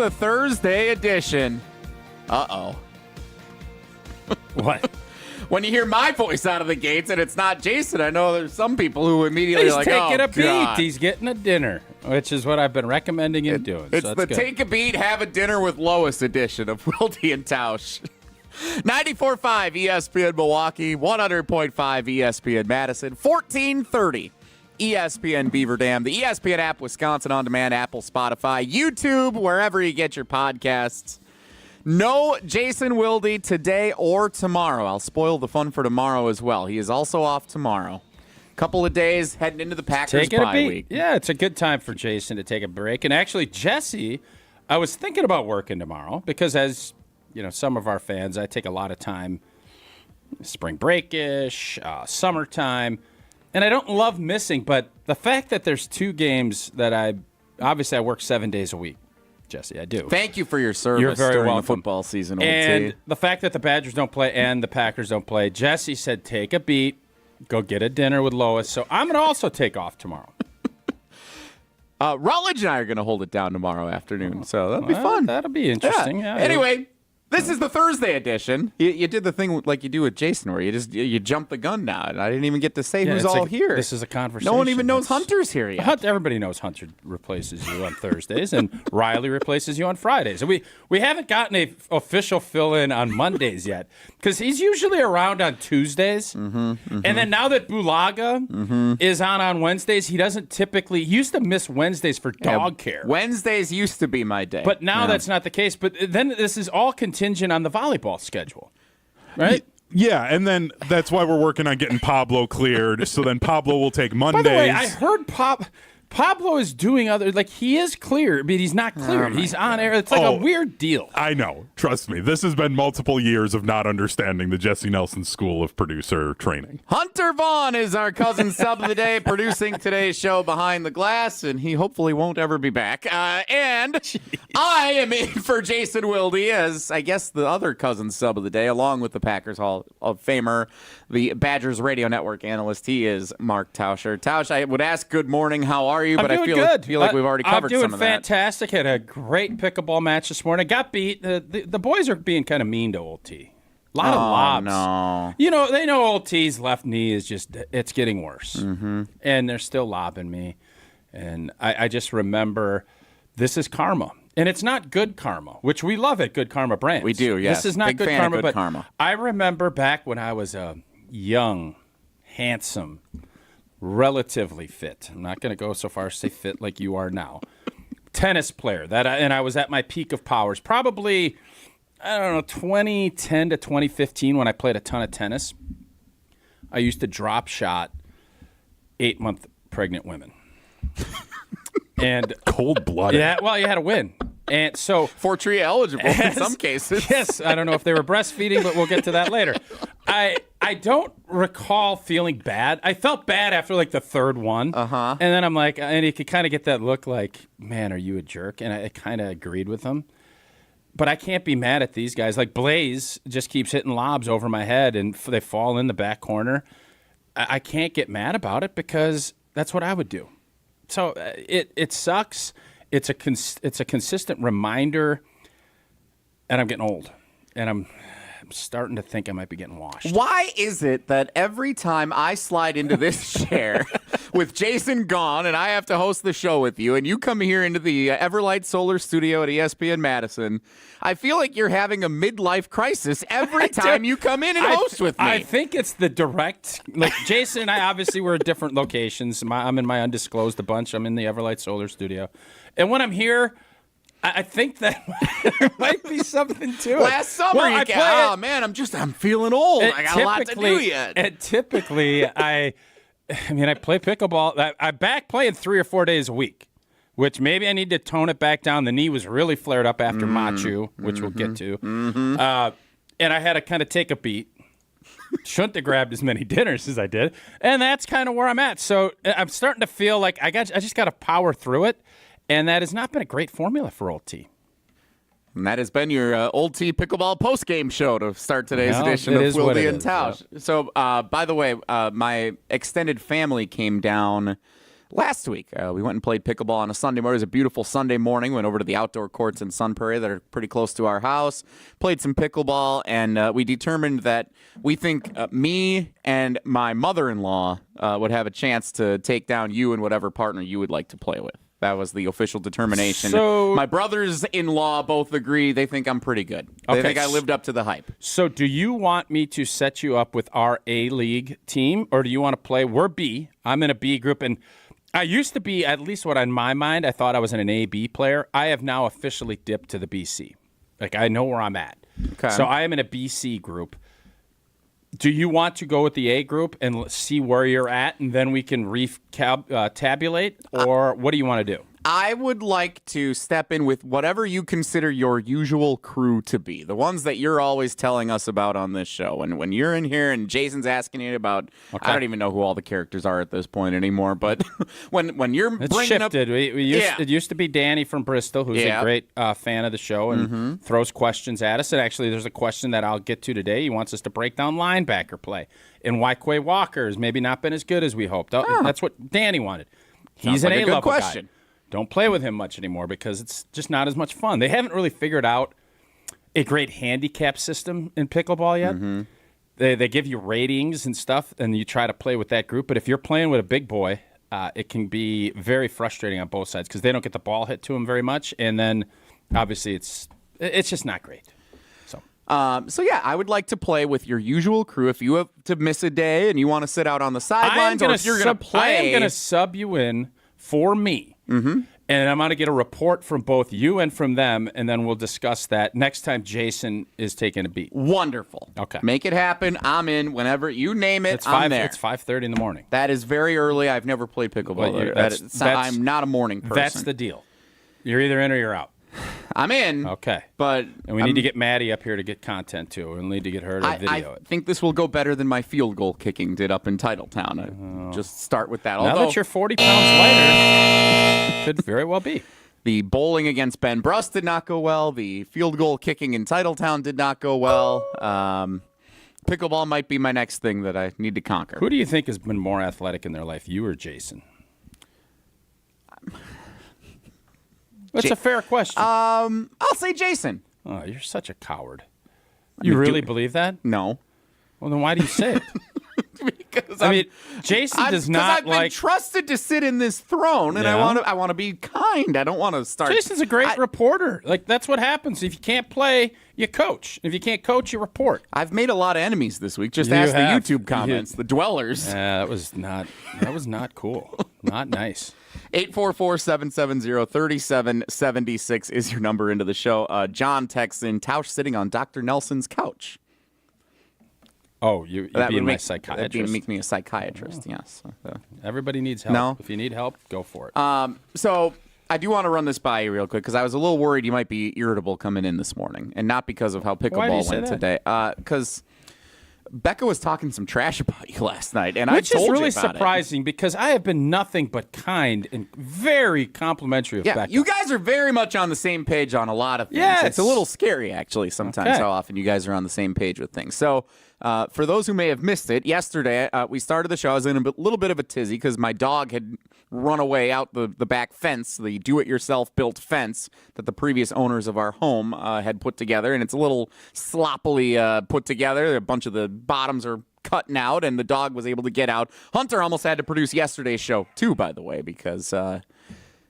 the Thursday edition. Uh-oh. What? When you hear my voice out of the gates and it's not Jason, I know there's some people who immediately He's like, taking oh, a beat. God. He's getting a dinner, which is what I've been recommending him doing. It's so the good. Take a Beat, Have a Dinner with Lois edition of Wilde Tausch. 94.5 ESPN Milwaukee, 100.5 ESPN Madison, 1430 ESPN Beaver Dam, the ESPN app, Wisconsin On Demand, Apple, Spotify, YouTube, wherever you get your podcasts. No Jason Wilde today or tomorrow. I'll spoil the fun for tomorrow as well. He is also off tomorrow. Couple of days heading into the Packers bye week. Yeah, it's a good time for Jason to take a break. And actually, Jesse, I was thinking about working tomorrow because as, you know, some of our fans, I take a lot of time, spring break-ish, summertime, and I don't love missing, but the fact that there's two games that I work 7 days a week. Jesse, I do. Thank you for your service You're very during welcome. the football season, old And T. the fact that the Badgers don't play and the Packers don't play, Jesse said take a beat, go get a dinner with Lois. So I'm going to also take off tomorrow. Rutledge and I are going to hold it down tomorrow afternoon, so that'll be fun. That'll be interesting. Yeah. Anyway, this is the Thursday edition. You did the thing like you do with Jason, where you jump the gun now, and I didn't even get to say who's all here. This is a conversation. No one even knows Hunter's here yet. Everybody knows Hunter replaces you on Thursdays, and Riley replaces you on Fridays. And we haven't gotten a official fill-in on Mondays yet, because he's usually around on Tuesdays. And then now that Bulaga is on Wednesdays, he doesn't typically. He used to miss Wednesdays for dog care. Wednesdays used to be my day. But now that's not the case. But then this is all contingent on the volleyball schedule, right? Yeah, and then that's why we're working on getting Pablo cleared. So then Pablo will take Mondays. By the way, I heard Pablo is doing other, like he is clear, but he's not cleared. He's on air. It's like a weird deal. I know. Trust me. This has been multiple years of not understanding the Jesse Nelson School of Producer training. Hunter Vaughn is our cousin sub of the day, producing today's show behind the glass, and he hopefully won't ever be back. And I am in for Jason Wilde as, I guess, the other cousin sub of the day, along with the Packers Hall of Famer, the Badgers Radio Network analyst. He is Mark Tauscher. Tausch, I would ask good morning, how are you? But I feel like we've already covered some of that. I'm doing fantastic. Had a great pickleball match this morning. Got beat. The boys are being kind of mean to old T. A lot of lobs. No. You know, they know old T's left knee is just, it's getting worse. And they're still lobbing me. And I just remember this is karma. And it's not good karma, which we love at Good Karma Brands. We do, yes. This is not Big good fan karma, of but karma. I remember back when I was a young, handsome, relatively fit. I'm not going to go so far as to say fit like you are now. Tennis player. And I was at my peak of powers. Probably, I don't know, 2010 to 2015 when I played a ton of tennis. I used to drop shot 8-month pregnant women. And cold-blooded. Yeah, well, you had to win. And so Fortrea eligible in some cases. Yes, I don't know if they were breastfeeding, but we'll get to that later. I don't recall feeling bad. I felt bad after like the third one. And then I'm like, and you could kind of get that look like, man, are you a jerk? And I kind of agreed with him. But I can't be mad at these guys. Like Blaze just keeps hitting lobs over my head and they fall in the back corner. I can't get mad about it because that's what I would do. So it sucks. It's a consistent reminder, and I'm getting old, and I'm starting to think I might be getting washed. Why is it that every time I slide into this chair with Jason gone and I have to host the show with you, and you come here into the Everlight Solar Studio at ESPN Madison, I feel like you're having a midlife crisis every time you come in and host with me. I think it's the direct, like Jason and I obviously were at different locations. I'm in my undisclosed a bunch. I'm in the Everlight Solar Studio. And when I'm here, I think that there might be something to it. Last summer, I'm feeling old. I got a lot to do yet. And typically, I play pickleball. I'm back playing 3 or 4 days a week, which maybe I need to tone it back down. The knee was really flared up after Machu, which we'll get to. And I had to kind of take a beat. Shouldn't have grabbed as many dinners as I did. And that's kind of where I'm at. So I'm starting to feel like I just got to power through it. And that has not been a great formula for Old T. And that has been your Old T Pickleball postgame show to start today's edition of Wilde and Tausch. Yep. So, by the way, my extended family came down last week. We went and played pickleball on a Sunday morning. It was a beautiful Sunday morning. Went over to the outdoor courts in Sun Prairie that are pretty close to our house. Played some pickleball, and we determined that we think me and my mother-in-law would have a chance to take down you and whatever partner you would like to play with. That was the official determination. So, my brothers-in-law both agree. They think I'm pretty good. They think I lived up to the hype. So do you want me to set you up with our A-League team, or do you want to play? We're B. I'm in a B group, and I used to be, at least what in my mind, I thought I was an A-B player. I have now officially dipped to the BC. Like, I know where I'm at. Okay. So I am in a BC group. Do you want to go with the A group and see where you're at, and then we can tabulate, or what do you want to do? I would like to step in with whatever you consider your usual crew to be, the ones that you're always telling us about on this show. And when you're in here and Jason's asking you about, I don't even know who all the characters are at this point anymore, but when you're it's bringing shifted. up... It used to be Danny from Bristol, who's a great fan of the show and throws questions at us. And actually, there's a question that I'll get to today. He wants us to break down linebacker play. And Wyquay Walker has maybe not been as good as we hoped. That's what Danny wanted. He's an A-level guy. Don't play with him much anymore because it's just not as much fun. They haven't really figured out a great handicap system in pickleball yet. They give you ratings and stuff, and you try to play with that group. But if you're playing with a big boy, it can be very frustrating on both sides because they don't get the ball hit to them very much. And then, obviously, it's just not great. So yeah, I would like to play with your usual crew. If you have to miss a day and you want to sit out on the sidelines, or if you're going to play... I am going to sub you in for me. And I'm going to get a report from both you and from them, and then we'll discuss that next time Jason is taking a beat. Wonderful. Okay. Make it happen. I'm in. Whenever you name it, I'm there. It's 5:30 in the morning. That is very early. I've never played pickleball. I'm not a morning person. That's the deal. You're either in or you're out. I'm in. Okay. But and we need to get Maddie up here to get content, too. We'll need to get her to video it. I think this will go better than my field goal kicking did up in Titletown. Just start with that. Now that you're 40 pounds lighter, could very well be. The bowling against Ben Bruss did not go well. The field goal kicking in Titletown did not go well. Pickleball might be my next thing that I need to conquer. Who do you think has been more athletic in their life, you or Jason? That's a fair question. I'll say Jason. Oh, you're such a coward. You really believe that? No. Well, then why do you say it? Because Jason does not I've been trusted to sit in this throne, and I want to be kind. I don't want to start. Jason's a great reporter. Like, that's what happens. If you can't play, you coach. If you can't coach, you report. I've made a lot of enemies this week. Just ask the YouTube comments, the dwellers. That was not cool. Not nice. 844-770-3776 is your number into the show. John texts in, Tausch sitting on Dr. Nelson's couch. Oh, you being my psychiatrist. That would make me a psychiatrist, yes. Everybody needs help. No? If you need help, go for it. So I do want to run this by you real quick because I was a little worried you might be irritable coming in this morning, and not because of how pickleball went today. Because Becca was talking some trash about you last night, and I told you about it. Which is really surprising because I have been nothing but kind and very complimentary of Becca. You guys are very much on the same page on a lot of things. Yes. It's a little scary, actually, sometimes how often you guys are on the same page with things. So for those who may have missed it, yesterday we started the show. I was in a little bit of a tizzy because my dog had run away out the back fence, the do-it-yourself built fence that the previous owners of our home had put together, and it's a little sloppily put together. A bunch of the bottoms are cutting out, and the dog was able to get out. Hunter almost had to produce yesterday's show, too, by the way, because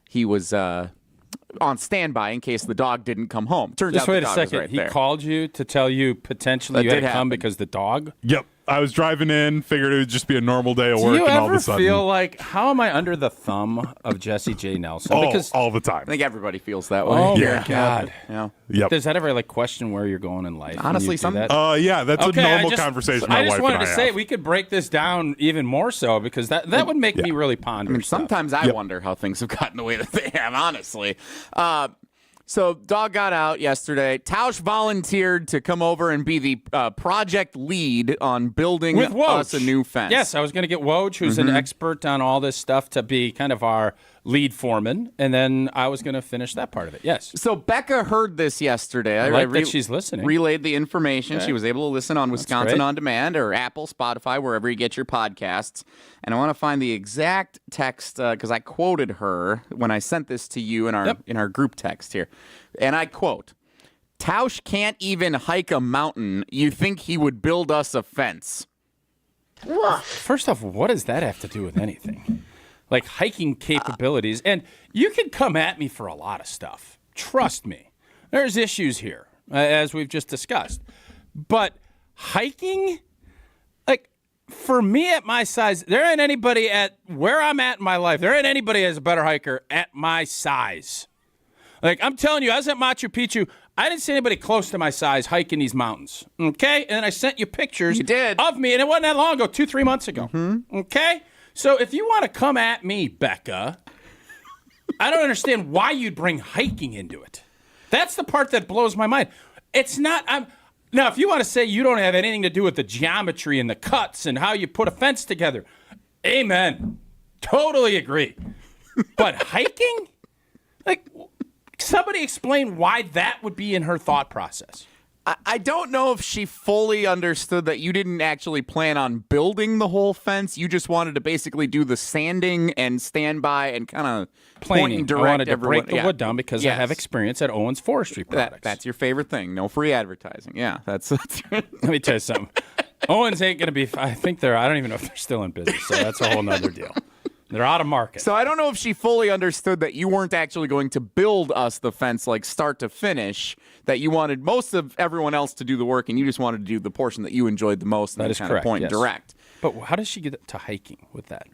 he was on standby in case the dog didn't come home. Turns out the dog was right there. He called you to tell you potentially you had to come because the dog? Yep. I was driving in, figured it would just be a normal day of work, and all of a sudden... Do you ever feel like, how am I under the thumb of Jesse J. Nelson? Because all the time. I think everybody feels that way. Oh, my God. Yeah. Yep. Does that ever question where you're going in life? Honestly, that's yeah, that's a normal conversation my wife and I have. I just wanted to say we could break this down even more so because that would make me really ponder. Sometimes I wonder how things have gotten the way that they have, honestly. So dog got out yesterday. Tausch volunteered to come over and be the project lead on building With us Woj. a new fence. Yes, I was going to get Woj, who's an expert on all this stuff, to be kind of our lead foreman, and then I was going to finish that part of it. Yes. So Becca heard this yesterday. I like that she's listening. Relayed the information. Okay. She was able to listen on Wisconsin great. On Demand or Apple, Spotify, wherever you get your podcasts. And I want to find the exact text because I quoted her when I sent this to you in our group text here. And I quote, "Tausch can't even hike a mountain. You think he would build us a fence?" First off, what does that have to do with anything? Like hiking capabilities. And you can come at me for a lot of stuff. Trust me. There's issues here, as we've just discussed. But hiking, like, for me at my size, there ain't anybody at where I'm at in my life, there ain't anybody as a better hiker at my size. Like, I'm telling you, I was at Machu Picchu. I didn't see anybody close to my size hiking these mountains. Okay? And then I sent you pictures of me, and it wasn't that long ago, 2-3 months ago. Okay? So if you want to come at me, Becca, I don't understand why you'd bring hiking into it. That's the part that blows my mind. It's not. Now, if you want to say you don't have anything to do with the geometry and the cuts and how you put a fence together, amen. Totally agree. But hiking? Like, somebody explain why that would be in her thought process. I don't know if she fully understood that you didn't actually plan on building the whole fence. You just wanted to basically do the sanding and stand by and kind of point and direct I wanted to everyone. break the wood down because I have experience at Owens Forestry Products. That's your favorite thing. No free advertising. Yeah, that's Let me tell you something. Owens ain't going to be, I don't even know if they're still in business, so that's a whole nother deal. They're out of market. So I don't know if she fully understood that you weren't actually going to build us the fence like start to finish, that you wanted most of everyone else to do the work and you just wanted to do the portion that you enjoyed the most and that then is kind correct, of point yes. direct. But how does she get to hiking with that?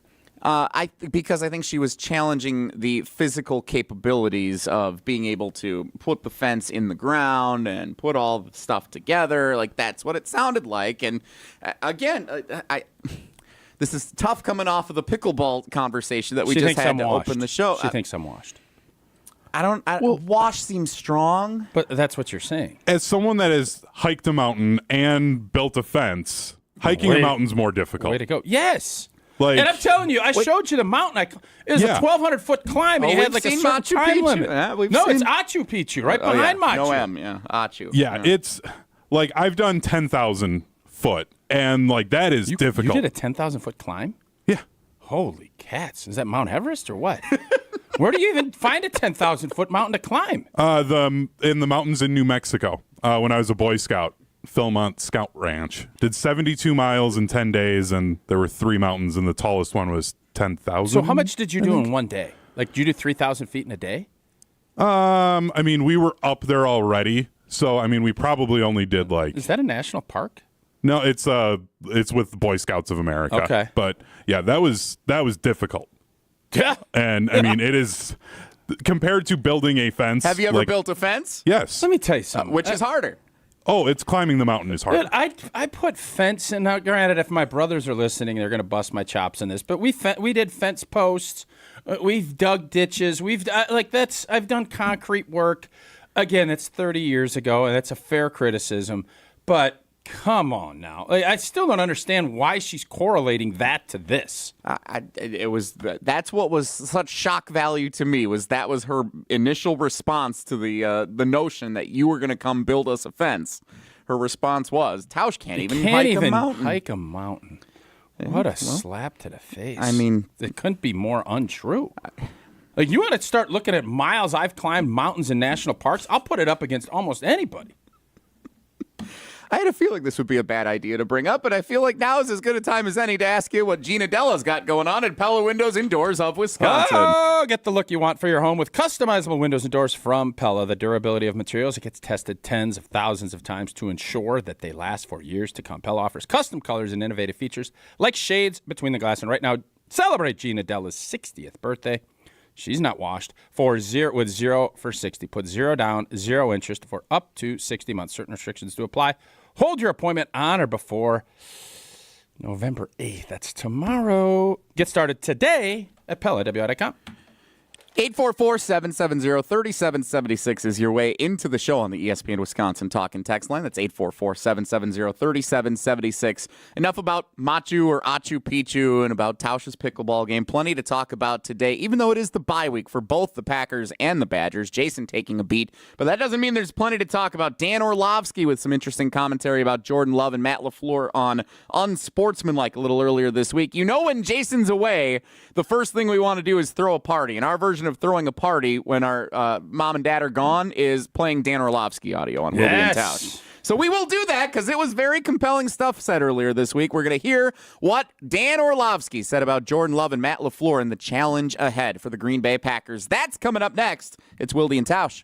Because I think she was challenging the physical capabilities of being able to put the fence in the ground and put all the stuff together. Like, that's what it sounded like. And again, this is tough coming off of the pickleball conversation that we just had to open the show. She thinks I'm washed. Wash seems strong. But that's what you're saying. As someone that has hiked a mountain and built a fence, hiking a mountain's more difficult. Way to go. Yes. Like, and I'm telling you, I showed you the mountain. It was a 1,200-foot climb, and you had like a certain time limit. It's Machu Picchu, right behind Machu. No M, yeah. Machu. Yeah, it's like I've done 10,000 foot, and like that is difficult. You did a 10,000-foot climb? Yeah. Holy cats. Is that Mount Everest or what? Where do you even find a 10,000-foot mountain to climb? In the mountains in New Mexico when I was a Boy Scout. Philmont Scout Ranch. Did 72 miles in 10 days, and there were 3 mountains, and the tallest one was 10,000. So how much did you do in one day? Like, did you do 3,000 feet in a day? I mean, we were up there already, so, I mean, we probably only did like... Is that a national park? No, it's with the Boy Scouts of America. Okay. But, yeah, that was difficult. Yeah. And, I mean, it is... Compared to building a fence... Have you ever built a fence? Yes. Let me tell you something. Which is harder? Oh, it's climbing the mountain is hard. I put fence in. Now, granted, if my brothers are listening, they're going to bust my chops in this. But we did fence posts. We've dug ditches. I've done concrete work. Again, it's 30 years ago, and that's a fair criticism. But come on now, I still don't understand why she's correlating that to this. That's what was such shock value to me was her initial response to the notion that you were going to come build us a fence. Her response was, "Tausch can't even hike a mountain." What a slap to the face! I mean, it couldn't be more untrue. Like, you want to start looking at miles I've climbed mountains in national parks? I'll put it up against almost anybody. I had a feeling this would be a bad idea to bring up, but I feel like now is as good a time as any to ask you what Gina Della's got going on at Pella Windows and Doors of Wisconsin. Oh, get the look you want for your home with customizable windows and doors from Pella. The durability of materials, it gets tested tens of thousands of times to ensure that they last for years to come. Pella offers custom colors and innovative features like shades between the glass. And right now, celebrate Gina Della's 60th birthday. She's not washed. With 0 for 60. Put 0 down, 0 interest for up to 60 months. Certain restrictions do apply. Hold your appointment on or before November 8th. That's tomorrow. Get started today at PellaWI.com. 844-770-3776 is your way into the show on the ESPN Wisconsin Talk and Text line. That's 844-770-3776. Enough about Machu or Achu Picchu and about Tausch's pickleball game. Plenty to talk about today, even though it is the bye week for both the Packers and the Badgers. Jason taking a beat, but that doesn't mean there's plenty to talk about. Dan Orlovsky with some interesting commentary about Jordan Love and Matt LaFleur on Unsportsmanlike a little earlier this week. You know, when Jason's away, the first thing we want to do is throw a party, and our version of throwing a party when our mom and dad are gone is playing Dan Orlovsky audio on Wilde Tausch. So we will do that because it was very compelling stuff said earlier this week. We're going to hear what Dan Orlovsky said about Jordan Love and Matt LaFleur and the challenge ahead for the Green Bay Packers. That's coming up next. It's Wilde and Tausch.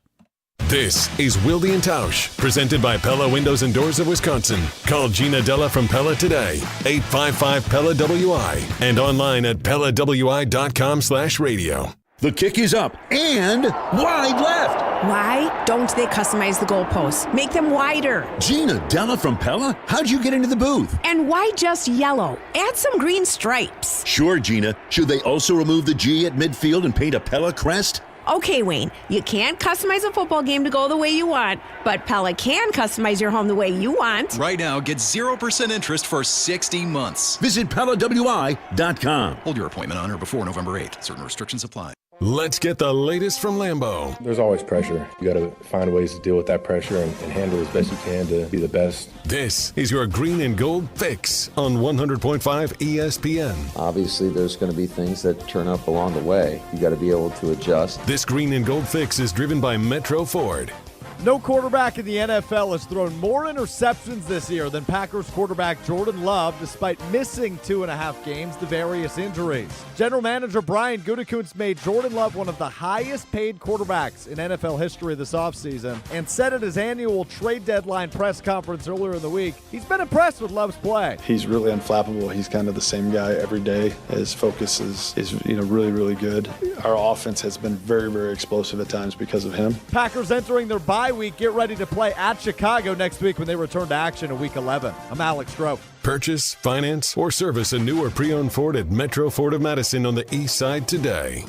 This is Wilde and Tausch, presented by Pella Windows and Doors of Wisconsin. Call Gina Della from Pella today, 855-PELLA-WI, and online at PellaWI.com/radio. The kick is up and wide left. Why don't they customize the goalposts? Make them wider. Gina Della from Pella? How'd you get into the booth? And why just yellow? Add some green stripes. Sure, Gina. Should they also remove the G at midfield and paint a Pella crest? Okay, Wayne, you can't customize a football game to go the way you want, but Pella can customize your home the way you want. Right now, get 0% interest for 60 months. Visit PellaWI.com. Hold your appointment on or before November 8th. Certain restrictions apply. Let's get the latest from Lambeau. There's always pressure. You got to find ways to deal with that pressure and handle it as best you can to be the best. This is your green and gold fix on 100.5 ESPN. Obviously, there's going to be things that turn up along the way. You got to be able to adjust. This green and gold fix is driven by Metro Ford. No quarterback in the NFL has thrown more interceptions this year than Packers quarterback Jordan Love, despite missing 2.5 games to various injuries. General Manager Brian Gutekunst made Jordan Love one of the highest-paid quarterbacks in NFL history this offseason and said at his annual trade deadline press conference earlier in the week, he's been impressed with Love's play. He's really unflappable. He's kind of the same guy every day. His focus is really, really good. Our offense has been very, very explosive at times because of him. Packers entering their bye week, get ready to play at Chicago next week when they return to action in Week 11. I'm Alex Stroh. Purchase, finance, or service a new or pre-owned Ford at Metro Ford of Madison on the east side today.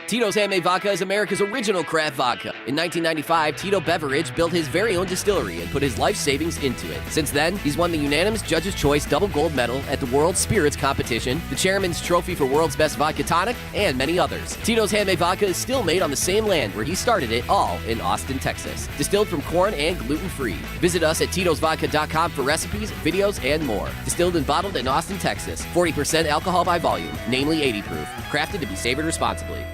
Tito's Handmade Vodka is America's original craft vodka. In 1995, Tito Beveridge built his very own distillery and put his life savings into it. Since then, he's won the unanimous Judge's Choice Double Gold Medal at the World Spirits Competition, the Chairman's Trophy for World's Best Vodka Tonic, and many others. Tito's Handmade Vodka is still made on the same land where he started it, all in Austin, Texas. Distilled from corn and gluten-free. Visit us at Tito'sVodka.com for recipes, videos, and more. Distilled and bottled in Austin, Texas. 40% alcohol by volume, namely 80 proof. Crafted to be savored responsibly.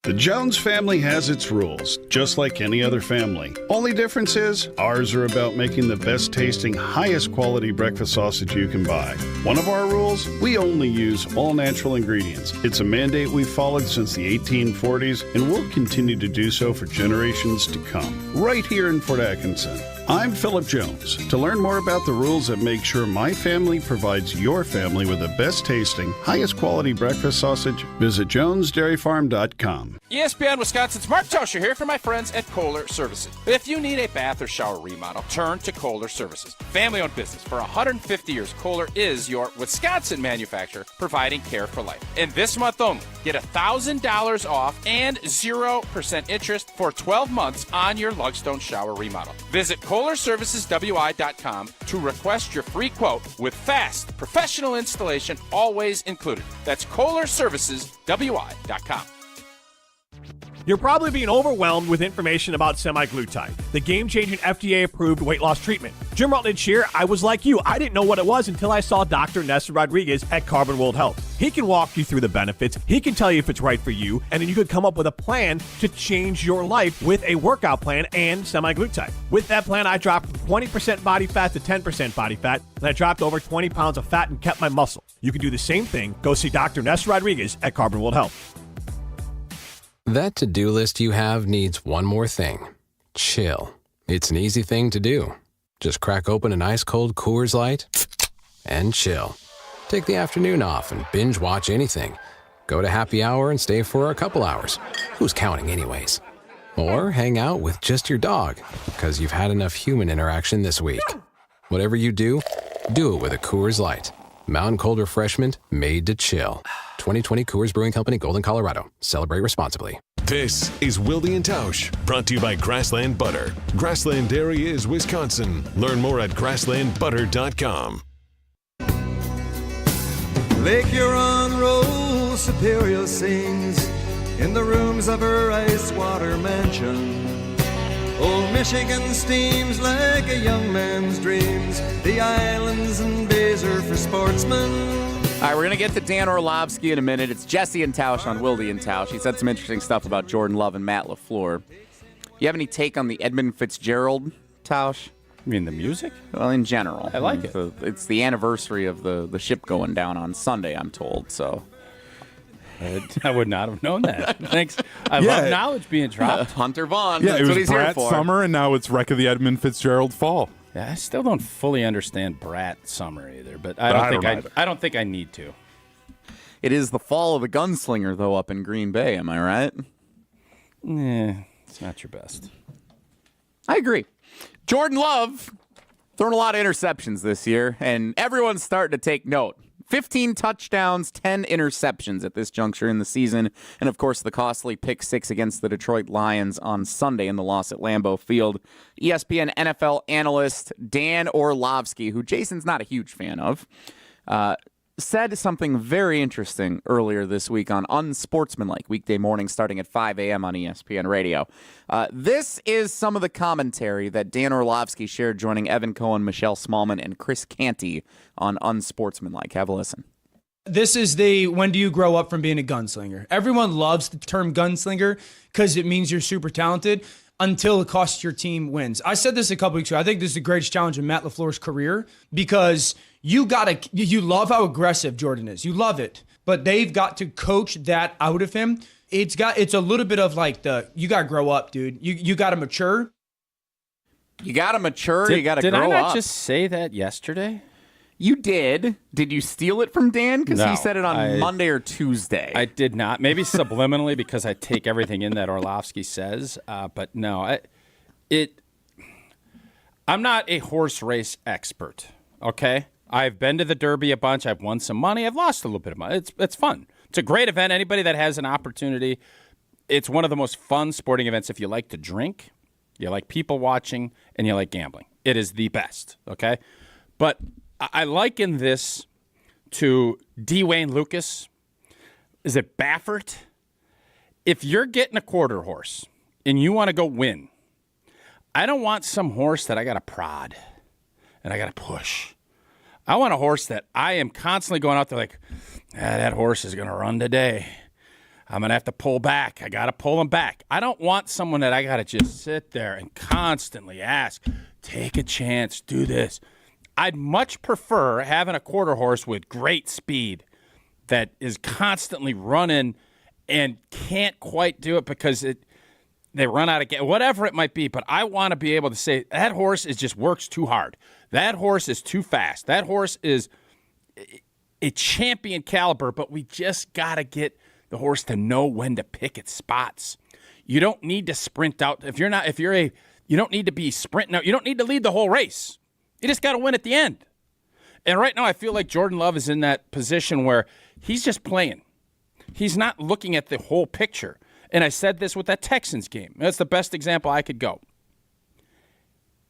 The Jones family has its rules, just like any other family. Only difference is, ours are about making the best tasting, highest quality breakfast sausage you can buy. One of our rules, we only use all natural ingredients. It's a mandate we've followed since the 1840s, and we'll continue to do so for generations to come. Right here in Fort Atkinson. I'm Philip Jones. To learn more about the rules that make sure my family provides your family with the best tasting, highest quality breakfast sausage, visit jonesdairyfarm.com. ESPN Wisconsin's Mark Tausch here for my friends at Kohler Services. If you need a bath or shower remodel, turn to Kohler Services. Family-owned business for 150 years, Kohler is your Wisconsin manufacturer providing care for life. And this month only, get $1,000 off and 0% interest for 12 months on your Lugstone shower remodel. Visit KohlerServicesWI.com to request your free quote with fast, professional installation always included. That's KohlerServicesWI.com. You're probably being overwhelmed with information about semaglutide, the game-changing FDA-approved weight loss treatment. Jim Rutledge here. I was like you. I didn't know what it was until I saw Dr. Nessa Rodriguez at Carbon World Health. He can walk you through the benefits. He can tell you if it's right for you, and then you could come up with a plan to change your life with a workout plan and semaglutide. With that plan, I dropped from 20% body fat to 10% body fat, and I dropped over 20 pounds of fat and kept my muscle. You can do the same thing. Go see Dr. Nessa Rodriguez at Carbon World Health. That to-do list you have needs one more thing. Chill. It's an easy thing to do. Just crack open an ice-cold Coors Light and chill. Take the afternoon off and binge watch anything. Go to happy hour and stay for a couple hours. Who's counting anyways? Or hang out with just your dog because you've had enough human interaction this week. Whatever you do it with a Coors Light. Mountain cold refreshment made to chill. 2020 Coors Brewing Company, Golden, Colorado. Celebrate responsibly. This is Wilde and Tausch, brought to you by Grassland Butter. Grassland Dairy is Wisconsin. Learn more at grasslandbutter.com. Lake Huron rolls, Superior sings in the rooms of her ice-water mansion. Old Michigan steams like a young man's dreams. The islands and bays are for sportsmen. All right, we're going to get to Dan Orlovsky in a minute. It's Jesse and Tausch on Wilde and Tausch. He said some interesting stuff about Jordan Love and Matt LaFleur. You have any take on the Edmund Fitzgerald, Tausch? You mean the music? Well, in general. I like it. It's the anniversary of the ship going down on Sunday, I'm told, so. I would not have known that. Thanks. I love knowledge being dropped. Hunter Vaughn, Yeah, that's it what was he's here Brat for. Summer, and now it's Wreck of the Edmund Fitzgerald Fall. Yeah, I still don't fully understand Brat Summer either, but I don't think I need to. It is the fall of the Gunslinger, though, up in Green Bay. Am I right? It's not your best. I agree. Jordan Love thrown a lot of interceptions this year, and everyone's starting to take note. 15 touchdowns, 10 interceptions at this juncture in the season, and of course the costly pick six against the Detroit Lions on Sunday in the loss at Lambeau Field. ESPN NFL analyst Dan Orlovsky, who Jason's not a huge fan of, said something very interesting earlier this week on Unsportsmanlike, weekday morning starting at 5 a.m. on ESPN Radio. This is some of the commentary that Dan Orlovsky shared joining Evan Cohen, Michelle Smallman, and Chris Canty on Unsportsmanlike. Have a listen. This is the when do you grow up from being a gunslinger? Everyone loves the term gunslinger because it means you're super talented until it costs your team wins. I said this a couple weeks ago. I think this is the greatest challenge in Matt LaFleur's career because you love how aggressive Jordan is. You love it. But they've got to coach that out of him. It's a little bit of like you got to grow up, dude. You got to mature. You got to mature. You got to grow up. Did I not just say that yesterday? You did. Did you steal it from Dan? Because he said it on Monday or Tuesday. I did not. Maybe subliminally because I take everything in that Orlovsky says. But no, I'm not a horse race expert, okay? I've been to the Derby a bunch. I've won some money. I've lost a little bit of money. It's fun. It's a great event. Anybody that has an opportunity, it's one of the most fun sporting events if you like to drink, you like people watching, and you like gambling. It is the best, okay? But I liken this to D. Wayne Lucas. Is it Baffert? If you're getting a quarter horse and you want to go win, I don't want some horse that I got to prod and I got to push. I want a horse that I am constantly going out there like, that horse is going to run today. I'm going to have to pull back. I got to pull him back. I don't want someone that I got to just sit there and constantly ask, take a chance, do this. I'd much prefer having a quarter horse with great speed that is constantly running and can't quite do it because they run out of gas, whatever it might be. But I want to be able to say, that horse just works too hard. That horse is too fast. That horse is a champion caliber, but we just got to get the horse to know when to pick its spots. You don't need to sprint out. You don't need to be sprinting out. You don't need to lead the whole race. You just got to win at the end. And right now I feel like Jordan Love is in that position where he's just playing. He's not looking at the whole picture. And I said this with that Texans game. That's the best example I could go.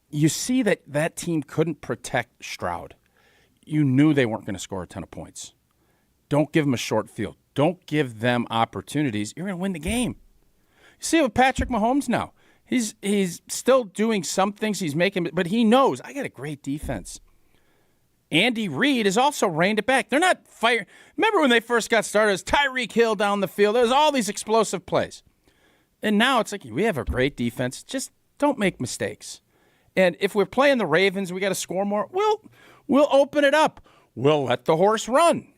You see that team couldn't protect Stroud. You knew they weren't going to score a ton of points. Don't give them a short field. Don't give them opportunities. You're going to win the game. You see it with Patrick Mahomes now. He's still doing some things he's making, but he knows, I got a great defense. Andy Reid has also reined it back. They're not firing. Remember when they first got started, it was Tyreek Hill down the field. There's all these explosive plays. And now it's like, we have a great defense. Just don't make mistakes. And if we're playing the Ravens, we got to score more. We'll open it up. We'll let the horse run.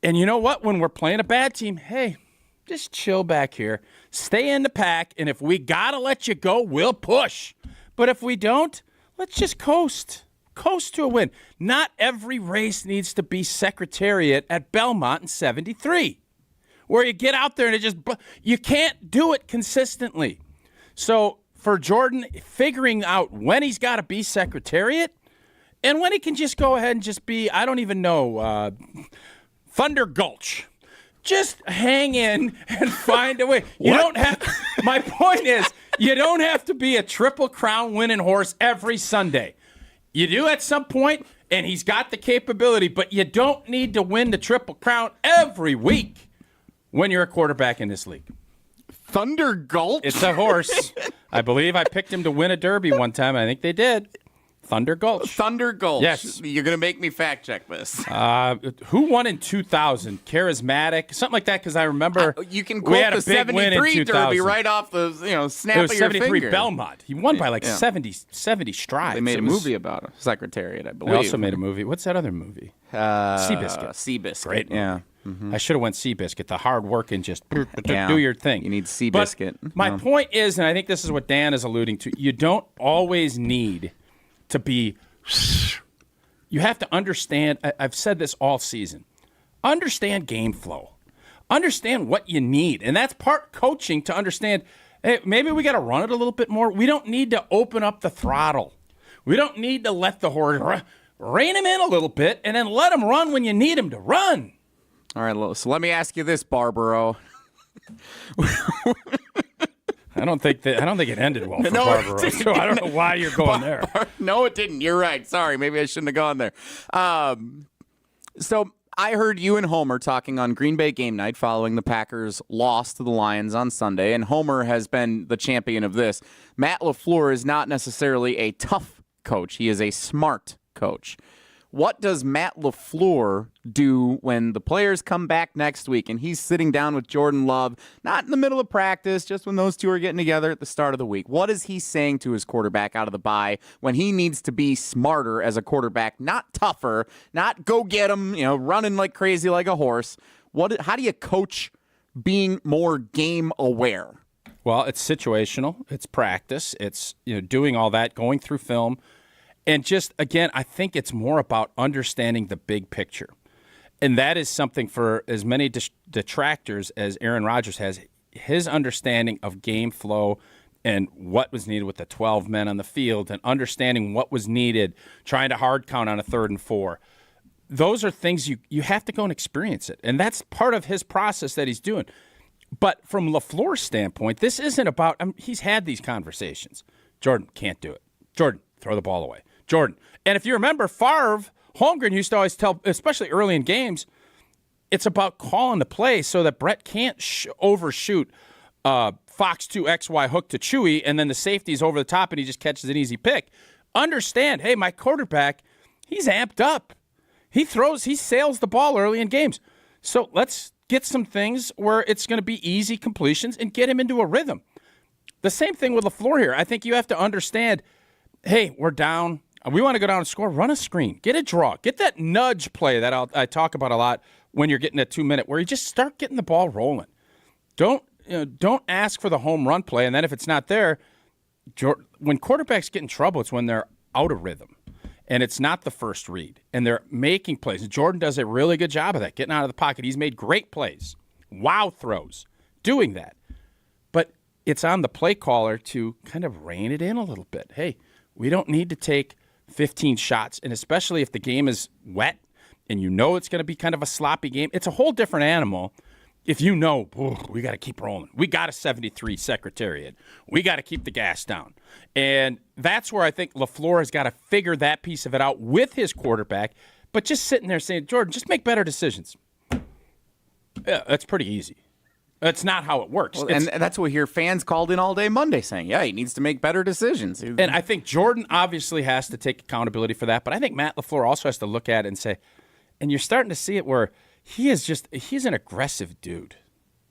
And you know what? When we're playing a bad team, hey, just chill back here. Stay in the pack. And if we got to let you go, we'll push. But if we don't, let's just coast. Coast to a win. Not every race needs to be Secretariat at Belmont in 73, where you get out there and you can't do it consistently. So for Jordan, figuring out when he's got to be Secretariat and when he can just go ahead and just be, I don't even know, Thunder Gulch. Just hang in and find a way. You don't have. My point is, you don't have to be a Triple Crown winning horse every Sunday. You do at some point, and he's got the capability, but you don't need to win the Triple Crown every week when you're a quarterback in this league. Thunder Gulch? It's a horse. I believe I picked him to win a Derby one time. I think they did. Thunder Gulch. Thunder Gulch. Yes. You're going to make me fact check this. Who won in 2000? Charismatic? Something like that, because I remember you can we had quote a the big win in 73 Derby 2000. right off the snap It was of your 73 finger. Belmont. He won by like 70 strides. They made It a was- movie about him. Secretariat, I They believe. also made a movie. What's that other movie? Seabiscuit. Seabiscuit. Great movie. Yeah. I should have went Seabiscuit. The hard work and just Yeah. do your thing. You need But Seabiscuit. my point is, and I think this is what Dan is alluding to, you don't always need to be. You have to understand. I've said this all season. Understand game flow. Understand what you need. And that's part coaching to understand, hey, maybe we got to run it a little bit more. We don't need to open up the throttle. We don't need to let the horse rein him in a little bit and then let him run when you need him to run. All right, so let me ask you this, Barbaro. I don't think it ended well for Barbaro. So I don't know why you're going there. No, it didn't. You're right. Sorry. Maybe I shouldn't have gone there. So I heard you and Homer talking on Green Bay game night following the Packers' loss to the Lions on Sunday, and Homer has been the champion of this. Matt LaFleur is not necessarily a tough coach. He is a smart coach. What does Matt LaFleur do when the players come back next week and he's sitting down with Jordan Love, not in the middle of practice, just when those two are getting together at the start of the week? What is he saying to his quarterback out of the bye when he needs to be smarter as a quarterback, not tougher, not go get him, running like crazy like a horse? How do you coach being more game aware? Well, it's situational. It's practice. It's doing all that, going through film. And just, again, I think it's more about understanding the big picture. And that is something for as many detractors as Aaron Rodgers has. His understanding of game flow and what was needed with the 12 men on the field and understanding what was needed, trying to hard count on a 3rd and 4. Those are things you have to go and experience it. And that's part of his process that he's doing. But from LaFleur's standpoint, this isn't about he's had these conversations. Jordan, can't do it. Jordan, throw the ball away. Jordan. And if you remember, Favre, Holmgren used to always tell, especially early in games, it's about calling the play so that Brett can't overshoot Fox 2 XY hook to Chewy, and then the safety's over the top and he just catches an easy pick. Understand, hey, my quarterback, he's amped up. He sails the ball early in games. So let's get some things where it's going to be easy completions and get him into a rhythm. The same thing with LaFleur here. I think you have to understand, hey, we're down. We want to go down and score. Run a screen. Get a draw. Get that nudge play that I talk about a lot when you're getting a 2-minute where you just start getting the ball rolling. Don't ask for the home run play, and then if it's not there, when quarterbacks get in trouble, it's when they're out of rhythm, and it's not the first read, and they're making plays. Jordan does a really good job of that, getting out of the pocket. He's made great plays, wow throws, doing that. But it's on the play caller to kind of rein it in a little bit. Hey, we don't need to take 15 shots, and especially if the game is wet and it's going to be kind of a sloppy game, it's a whole different animal. If we got to keep rolling. We got a 73 Secretariat. We got to keep the gas down. And that's where I think LaFleur has got to figure that piece of it out with his quarterback. But just sitting there saying, Jordan, just make better decisions. Yeah, that's pretty easy. That's not how it works. Well, and that's what we hear fans called in all day Monday saying, yeah, he needs to make better decisions. And I think Jordan obviously has to take accountability for that. But I think Matt LaFleur also has to look at it and say, and you're starting to see it where he's an aggressive dude.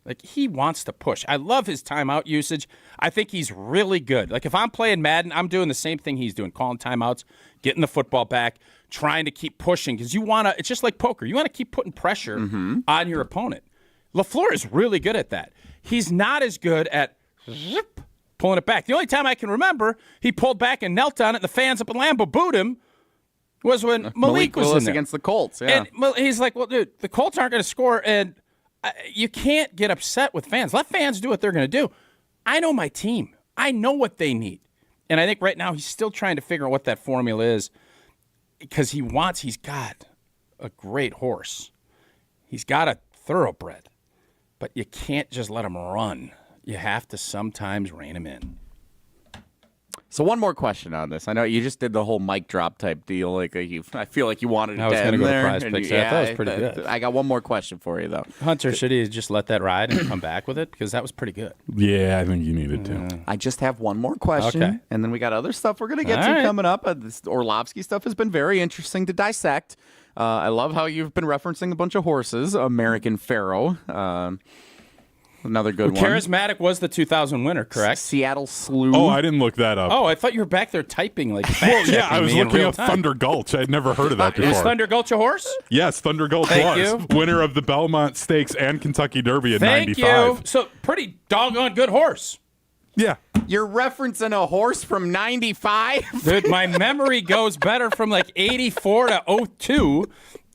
Like, he wants to push. I love his timeout usage. I think he's really good. Like, if I'm playing Madden, I'm doing the same thing he's doing, calling timeouts, getting the football back, trying to keep pushing. Because it's just like poker. You want to keep putting pressure on your opponent. LaFleur is really good at that. He's not as good at pulling it back. The only time I can remember he pulled back and knelt on it and the fans up in Lambeau booed him was when Malik was in there. Against the Colts. Yeah. And he's like, well, dude, the Colts aren't going to score, and you can't get upset with fans. Let fans do what they're going to do. I know my team. I know what they need. And I think right now he's still trying to figure out what that formula is because he's got a great horse. He's got a thoroughbred. but you can't just let them run. You have to sometimes rein them in. So one more question on this. I know you just did the whole mic drop type deal. Like I feel like you wanted to I was going to go to Prize Picks. I thought that was pretty good. I got one more question for you, though. Hunter, should he just let that ride and come back with it? Because that was pretty good. Yeah, I think you needed to. I just have one more question, Okay. and then we got other stuff we're going to get to coming up. This Orlovsky stuff has been very interesting to dissect. I love how you've been referencing a bunch of horses. American Pharaoh. Another good one. Charismatic was the 2000 winner, correct? Seattle Slew. Oh, I didn't look that up. Oh, I thought you were back there typing like Well, yeah, I was me in looking real up time. Thunder Gulch. I had never heard of that before. Is Thunder Gulch a horse? Yes, Thunder Gulch Thank was winner of the Belmont Stakes and Kentucky Derby in Thank 95. you. So pretty doggone good horse. Yeah. You're referencing a horse from 95? Dude, my memory goes better from like 84 to 02.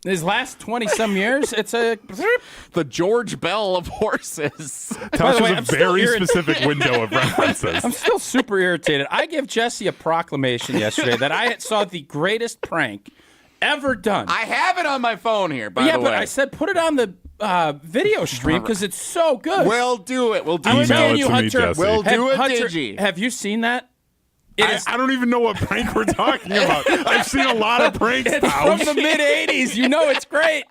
His last 20-some years, it's the George Bell of horses. Tausch has a very specific window of references. I'm still super irritated. I gave Jesse a proclamation yesterday that I saw the greatest prank ever done. I have it on my phone here, by the way. But I said put it on the video stream because it's so good. We'll do it. We'll do I it. was telling you, Hunter. We'll do it, Hunter, Digi. Have you seen that? I don't even know what prank we're talking about. I've seen a lot of pranks. It's from the mid-'80s. You know it's great.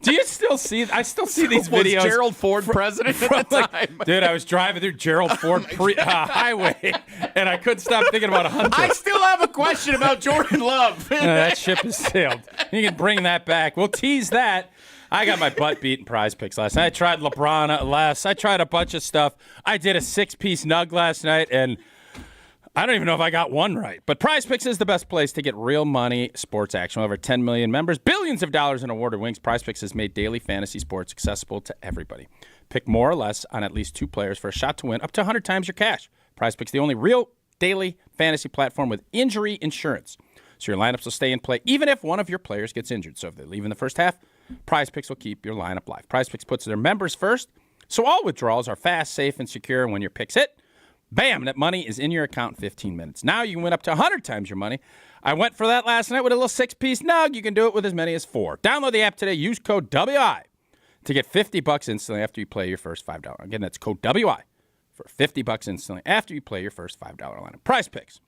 Do you still see? I still see these videos. Was Gerald Ford president at the time? Dude, I was driving through Gerald Ford highway, and I couldn't stop thinking about Hunter. I still have a question about Jordan Love. That ship has sailed. You can bring that back. We'll tease that. I got my butt beat in Prize Picks last night. I tried LeBron last. I tried a bunch of stuff. I did a 6-piece nug last night, and I don't even know if I got one right. But Prize Picks is the best place to get real money sports action. Over 10 million members, billions of dollars in awarded wings. Prize Picks has made daily fantasy sports accessible to everybody. Pick more or less on at least 2 players for a shot to win up to 100 times your cash. Prize Picks, the only real daily fantasy platform with injury insurance. So your lineups will stay in play even if one of your players gets injured. So if they leave in the first half, Prize Picks will keep your lineup live. Prize Picks puts their members first, so all withdrawals are fast, safe, and secure. And when your picks hit, bam, that money is in your account in 15 minutes. Now you can win up to 100 times your money. I went for that last night with a little 6-piece nug. You can do it with as many as 4. Download the app today. Use code WI to get $50 instantly after you play your first $5. Again, that's code WI for $50 instantly after you play your first $5 lineup. Prize Picks.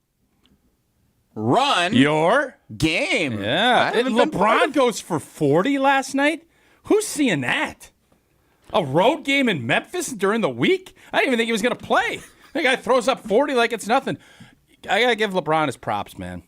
Run your game. Yeah. LeBron goes for 40 last night. Who's seeing that? A road game in Memphis during the week? I didn't even think he was going to play. The guy throws up 40 like it's nothing. I got to give LeBron his props, man.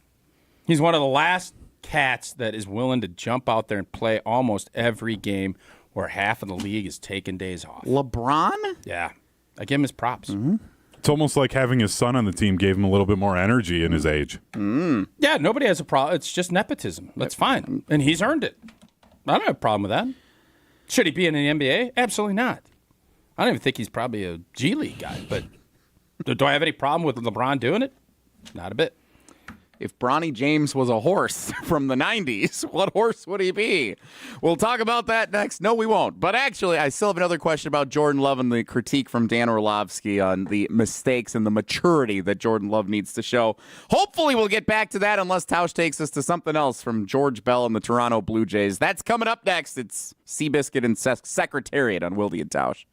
He's one of the last cats that is willing to jump out there and play almost every game where half of the league is taking days off. LeBron? Yeah. I give him his props. Mm-hmm. It's almost like having his son on the team gave him a little bit more energy in his age. Yeah, nobody has a problem. It's just nepotism. That's fine. And he's earned it. I don't have a problem with that. Should he be in the NBA? Absolutely not. I don't even think he's probably a G League guy, but do I have any problem with LeBron doing it? Not a bit. If Bronny James was a horse from the 90s, what horse would he be? We'll talk about that next. No, we won't. But actually, I still have another question about Jordan Love and the critique from Dan Orlovsky on the mistakes and the maturity that Jordan Love needs to show. Hopefully, we'll get back to that unless Tausch takes us to something else from George Bell and the Toronto Blue Jays. That's coming up next. It's Seabiscuit and Secretariat on Wilde and Tausch.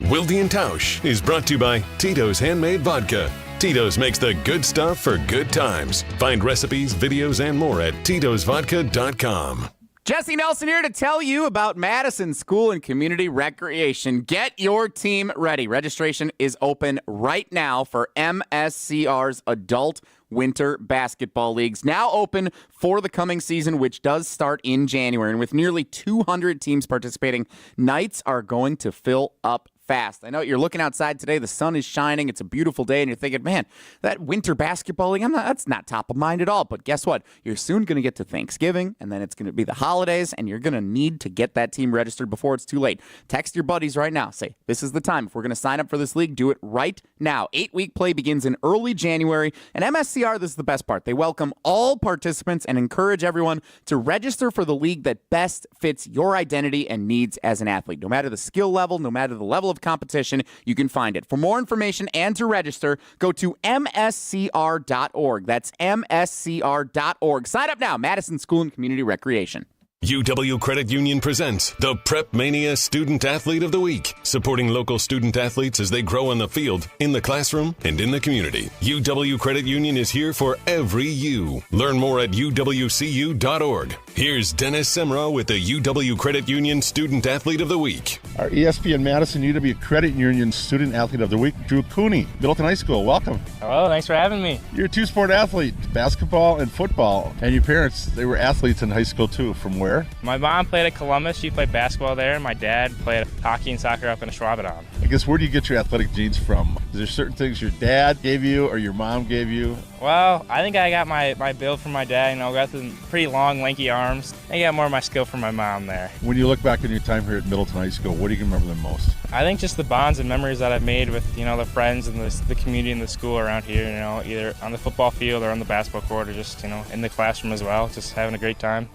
Wilde and Tausch is brought to you by Tito's Handmade Vodka. Tito's makes the good stuff for good times. Find recipes, videos, and more at titosvodka.com. Jesse Nelson here to tell you about Madison School and Community Recreation. Get your team ready. Registration is open right now for MSCR's Adult Winter Basketball Leagues, now open for the coming season, which does start in January. And with nearly 200 teams participating, nights are going to fill up fast. I know you're looking outside today. The sun is shining. It's a beautiful day, and you're thinking, man, that winter basketball league, that's not top of mind at all. But guess what? You're soon going to get to Thanksgiving, and then it's going to be the holidays, and you're going to need to get that team registered before it's too late. Text your buddies right now. Say, this is the time. If we're going to sign up for this league, do it right now. 8-week play begins in early January, and MSCR, this is the best part. They welcome all participants and encourage everyone to register for the league that best fits your identity and needs as an athlete. No matter the skill level, no matter the level of competition, you can find it. For more information and to register, go to mscr.org. That's mscr.org. Sign up now. Madison School and Community Recreation. UW Credit Union presents the Prep Mania Student Athlete of the Week, supporting local student athletes as they grow on the field, in the classroom, and in the community. UW Credit Union is here for every you. Learn more at uwcu.org. Here's Dennis Semra with the UW Credit Union Student Athlete of the Week. Our ESPN Madison UW Credit Union Student Athlete of the Week, Drew Cooney, Middleton High School. Welcome. Hello, thanks for having me. You're a two-sport athlete, basketball and football. And your parents, they were athletes in high school too. From where? My mom played at Columbus. She played basketball there. And my dad played hockey and soccer up in Schwabadon. I guess, where do you get your athletic genes from? Is there certain things your dad gave you or your mom gave you? Well, I think I got my build from my dad. Got some pretty long, lanky arms. I got more of my skill from my mom there. When you look back on your time here at Middleton High School, what do you remember the most? I think just the bonds and memories that I've made with, the friends and the community and the school around here, either on the football field or on the basketball court or just, in the classroom as well, just having a great time.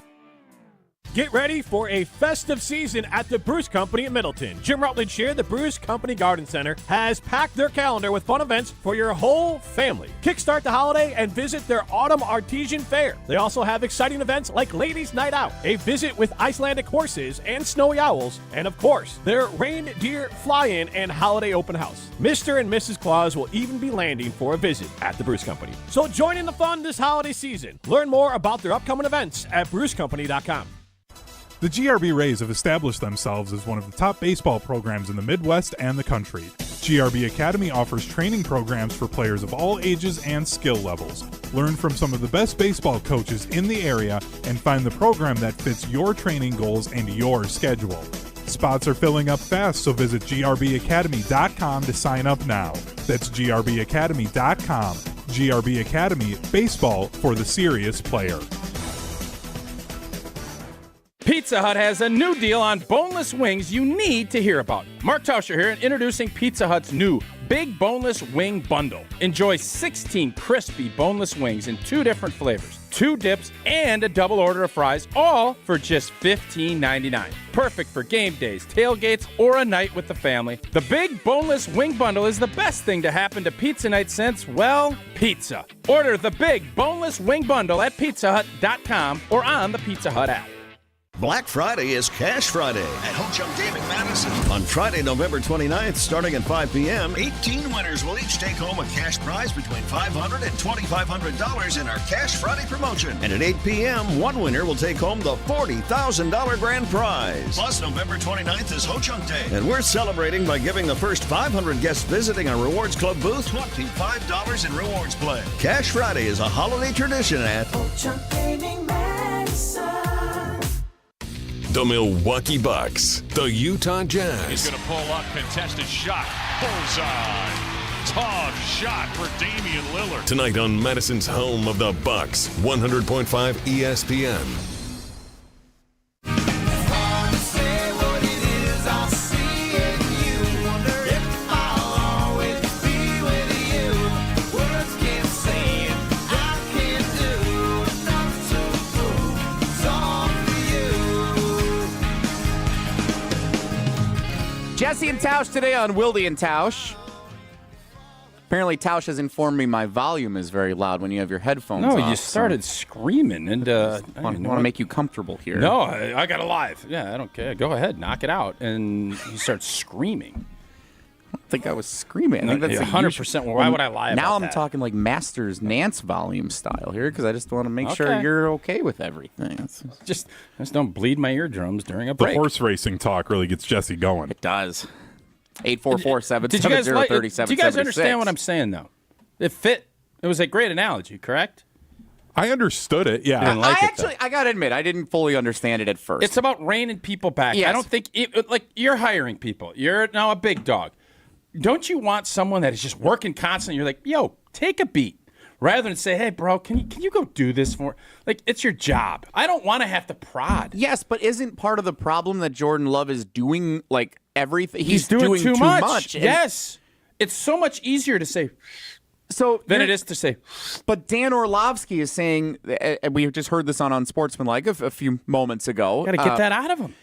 Get ready for a festive season at the Bruce Company in Middleton. Jim Rutledge here, the Bruce Company Garden Center, has packed their calendar with fun events for your whole family. Kickstart the holiday and visit their Autumn Artesian Fair. They also have exciting events like Ladies' Night Out, a visit with Icelandic horses and snowy owls, and of course, their reindeer fly-in and holiday open house. Mr. and Mrs. Claus will even be landing for a visit at the Bruce Company. So join in the fun this holiday season. Learn more about their upcoming events at brucecompany.com. The GRB Rays have established themselves as one of the top baseball programs in the Midwest and the country. GRB Academy offers training programs for players of all ages and skill levels. Learn from some of the best baseball coaches in the area and find the program that fits your training goals and your schedule. Spots are filling up fast, so visit grbacademy.com to sign up now. That's grbacademy.com. GRB Academy, baseball for the serious player. Pizza Hut has a new deal on boneless wings you need to hear about. Mark Tausch here and introducing Pizza Hut's new Big Boneless Wing Bundle. Enjoy 16 crispy boneless wings in 2 different flavors, 2 dips, and a double order of fries, all for just $15.99. Perfect for game days, tailgates, or a night with the family. The Big Boneless Wing Bundle is the best thing to happen to pizza night since, well, pizza. Order the Big Boneless Wing Bundle at pizzahut.com or on the Pizza Hut app. Black Friday is Cash Friday at Ho Chunk Game in Madison. On Friday, November 29th, starting at 5 p.m., 18 winners will each take home a cash prize between $500 and $2,500 in our Cash Friday promotion. And at 8 p.m., one winner will take home the $40,000 grand prize. Plus, November 29th is Ho Chunk Day. And we're celebrating by giving the first 500 guests visiting our Rewards Club booth $25 in rewards play. Cash Friday is a holiday tradition at Ho Chunk Gaming Madison. The Milwaukee Bucks, the Utah Jazz. He's going to pull up, contested shot, bullseye. Tough shot for Damian Lillard. Tonight on Madison's home of the Bucks, 100.5 ESPN. Jesse and Tausch today on Wilde and Tausch. Apparently, Tausch has informed me my volume is very loud when you have your headphones on. No, you started screaming, and I want to make you comfortable here. No, I got a live. Yeah, I don't care. Go ahead, knock it out. And you start screaming. I don't think I was screaming. I think that's 100%. Why would I lie about now I'm that? talking like Masters Nance volume style here because I just want to make sure you're okay with everything. Just don't bleed my eardrums during a break. The horse racing talk really gets Jesse going. It does. 844-770-3776. Do you guys understand what I'm saying, though? It fit. It was a great analogy, correct? I understood it, yeah. I got to admit, I didn't fully understand it at first. It's about reining people back. Yes. I don't think, you're hiring people. You're now a big dog. Don't you want someone that is just working constantly? You're like, yo, take a beat. Rather than say, hey, bro, can you go do this for me? Like, it's your job. I don't want to have to prod. Yes, but isn't part of the problem that Jordan Love is doing, like, everything? He's doing too much. Yes. It's so much easier to say than it is to say. But Dan Orlovsky is saying, we just heard this on Unsportsmanlike a few moments ago. Got to get that out of him.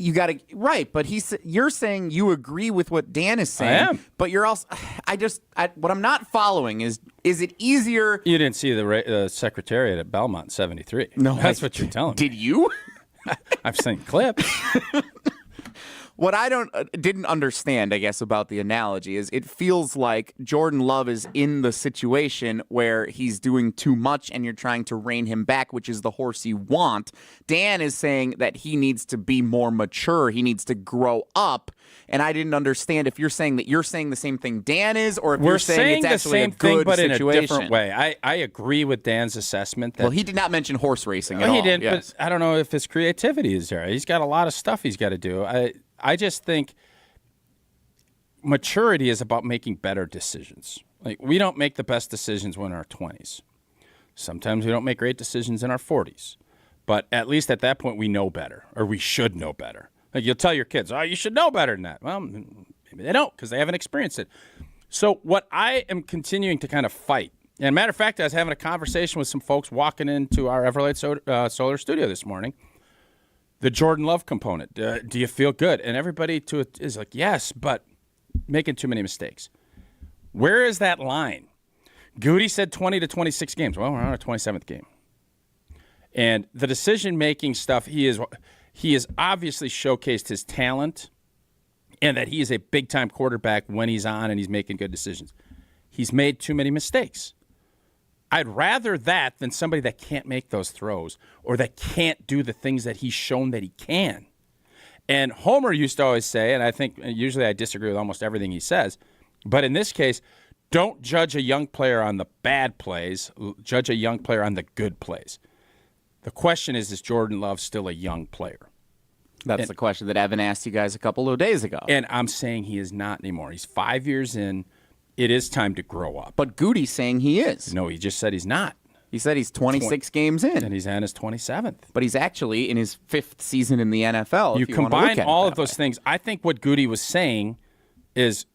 You got to right, but you're saying you agree with what Dan is saying. I am, but you're also. What I'm not following is it easier? You didn't see the Secretariat at Belmont '73. No, that's what you're telling me. Did you? I've seen clips. What I didn't understand, I guess, about the analogy is it feels like Jordan Love is in the situation where he's doing too much and you're trying to rein him back, which is the horse you want. Dan is saying that he needs to be more mature. He needs to grow up. And I didn't understand if you're saying that you're saying the same thing Dan is, or if We're you're saying it's the actually same a good thing, but situation. in a different way. I agree with Dan's assessment. That, well, he did not mention horse racing at all. He didn't, yes. but I don't know if his creativity is there. He's got a lot of stuff he's got to do. I just think maturity is about making better decisions. Like, we don't make the best decisions when in our 20s. Sometimes we don't make great decisions in our 40s. But at least at that point, we know better, or we should know better. Like, you'll tell your kids, oh, you should know better than that. Well, maybe they don't because they haven't experienced it. So what I am continuing to kind of fight, and matter of fact, I was having a conversation with some folks walking into our Everlight Solar studio this morning, the Jordan Love component. Do you feel good? And everybody to it is like, yes, but making too many mistakes. Where is that line? Goody said 20 to 26 games. Well, we're on our 27th game. And the decision-making stuff, he has obviously showcased his talent and that he is a big-time quarterback when he's on and he's making good decisions. He's made too many mistakes. I'd rather that than somebody that can't make those throws or that can't do the things that he's shown that he can. And Homer used to always say, and I think usually I disagree with almost everything he says, but in this case, don't judge a young player on the bad plays, judge a young player on the good plays. The question is Jordan Love still a young player? That's the question that Evan asked you guys a couple of days ago. And I'm saying he is not anymore. He's 5 years in. It is time to grow up. But Goody's saying he is. No, he just said he's not. He said he's 26 games in. And he's on his 27th. But he's actually in his 5th season in the NFL. You combine all of those things. I think what Goody was saying is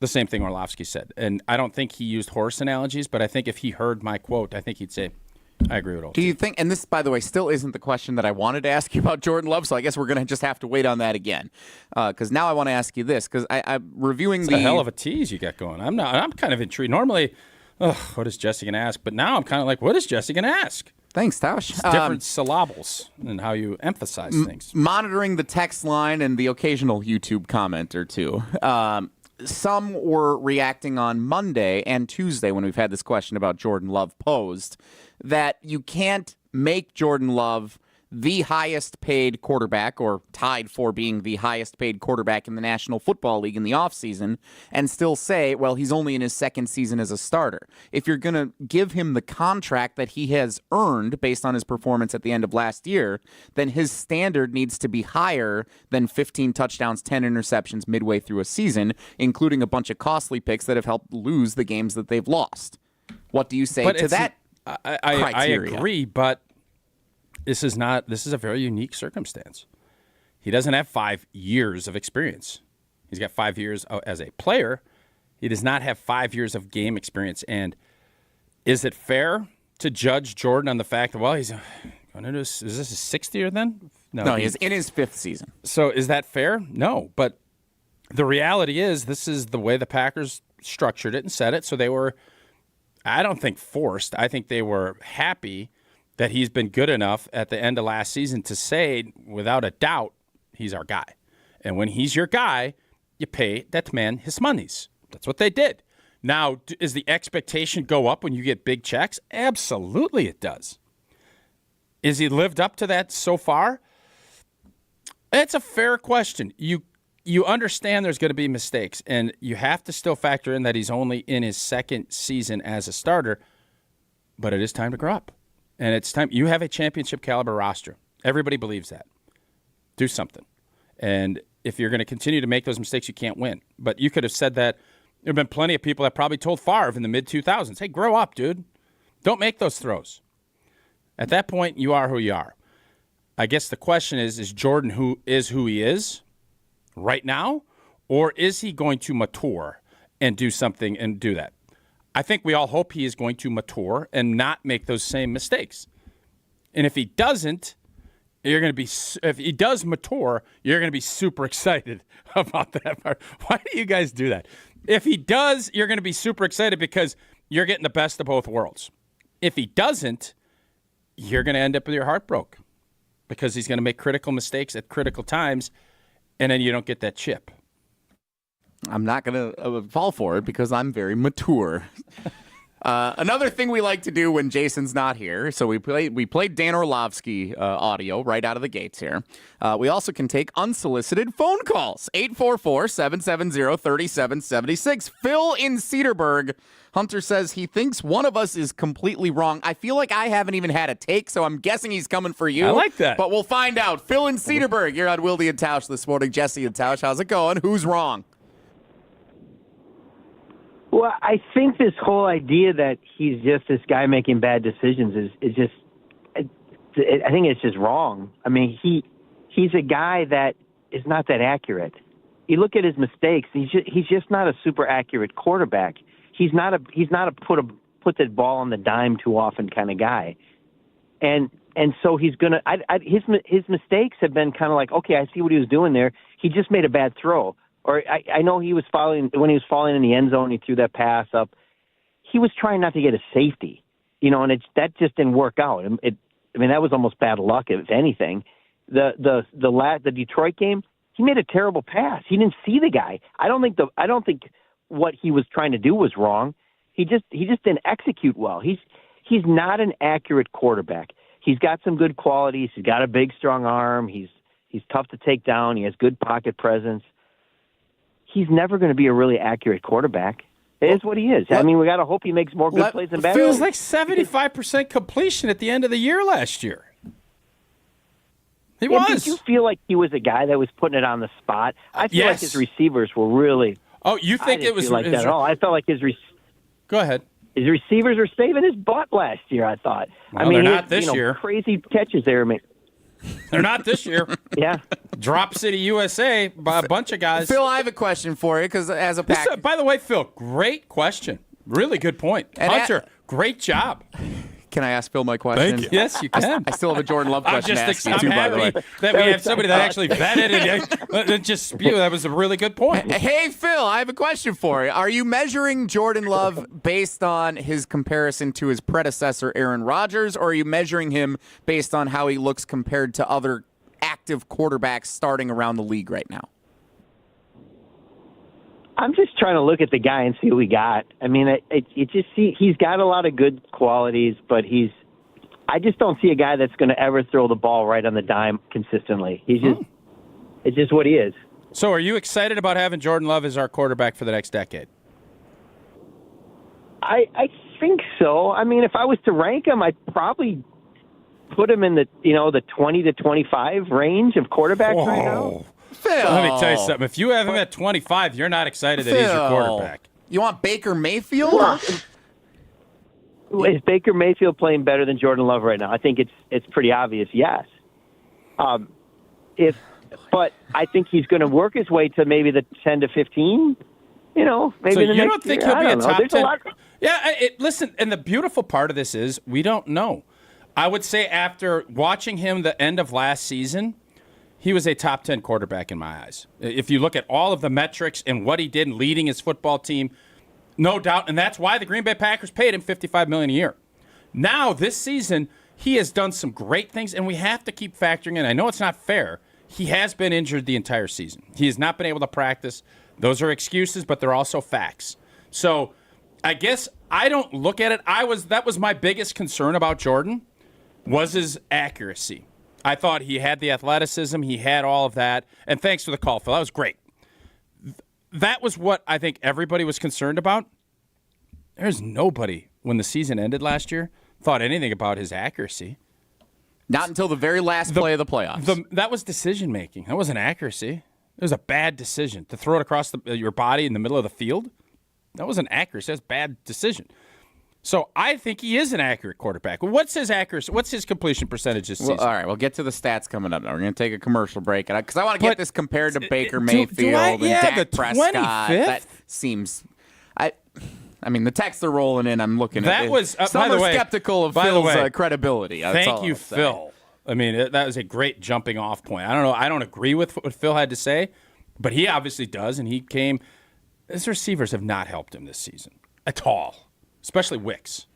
the same thing Orlovsky said. And I don't think he used horse analogies, but I think if he heard my quote, I think he'd say, I agree with all. Do you think, and this, by the way, still isn't the question that I wanted to ask you about Jordan Love, so I guess we're going to just have to wait on that again. Because now I want to ask you this, because I'm reviewing it's a hell of a tease you got going. I'm kind of intrigued. Normally, what is Jesse going to ask? But now I'm kind of like, what is Jesse going to ask? Thanks, Tausch. It's different syllables and how you emphasize things. Monitoring the text line and the occasional YouTube comment or two. Some were reacting on Monday and Tuesday when we've had this question about Jordan Love posed that you can't make Jordan Love the highest paid quarterback or tied for being the highest paid quarterback in the National Football League in the offseason and still say, well, he's only in his second season as a starter. If you're going to give him the contract that he has earned based on his performance at the end of last year, then his standard needs to be higher than 15 touchdowns, 10 interceptions midway through a season, including a bunch of costly picks that have helped lose the games that they've lost. What do you say to that criteria? I agree, but this is a very unique circumstance. He doesn't have 5 years of experience. He's got 5 years as a player. He does not have 5 years of game experience. And is it fair to judge Jordan on the fact that, well, is this his 6th year then? No, he's in his 5th season. So is that fair? No. But the reality is this is the way the Packers structured it and said it. So they were, I don't think forced. I think they were happy that he's been good enough at the end of last season to say, without a doubt, he's our guy. And when he's your guy, you pay that man his monies. That's what they did. Now, is the expectation go up when you get big checks? Absolutely it does. Is he lived up to that so far? It's a fair question. You understand there's going to be mistakes, and you have to still factor in that he's only in his second season as a starter, but it is time to grow up. And it's time. You have a championship caliber roster. Everybody believes that. Do something. And if you're going to continue to make those mistakes, you can't win. But you could have said that. There have been plenty of people that probably told Favre in the mid-2000s, hey, grow up, dude. Don't make those throws. At that point, you are who you are. I guess the question is Jordan who he is right now, or is he going to mature and do something and do that? I think we all hope he is going to mature and not make those same mistakes. And if he doesn't, if he does mature, you're going to be super excited about that part. Why do you guys do that? If he does, you're going to be super excited because you're getting the best of both worlds. If he doesn't, you're going to end up with your heart broke because he's going to make critical mistakes at critical times, and then you don't get that chip. I'm not going to fall for it because I'm very mature. Another thing we like to do when Jason's not here, so we played Dan Orlovsky audio right out of the gates here. We also can take unsolicited phone calls. 844-770-3776. Phil in Cedarburg. Hunter says he thinks one of us is completely wrong. I feel like I haven't even had a take, so I'm guessing he's coming for you. I like that. But we'll find out. Phil in Cedarburg. You're on Wilde Tausch this morning. Jesse and Tausch, how's it going? Who's wrong? Well, I think this whole idea that he's just this guy making bad decisions is just, I think it's just wrong. I mean, he's a guy that is not that accurate. You look at his mistakes; he's just not a super accurate quarterback. He's not a put the ball on the dime too often kind of guy, and so he's gonna. His mistakes have been kind of like, okay, I see what he was doing there. He just made a bad throw. Or I know he was falling in the end zone. He threw that pass up. He was trying not to get a safety, and that just didn't work out. That was almost bad luck, if anything. The Detroit game, he made a terrible pass. He didn't see the guy. I don't think what he was trying to do was wrong. He just didn't execute well. He's not an accurate quarterback. He's got some good qualities. He's got a big, strong arm. He's tough to take down. He has good pocket presence. He's never going to be a really accurate quarterback. It is what he is. I mean, we got to hope he makes more good plays than bad. Feels like 75% completion at the end of the year last year. He was. Did you feel like he was a guy that was putting it on the spot? I feel like his receivers were really. Oh, you think it was like that at all? I felt like Go ahead. His receivers were saving his butt last year. I thought. Well, they're not this year. Crazy catches there. They're not this year. Yeah. Drop City USA by a bunch of guys. Phil, I have a question for you because as a pack. By the way, Phil, great question. Really good point. And Hunter, great job. Can I ask Phil my question? Thank you. Yes, you can. I still have a Jordan Love question to ask you, too, by the way. That we have somebody that actually vetted and just spew. That was a really good point. Hey, Phil, I have a question for you. Are you measuring Jordan Love based on his comparison to his predecessor, Aaron Rodgers, or are you measuring him based on how he looks compared to other active quarterbacks starting around the league right now? I'm just trying to look at the guy and see what we got. I mean, he's got a lot of good qualities, but I just don't see a guy that's going to ever throw the ball right on the dime consistently. It's just what he is. So are you excited about having Jordan Love as our quarterback for the next decade? I think so. I mean, if I was to rank him, I'd probably put him in the 20 to 25 range of quarterbacks right now. Phil. Let me tell you something. If you have him at 25, you're not excited that he's your quarterback. You want Baker Mayfield? Is Baker Mayfield playing better than Jordan Love right now? I think it's pretty obvious, yes. But I think he's going to work his way to maybe the 10 to 15. Maybe so the you next don't think year. he'll be a top 10? Yeah, listen, and the beautiful part of this is we don't know. I would say after watching him the end of last season, he was a top 10 quarterback in my eyes. If you look at all of the metrics and what he did in leading his football team, no doubt, and that's why the Green Bay Packers paid him $55 million a year. Now, this season, he has done some great things, and we have to keep factoring in. I know it's not fair. He has been injured the entire season. He has not been able to practice. Those are excuses, but they're also facts. So I guess I don't look at it. That was my biggest concern about Jordan was his accuracy. I thought he had the athleticism. He had all of that. And thanks for the call, Phil. That was great. That was what I think everybody was concerned about. There's nobody, when the season ended last year, thought anything about his accuracy. Not until the very last play of the playoffs. That was decision-making. That wasn't accuracy. It was a bad decision. To throw it across your body in the middle of the field, that wasn't accuracy. That's a bad decision. So I think he is an accurate quarterback. What's his accuracy? What's his completion percentage this season? All right, we'll get to the stats coming up now. We're going to take a commercial break because I want to get this compared to Baker Mayfield and Dak Prescott. 25th? That seems. I mean, the texts are rolling in. I'm looking at it. Was some by the are way, skeptical of by Phil's the way, credibility. Thank you, Phil. I mean, that was a great jumping off point. I don't know. I don't agree with what Phil had to say, but he obviously does, and he came. His receivers have not helped him this season at all, especially Wicks.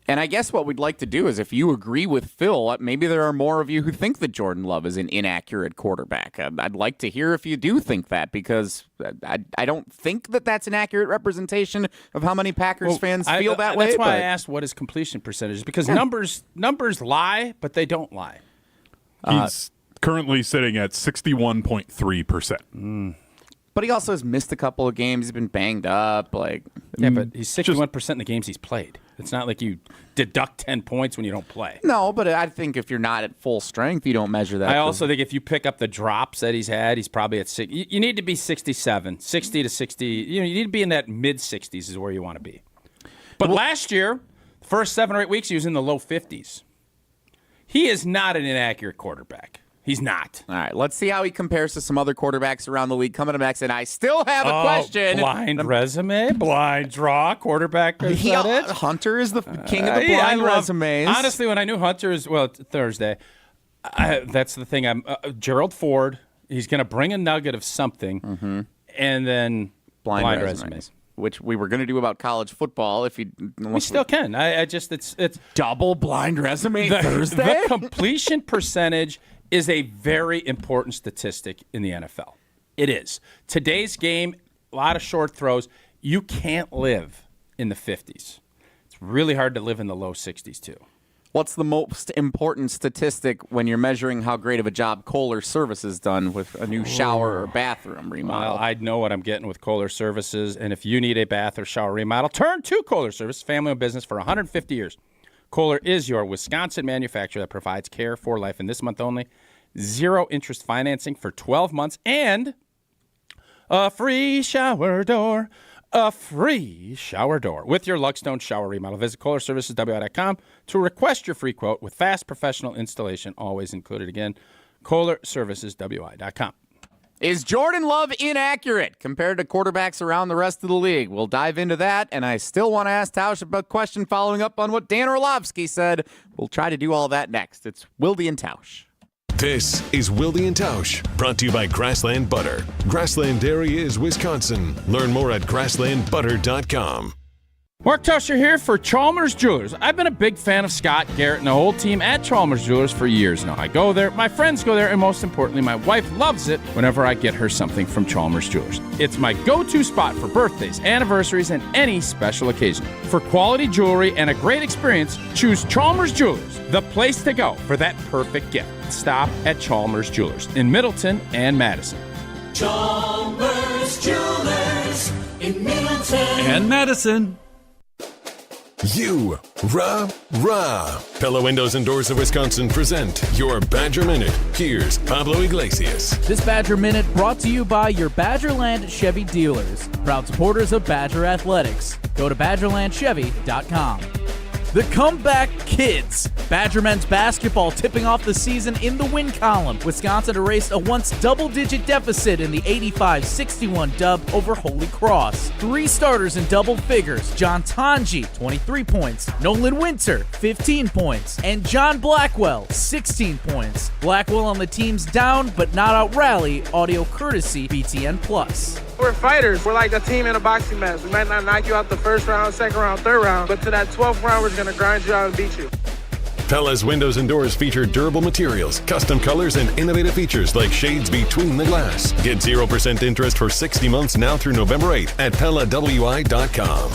And I guess what we'd like to do is, if you agree with Phil, maybe there are more of you who think that Jordan Love is an inaccurate quarterback. I'd like to hear if you do think that, because I don't think that that's an accurate representation of how many Packers fans feel that way. That's why I asked what his completion percentage is, because numbers lie, but they don't lie. He's currently sitting at 61.3%. But he also has missed a couple of games. He's been banged up. But he's 61% in the games he's played. It's not like you deduct 10 points when you don't play. No, but I think if you're not at full strength, you don't measure that. I also think if you pick up the drops that he's had, he's probably at 6. You need to be 67, 60 to 60. You need to be in that mid-60s is where you want to be. But last year, the first 7 or 8 weeks, he was in the low 50s. He is not an inaccurate quarterback. He's not. All right, let's see how he compares to some other quarterbacks around the league. Coming up next, and I still have a question. Blind resume, blind draw, quarterback percentage. Hunter is the king of the blind resumes. Honestly, when I knew Hunter Thursday, that's the thing. I'm Gerald Ford. He's going to bring a nugget of something, and then blind resumes. Which we were going to do about college football. We still can. It's double blind resume Thursday. The completion percentage is a very important statistic in the NFL. It is. Today's game, a lot of short throws. You can't live in the 50s. It's really hard to live in the low 60s, too. What's the most important statistic when you're measuring how great of a job Kohler Services done with a new shower or bathroom remodel? Well, I know what I'm getting with Kohler Services, and if you need a bath or shower remodel, turn to Kohler Services, family-owned business for 150 years. Kohler is your Wisconsin manufacturer that provides care for life. And this month only, 0 interest financing for 12 months and a free shower door. A free shower door with your Luckstone shower remodel. Visit KohlerServicesWI.com to request your free quote with fast professional installation always included. Again, KohlerServicesWI.com. Is Jordan Love inaccurate compared to quarterbacks around the rest of the league? We'll dive into that, and I still want to ask Tausch a question following up on what Dan Orlovsky said. We'll try to do all that next. It's Wilde and Tausch. This is Wilde and Tausch, brought to you by Grassland Butter. Grassland Dairy is Wisconsin. Learn more at grasslandbutter.com. Mark Tusher here for Chalmers Jewelers. I've been a big fan of Scott Garrett and the whole team at Chalmers Jewelers for years now. I go there, my friends go there, and most importantly, my wife loves it whenever I get her something from Chalmers Jewelers. It's my go-to spot for birthdays, anniversaries, and any special occasion. For quality jewelry and a great experience, choose Chalmers Jewelers, the place to go for that perfect gift. Stop at Chalmers Jewelers in Middleton and Madison. Chalmers Jewelers in Middleton and Madison. Pella Windows and Doors of Wisconsin present your Badger Minute. Here's Pablo Iglesias. This Badger Minute brought to you by your Badgerland Chevy dealers, proud supporters of Badger Athletics. Go to BadgerlandChevy.com. The Comeback Kids. Badger men's basketball tipping off the season in the win column. Wisconsin erased a once double-digit deficit in the 85-61 dub over Holy Cross. 3 starters in double figures. John Tanji, 23 points. Nolan Winter, 15 points. And John Blackwell, 16 points. Blackwell on the team's down but not out rally. Audio courtesy BTN+. We're fighters. We're like a team in a boxing match. We might not knock you out the first round, second round, third round, but to that 12th round, we're going to grind you out and beat you. Pella's windows and doors feature durable materials, custom colors, and innovative features like shades between the glass. Get 0% interest for 60 months now through November 8th at PellaWI.com.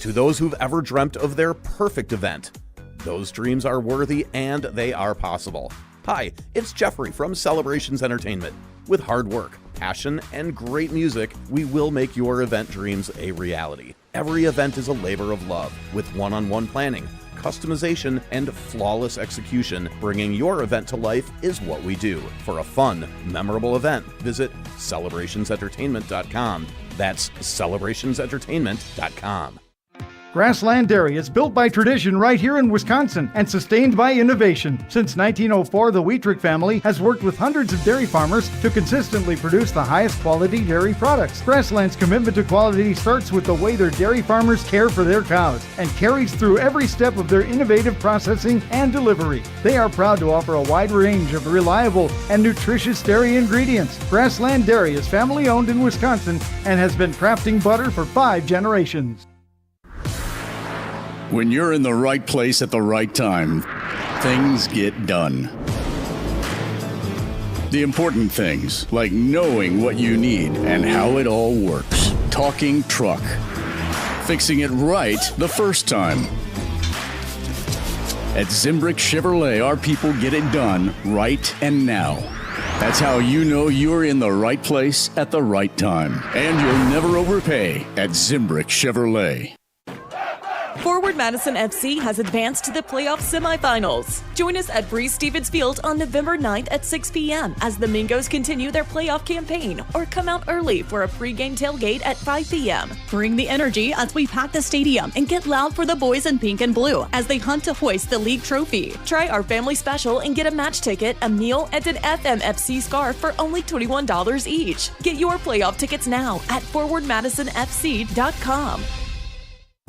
To those who've ever dreamt of their perfect event, those dreams are worthy and they are possible. Hi, it's Jeffrey from Celebrations Entertainment. With hard work, passion, and great music, we will make your event dreams a reality. Every event is a labor of love with one-on-one planning, customization, and flawless execution. Bringing your event to life is what we do. For a fun, memorable event, visit celebrationsentertainment.com. That's celebrationsentertainment.com. Grassland Dairy is built by tradition right here in Wisconsin and sustained by innovation. Since 1904, the Wheatrick family has worked with hundreds of dairy farmers to consistently produce the highest quality dairy products. Grassland's commitment to quality starts with the way their dairy farmers care for their cows and carries through every step of their innovative processing and delivery. They are proud to offer a wide range of reliable and nutritious dairy ingredients. Grassland Dairy is family owned in Wisconsin and has been crafting butter for 5 generations. When you're in the right place at the right time, things get done. The important things, like knowing what you need and how it all works. Talking truck. Fixing it right the first time. At Zimbrick Chevrolet, our people get it done right and now. That's how you know you're in the right place at the right time. And you'll never overpay at Zimbrick Chevrolet. Forward Madison FC has advanced to the playoff semifinals. Join us at Breeze Stevens Field on November 9th at 6 p.m. as the Mingos continue their playoff campaign, or come out early for a pregame tailgate at 5 p.m. Bring the energy as we pack the stadium and get loud for the boys in pink and blue as they hunt to hoist the league trophy. Try our family special and get a match ticket, a meal, and an FMFC scarf for only $21 each. Get your playoff tickets now at forwardmadisonfc.com.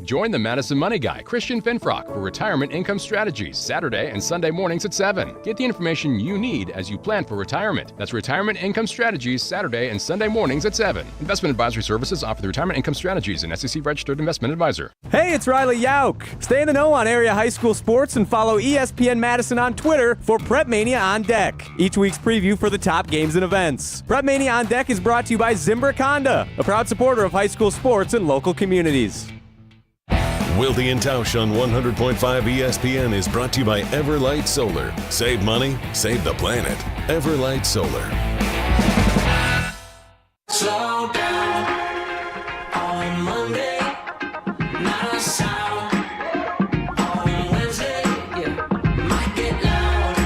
Join the Madison Money Guy, Christian Finfrock, for Retirement Income Strategies, Saturday and Sunday mornings at 7. Get the information you need as you plan for retirement. That's Retirement Income Strategies, Saturday and Sunday mornings at 7. Investment advisory services offered through Retirement Income Strategies, an SEC-registered investment advisor. Hey, it's Riley Yauk. Stay in the know on area high school sports and follow ESPN Madison on Twitter for Prep Mania on Deck, each week's preview for the top games and events. Prep Mania on Deck is brought to you by Zimbrick Honda, a proud supporter of high school sports and local communities. Wilde Tausch on 100.5 ESPN is brought to you by Everlight Solar. Save money, save the planet. Everlight Solar. Slow down on Monday, not a sound. On Wednesday, might get loud.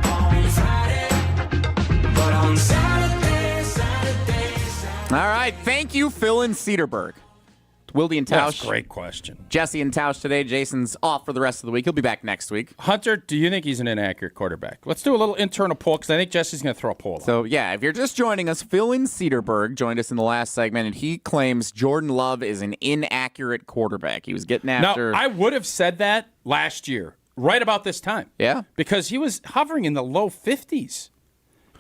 On Friday, but on Saturday. All right, thank you, Phil in Cedarburg. Wilde and Tausch. That's a great question. Jesse and Tausch today. Jason's off for the rest of the week. He'll be back next week. Hunter, do you think he's an inaccurate quarterback? Let's do a little internal poll because I think Jesse's going to throw a poll. So, yeah, if you're just joining us, Phil in Cedarburg joined us in the last segment, and he claims Jordan Love is an inaccurate quarterback. He was getting after... Now, I would have said that last year, right about this time. Yeah? Because he was hovering in the low 50s.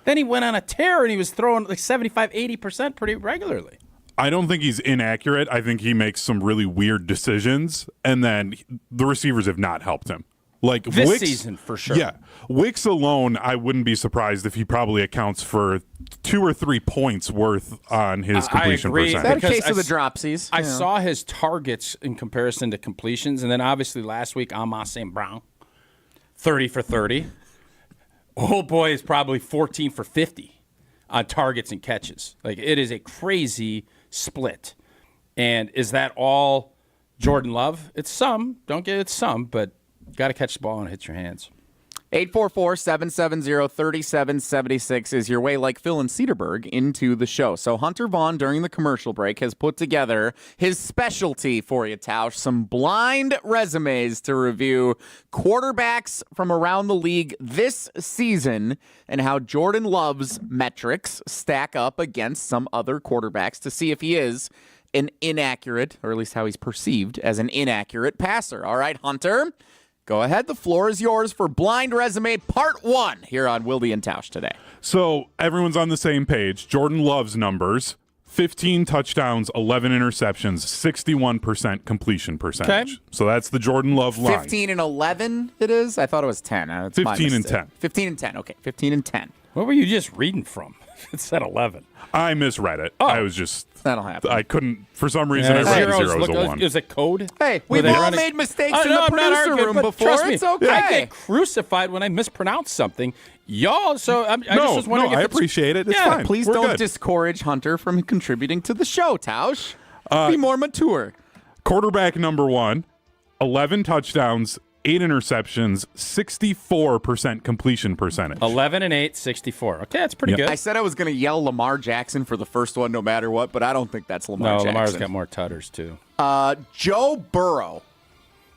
Then he went on a tear, and he was throwing like 75, 80% pretty regularly. I don't think he's inaccurate. I think he makes some really weird decisions, and then the receivers have not helped him. Like this Wicks, season, for sure. Yeah. Wicks alone, I wouldn't be surprised if he probably accounts for 2 or 3 points worth on his completion percentage. Is that a case of the dropsies? I saw his targets in comparison to completions, and then obviously last week, Amon St. Brown, 30 for 30. Old boy is probably 14 for 50 on targets and catches. Like, it is a crazy split. And is that all Jordan Love? It's some. Don't get it's some, but got to catch the ball and hit your hands. 844-770-3776 is your way, like Phil in Cedarburg, into the show. So Hunter Vaughn, during the commercial break, has put together his specialty for you, Tausch. Some blind resumes to review quarterbacks from around the league this season and how Jordan Love's metrics stack up against some other quarterbacks to see if he is an inaccurate, or at least how he's perceived as an inaccurate passer. All right, Hunter, go ahead. The floor is yours for Blind Resume Part 1 here on Wilde and Tausch today. So everyone's on the same page. Jordan Love's numbers: 15 touchdowns, 11 interceptions, 61% completion percentage. Okay. So that's the Jordan Love line. 15 and 11 it is? I thought it was 10. It's 15 and 10. 15 and 10. Okay, 15 and 10. What were you just reading from? It said 11. I misread it. I was just... That'll happen. I couldn't, for some reason, I read zero as a 1. Is it code? Hey, we've all made mistakes in the producer room before. Trust me, it's okay. I get crucified when I mispronounce something. Y'all, so I just was wondering I if appreciate it. It's fine. Please don't discourage Hunter from contributing to the show, Tausch. Be more mature. Quarterback number 1, 11 touchdowns, 8 interceptions, 64% completion percentage. 11 and 8, 64. Okay, that's pretty good. I said I was going to yell Lamar Jackson for the first one no matter what, but I don't think that's Lamar Jackson. No, Lamar's got more tutters, too. Joe Burrow.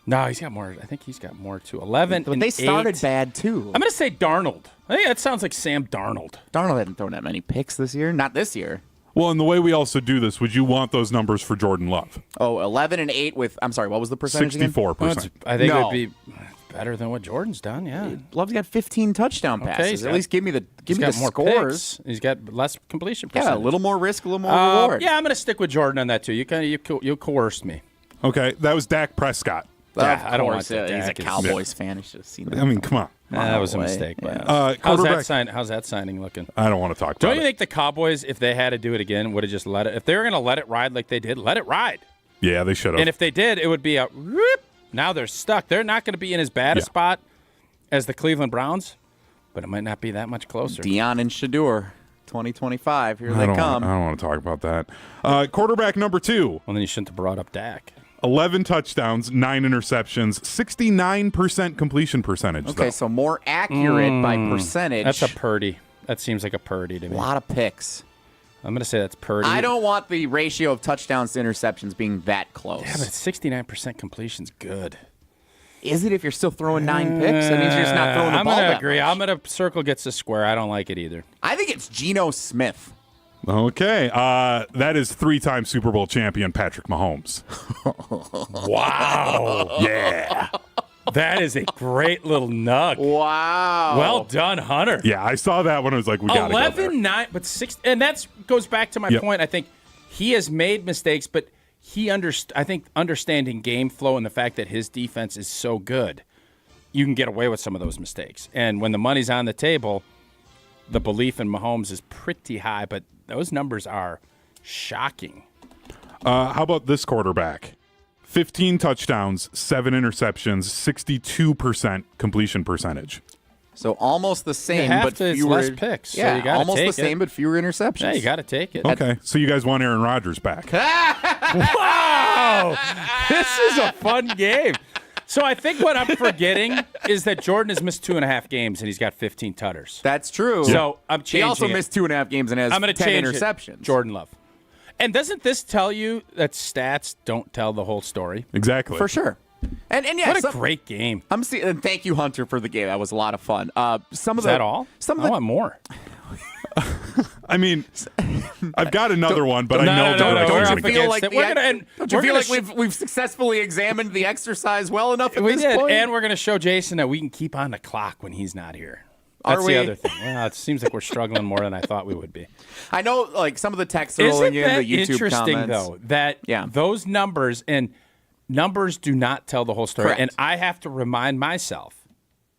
No, he's got more. I think he's got more, too. 11 but and 8. They started bad, too. I'm going to say Darnold. I think that sounds like Sam Darnold. Darnold hadn't thrown that many picks this year. Not this year. Well, and the way we also do this, would you want those numbers for Jordan Love? Oh, 11 and 8 with, I'm sorry, what was the percentage 64%. again? I think it would be better than what Jordan's done, yeah. Love's got 15 touchdown passes. Okay, at least give me the more scores. Picks. He's got less completion percentage. Yeah, a little more risk, a little more reward. Yeah, I'm going to stick with Jordan on that, too. You coerced me. Okay, that was Dak Prescott. I don't want to. He's a Cowboys fan. He should have seen that. I mean, come on. That was a mistake. Yeah. How's that signing looking? I don't want to talk about it. Don't you think the Cowboys, if they had to do it again, would have just let it? If they were going to let it ride like they did, let it ride. Yeah, they should have. And if they did, it would be a rip. Now they're stuck. They're not going to be in as bad a spot as the Cleveland Browns, but it might not be that much closer. Deion and Shador, 2025. Here they come. I don't want to talk about that. Quarterback number 2. Well, then you shouldn't have brought up Dak. 11 touchdowns, 9 interceptions, 69% completion percentage. Okay, so more accurate by percentage. That's a Purdy. That seems like a Purdy to me. A lot of picks. I'm going to say that's Purdy. I don't want the ratio of touchdowns to interceptions being that close. Yeah, but 69% completion's good. Is it if you're still throwing 9 picks? That means you're just not throwing the ball. I'm going to that agree. much. I'm going to circle gets the square. I don't like it either. I think it's Geno Smith. Okay, that is 3-time Super Bowl champion Patrick Mahomes. Wow. Yeah. That is a great little nug. Wow. Well done, Hunter. Yeah, I saw that when I was like, we got to go there. 11-9, but 6, and that goes back to my point. I think he has made mistakes, but I think understanding game flow and the fact that his defense is so good, you can get away with some of those mistakes. And when the money's on the table, the belief in Mahomes is pretty high, but those numbers are shocking. How about this quarterback? 15 touchdowns, 7 interceptions, 62% completion percentage. So almost the same, half but the fewer less picks. So you gotta almost take the same, it. but fewer interceptions. Yeah, you got to take it. Okay, so you guys want Aaron Rodgers back. Wow! This is a fun game. So I think what I'm forgetting is that Jordan has missed 2.5 games and he's got 15 tutters. That's true. So I'm changing He also it. missed 2.5 games and has I'm gonna 10 change interceptions. It. Jordan Love. And doesn't this tell you that stats don't tell the whole story? Exactly. For sure. And yeah, what a great game. I'm seeing. And thank you, Hunter, for the game. That was a lot of fun. Is that all? I want more. I mean, I've got another one, but I know Don't you feel we're like we've successfully examined the exercise well enough at we this did, point? and we're going to show Jason that we can keep on the clock when he's not here. That's the other thing. Well, it seems like we're struggling more than I thought we would be. I know, like some of the texts rolling in, the YouTube interesting, comments. though, that those numbers do not tell the whole story. Correct. And I have to remind myself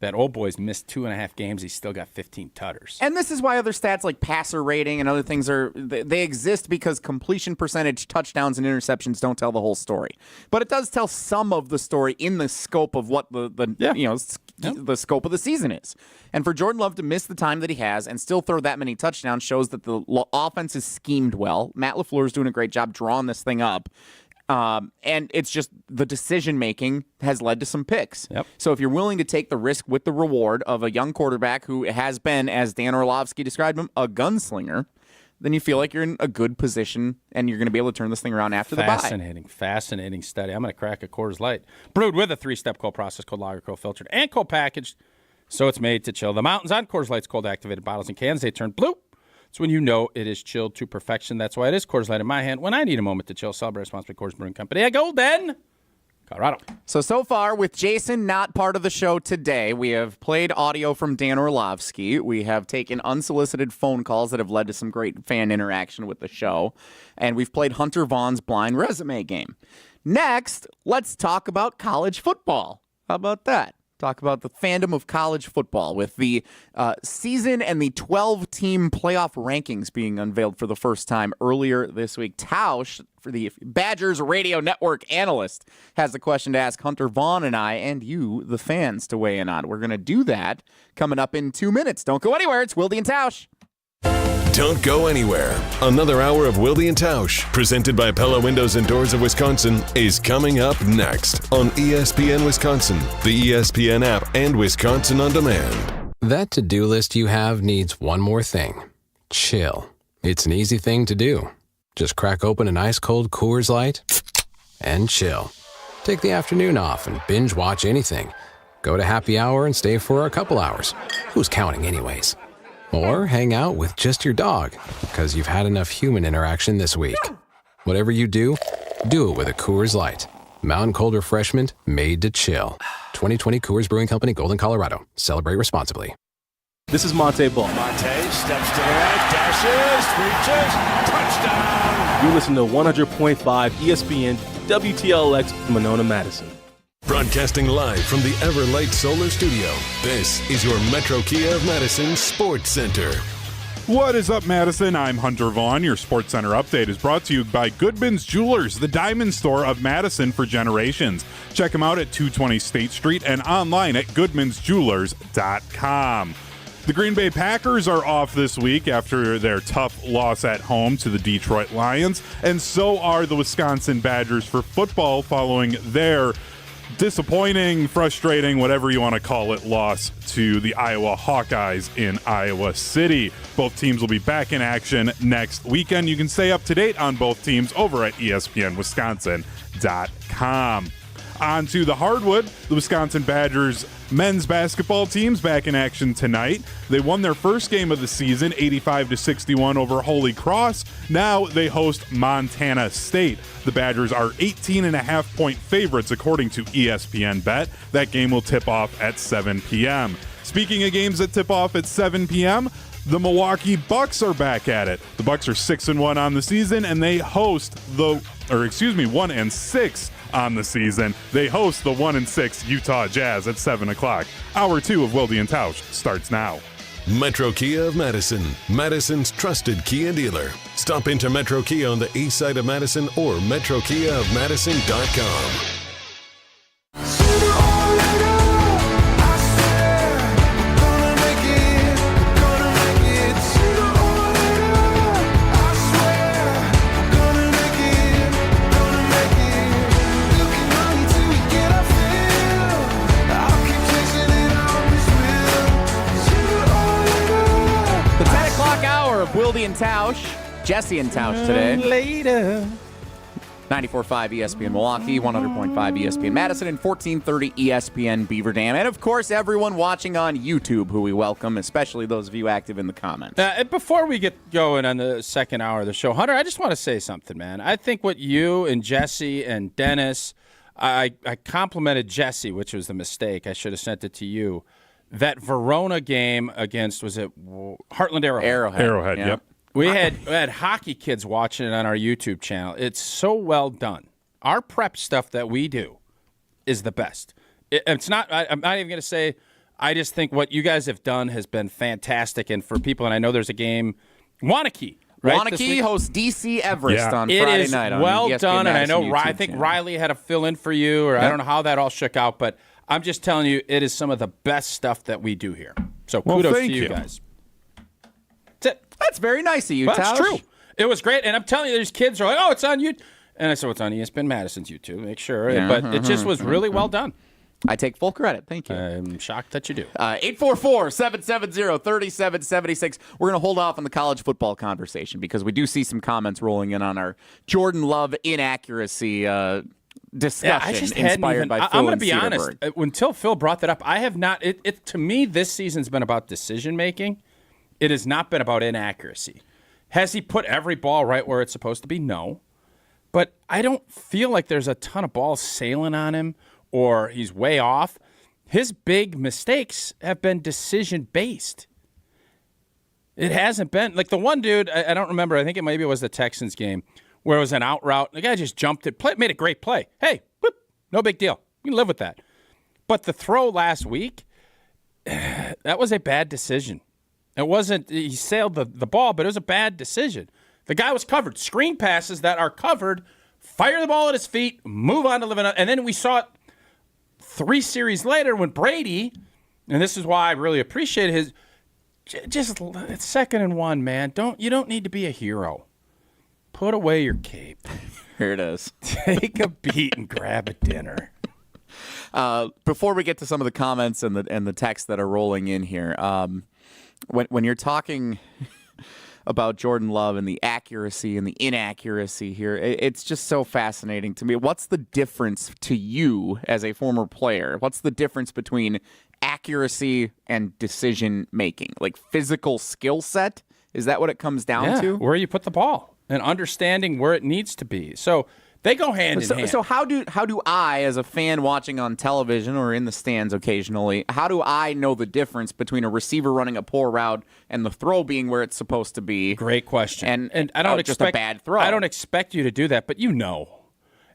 that old boy's missed 2.5 games. He's still got 15 tutters. And this is why other stats like passer rating and other things they exist because completion percentage, touchdowns, and interceptions don't tell the whole story. But it does tell some of the story in the scope of what the scope of the season is. And for Jordan Love to miss the time that he has and still throw that many touchdowns shows that the offense is schemed well. Matt LaFleur is doing a great job drawing this thing up. And it's just the decision-making has led to some picks. Yep. So if you're willing to take the risk with the reward of a young quarterback who has been, as Dan Orlovsky described him, a gunslinger, then you feel like you're in a good position and you're going to be able to turn this thing around after the bye. Fascinating study. I'm going to crack a Coors Light. Brewed with a 3-step cold process, cold lager, cold filtered, and cold packaged. So it's made to chill the mountains on Coors Light's cold activated bottles and cans. They turn blue. It's when you know it is chilled to perfection. That's why it is Coors Light in my hand when I need a moment to chill. Celebrate responsibly. Coors Brewing Company at Golden, Colorado. So far, with Jason not part of the show today, we have played audio from Dan Orlovsky. We have taken unsolicited phone calls that have led to some great fan interaction with the show. And we've played Hunter Vaughn's blind resume game. Next, let's talk about college football. How about that? Talk about the fandom of college football with the season and the 12-team playoff rankings being unveiled for the first time earlier this week. Tausch, for the Badgers Radio Network analyst, has a question to ask Hunter Vaughn and I and you, the fans, to weigh in on. We're going to do that coming up in 2 minutes. Don't go anywhere. It's Wilde and Tausch. Don't go anywhere. Another hour of Wilde and Tausch, presented by Pella Windows and Doors of Wisconsin, is coming up next on ESPN Wisconsin, the ESPN app, and Wisconsin On Demand. That to-do list you have needs one more thing. Chill. It's an easy thing to do. Just crack open an ice-cold Coors Light and chill. Take the afternoon off and binge watch anything. Go to happy hour and stay for a couple hours. Who's counting anyways? Or hang out with just your dog, because you've had enough human interaction this week. Whatever you do, do it with a Coors Light. Mountain cold refreshment made to chill. 2020 Coors Brewing Company, Golden, Colorado. Celebrate responsibly. This is Monte Ball. Monte steps to the right, dashes, reaches, touchdown. You listen to 100.5 ESPN WTLX Monona, Madison. Broadcasting live from the Everlight Solar Studio, this is your Metro Kia of Madison Sports Center. What is up, Madison? I'm Hunter Vaughn. Your Sports Center update is brought to you by Goodman's Jewelers, the diamond store of Madison for generations. Check them out at 220 State Street and online at goodmansjewelers.com. The Green Bay Packers are off this week after their tough loss at home to the Detroit Lions, and so are the Wisconsin Badgers for football following their disappointing, frustrating, whatever you want to call it, loss to the Iowa Hawkeyes in Iowa City. Both teams will be back in action next weekend. You can stay up to date on both teams over at ESPNWisconsin.com. On to the hardwood. The Wisconsin Badgers men's basketball team's back in action tonight. They won their first game of the season, 85-61 over Holy Cross. Now they host Montana State. The Badgers are 18.5-point favorites according to ESPN Bet. That game will tip off at 7 p.m. Speaking of games that tip off at 7 p.m., the Milwaukee Bucks are back at it. The Bucks are 6-1 on the season, and they host 1-6 on the season. They host the 1-6 Utah Jazz at 7 o'clock. Hour 2 of Wilde Tausch starts now. Metro Kia of Madison, Madison's trusted Kia dealer. Stop into Metro Kia on the east side of Madison or metrokiaofmadison.com. Wilde and Tausch, Jesse and Tausch today. Later. 94.5 ESPN Milwaukee, 100.5 ESPN Madison, and 1430 ESPN Beaver Dam. And, of course, everyone watching on YouTube, who we welcome, especially those of you active in the comments. Before we get going on the second hour of the show, Hunter, I just want to say something, man. I think what you and Jesse and Dennis, I complimented Jesse, which was the mistake. I should have sent it to you. That Verona game against, was it Heartland Arrowhead? Arrowhead, yep. We had hockey kids watching it on our YouTube channel. It's so well done. Our prep stuff that we do is the best. It's not. I'm not even going to say. I just think what you guys have done has been fantastic. And for people, and I know there's a game, Wanakee. Right, Wanakee hosts DC Everest on Friday night. It is well done, and I know I think Riley had a fill-in for you, or I don't know how that all shook out, but I'm just telling you, it is some of the best stuff that we do here. So kudos to you guys. That's it. That's very nice of you, Tausch. That's true. It was great, and I'm telling you, there's kids who are like, oh, it's on YouTube. And I said, well, it's on ESPN Madison's YouTube. Make sure. But it just was really well done. I take full credit. Thank you. I'm shocked that you do. 844-770-3776. We're going to hold off on the college football conversation because we do see some comments rolling in on our Jordan Love inaccuracy discussion inspired by Phil. I'm going to be honest. Until Phil brought that up, I have not. To me, this season's been about decision making. It has not been about inaccuracy. Has he put every ball right where it's supposed to be? No. But I don't feel like there's a ton of balls sailing on him or he's way off. His big mistakes have been decision-based. It hasn't been. Like the one dude, I don't remember, I think it maybe was the Texans game, where it was an out route. The guy just jumped it, made a great play. Hey, whoop, no big deal. We can live with that. But the throw last week, that was a bad decision. It wasn't, he sailed the ball, but it was a bad decision. The guy was covered. Screen passes that are covered, fire the ball at his feet, move on to living up. And then we saw it 3 series later when Brady, and this is why I really appreciate his, just it's 2nd and 1, man. You don't need to be a hero. Put away your cape. Here it is. Take a beat and grab a dinner. Before we get to some of the comments and the texts that are rolling in here, when you're talking about Jordan Love and the accuracy and the inaccuracy here, it's just so fascinating to me. What's the difference to you as a former player? What's the difference between accuracy and decision making? Like physical skill set? Is that what it comes down to? Where you put the ball and understanding where it needs to be. So they go hand in hand. So how do I, as a fan watching on television or in the stands occasionally, how do I know the difference between a receiver running a poor route and the throw being where it's supposed to be? Great question. And I don't expect just a bad throw. I don't expect you to do that, but you know.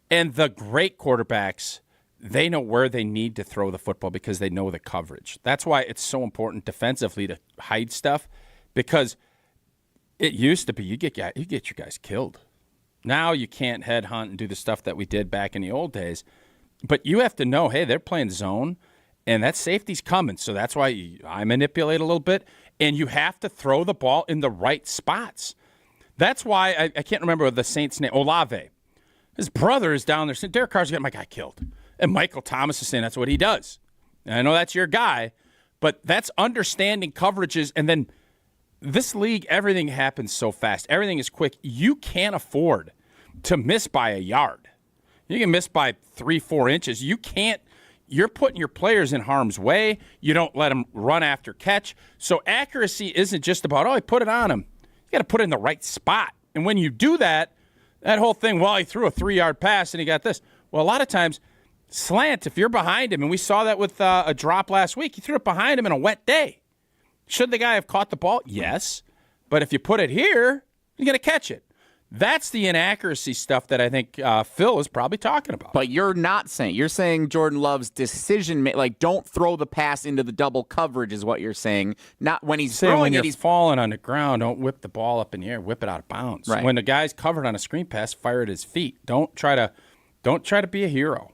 And the great quarterbacks, they know where they need to throw the football because they know the coverage. That's why it's so important defensively to hide stuff, because it used to be you get your guys killed. Now you can't headhunt and do the stuff that we did back in the old days. But you have to know, hey, they're playing zone, and that safety's coming. So that's why I manipulate a little bit. And you have to throw the ball in the right spots. That's why I can't remember the Saints' name, Olave. His brother is down there saying, Derek Carr's got my guy killed. And Michael Thomas is saying that's what he does. And I know that's your guy, but that's understanding coverages. And then this league, everything happens so fast. Everything is quick. You can't afford to miss by a yard. You can miss by 3-4 inches. You're putting your players in harm's way. You don't let them run after catch. So accuracy isn't just about, I put it on him. You got to put it in the right spot. And when you do that whole thing, he threw a 3-yard pass and he got this. Well, a lot of times, slant, if you're behind him, and we saw that with a drop last week, he threw it behind him in a wet day. Should the guy have caught the ball? Yes. But if you put it here, you're going to catch it. That's the inaccuracy stuff that I think Phil is probably talking about. But you're saying Jordan Love's decision, like don't throw the pass into the double coverage is what you're saying. Not when he's throwing when it. He's falling on the ground. Don't whip the ball up in the air. Whip it out of bounds. Right. When the guy's covered on a screen pass, fire at his feet. Don't try to be a hero.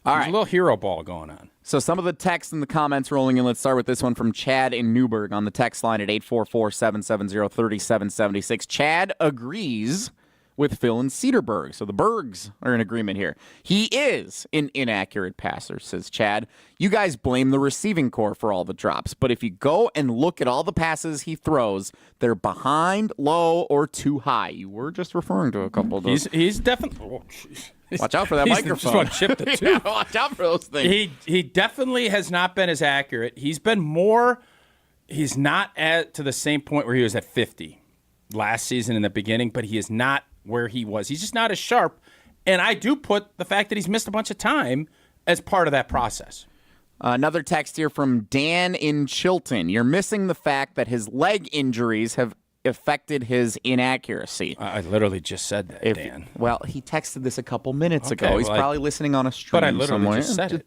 There's a little hero ball going on. So some of the text and the comments rolling in. Let's start with this one from Chad in Newburgh on the text line at 844-770-3776. Chad agrees with Phil and Cedarburg. So the Bergs are in agreement here. He is an inaccurate passer, says Chad. You guys blame the receiving corps for all the drops. But if you go and look at all the passes he throws, they're behind, low, or too high. You were just referring to a couple of those. He's definitely... Oh, watch out for that microphone. Just want to chip the tooth. Watch out for those things. He definitely has not been as accurate. He's not to the same point where he was at 50 last season in the beginning, but he is not where he was. He's just not as sharp. And I do put the fact that he's missed a bunch of time as part of that process. Another text here from Dan in Chilton. You're missing the fact that his leg injuries have affected his inaccuracy. I literally just said that, Dan. Well, he texted this a couple minutes ago. He's probably listening on a stream somewhere. But I literally just said it.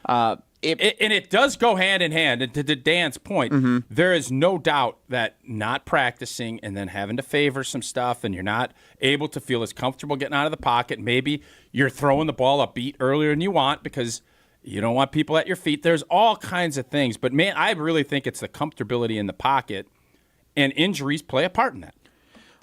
And it does go hand in hand. And to Dan's point, there is no doubt that not practicing and then having to favor some stuff and you're not able to feel as comfortable getting out of the pocket. Maybe you're throwing the ball a beat earlier than you want because you don't want people at your feet. There's all kinds of things. But, man, I really think it's the comfortability in the pocket. And injuries play a part in that.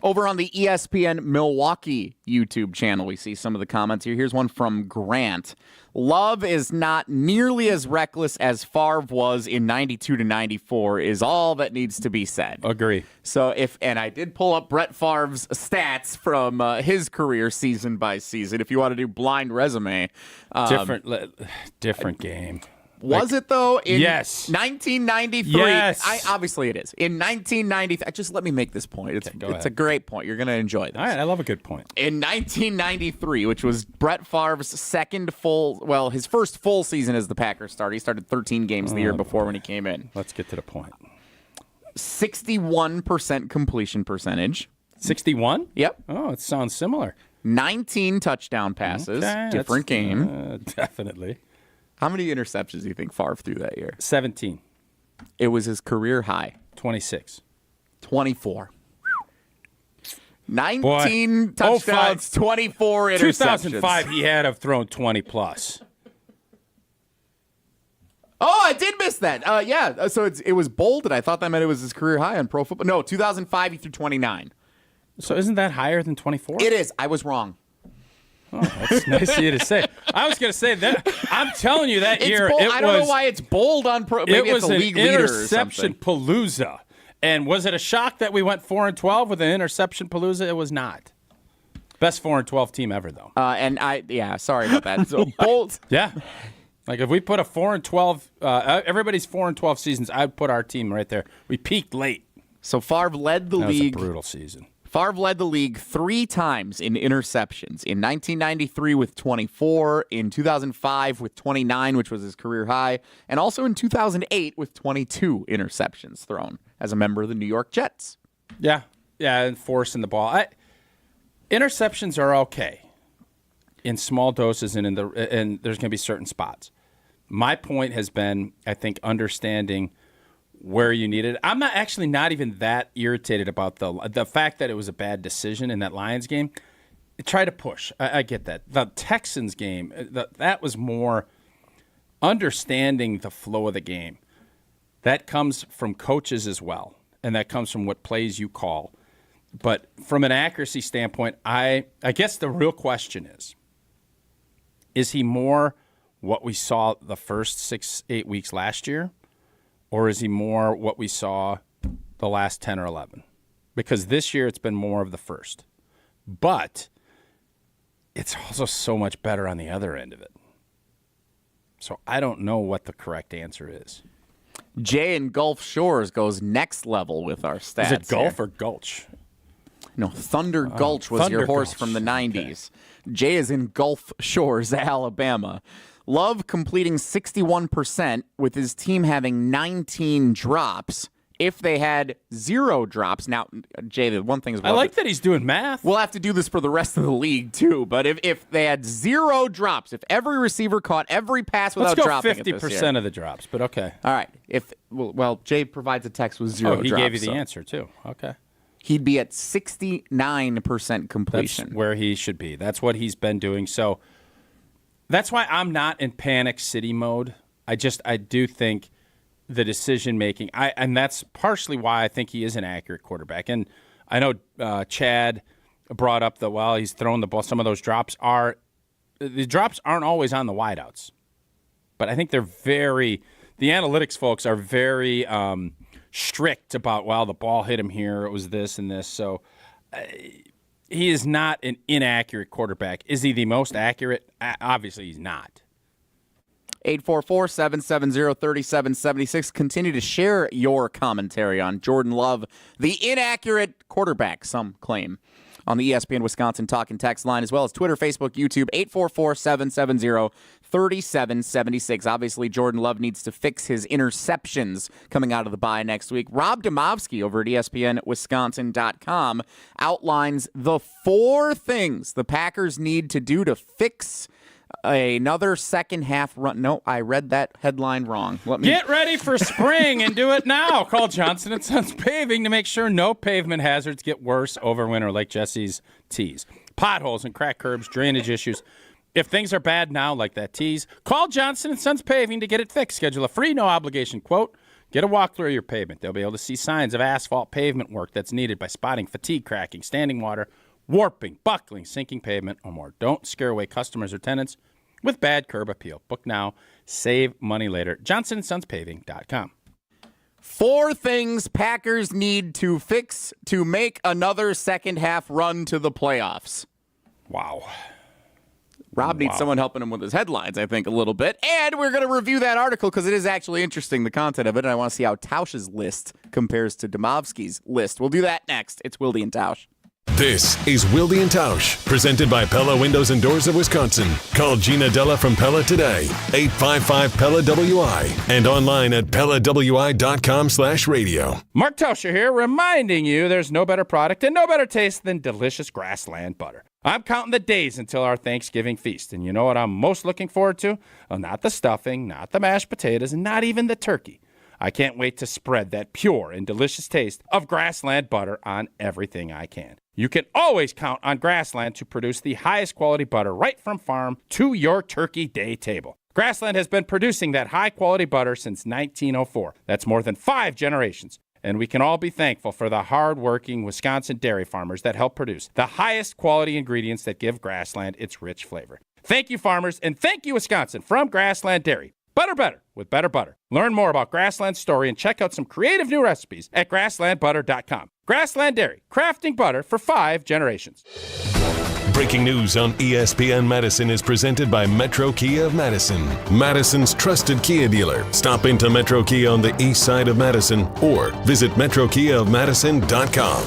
Over on the ESPN Milwaukee YouTube channel, we see some of the comments here. Here's one from Grant. Love is not nearly as reckless as Favre was in 92 to 94 is all that needs to be said. Agree. So and I did pull up Brett Favre's stats from his career season by season. If you want to do blind resume. Different game. Was it, though? Yes. 1993. Yes. Obviously it is. In 1993. Just let me make this point. It's a great point. You're going to enjoy this. All right. I love a good point. In 1993, which was Brett Favre's his first full season as the Packers starter. He started 13 games the year before when he came in. Let's get to the point. 61% completion percentage. 61? Yep. Oh, it sounds similar. 19 touchdown passes. Okay, different game. Definitely. How many interceptions do you think Favre threw that year? 17. It was his career high. 26. 24. 19 touchdowns, 24 interceptions. 2005, he had to have thrown 20-plus. Oh, I did miss that. Yeah, so it was bolded. I thought that meant it was his career high on Pro Football. No, 2005, he threw 29. So isn't that higher than 24? It is. I was wrong. Oh, that's nice of you to say. I was going to say that. I'm telling you that year. I don't know why it's bold on Pro. Maybe it was it's a league leader or something. Interception palooza. And was it a shock that we went 4-12 with an interception palooza? It was not. Best 4-12 team ever, though. Sorry about that. So bold. Yeah. Like if we put a 4-12, everybody's 4-12 seasons, I'd put our team right there. We peaked late. So Favre led the league. That was a brutal season. Favre led the league 3 times in interceptions. In 1993 with 24, in 2005 with 29, which was his career high, and also in 2008 with 22 interceptions thrown as a member of the New York Jets. Yeah, and forcing the ball. Interceptions are okay. in small doses and and there's going to be certain spots. My point has been, I think, understanding where you need it. I'm not even that irritated about the fact that it was a bad decision in that Lions game. Try to push. I get that. The Texans game, that was more understanding the flow of the game. That comes from coaches as well, and that comes from what plays you call. But from an accuracy standpoint, I guess the real question is he more what we saw the first 6-8 weeks last year, or is he more what we saw the last 10 or 11? Because this year it's been more of the first. But it's also so much better on the other end of it. So I don't know what the correct answer is. Jay in Gulf Shores goes next level with our stats. Is it Gulf here. or Gulch? No, Thunder Gulch was your horse from the 90s. Okay. Jay is in Gulf Shores, Alabama. Love completing 61% with his team having 19 drops. If they had 0 drops, now, Jay, the one thing is... I like that he's doing math. We'll have to do this for the rest of the league, too. But if they had 0 drops, if every receiver caught every pass without dropping it this year... Let's go 50% of the drops, but okay. All right. Well, Jay provides a text with 0 drops. He gave you the answer, too. Okay. He'd be at 69% completion. That's where he should be. That's what he's been doing. So that's why I'm not in panic city mode. I do think the decision-making, and that's partially why I think he is an accurate quarterback. And I know Chad brought up he's thrown the ball. Some of those drops aren't always on the wideouts. But I think the analytics folks are very strict about, the ball hit him here, it was this and this. So he is not an inaccurate quarterback. Is he the most accurate? Obviously he's not. 844-770-3776. Continue to share your commentary on Jordan Love, the inaccurate quarterback, some claim, on the ESPN Wisconsin Talk and Text line, as well as Twitter, Facebook, YouTube, 844-770-3776. Obviously, Jordan Love needs to fix his interceptions coming out of the bye next week. Rob Demovsky over at ESPNWisconsin.com outlines the 4 things the Packers need to do to fix another second half run. No, I read that headline wrong. Get ready for spring and do it now. Call Johnson & Sons Paving to make sure no pavement hazards get worse over winter, like Jesse's tees. Potholes and cracked curbs, drainage issues. If things are bad now, like that tees, call Johnson & Sons Paving to get it fixed. Schedule a free, no-obligation quote. Get a walkthrough of your pavement. They'll be able to see signs of asphalt pavement work that's needed by spotting fatigue, cracking, standing water, warping, buckling, sinking pavement, or more. Don't scare away customers or tenants with bad curb appeal. Book now. Save money later. JohnsonSonsPaving.com. 4 things Packers need to fix to make another second half run to the playoffs. Wow. Rob needs someone helping him with his headlines, I think, a little bit. And we're going to review that article because it is actually interesting, the content of it, and I want to see how Tausch's list compares to Demovsky's list. We'll do that next. It's Wilde and Tausch. This is Wilde and Tausch, presented by Pella Windows and Doors of Wisconsin. Call Gina Della from Pella today, 855-PELLA-WI, and online at PellaWI.com/radio. Mark Tauscher here, reminding you there's no better product and no better taste than delicious Grassland butter. I'm counting the days until our Thanksgiving feast, and you know what I'm most looking forward to? Well, not the stuffing, not the mashed potatoes, and not even the turkey. I can't wait to spread that pure and delicious taste of Grassland butter on everything I can. You can always count on Grassland to produce the highest quality butter right from farm to your Turkey Day table. Grassland has been producing that high quality butter since 1904. That's more than 5 generations. And we can all be thankful for the hard-working Wisconsin dairy farmers that help produce the highest quality ingredients that give Grassland its rich flavor. Thank you, farmers, and thank you, Wisconsin, from Grassland Dairy. Butter better with better butter. Learn more about Grassland's story and check out some creative new recipes at grasslandbutter.com. Grassland Dairy, crafting butter for 5 generations. Breaking news on ESPN Madison is presented by Metro Kia of Madison, Madison's trusted Kia dealer. Stop into Metro Kia on the east side of Madison or visit metrokiaofmadison.com.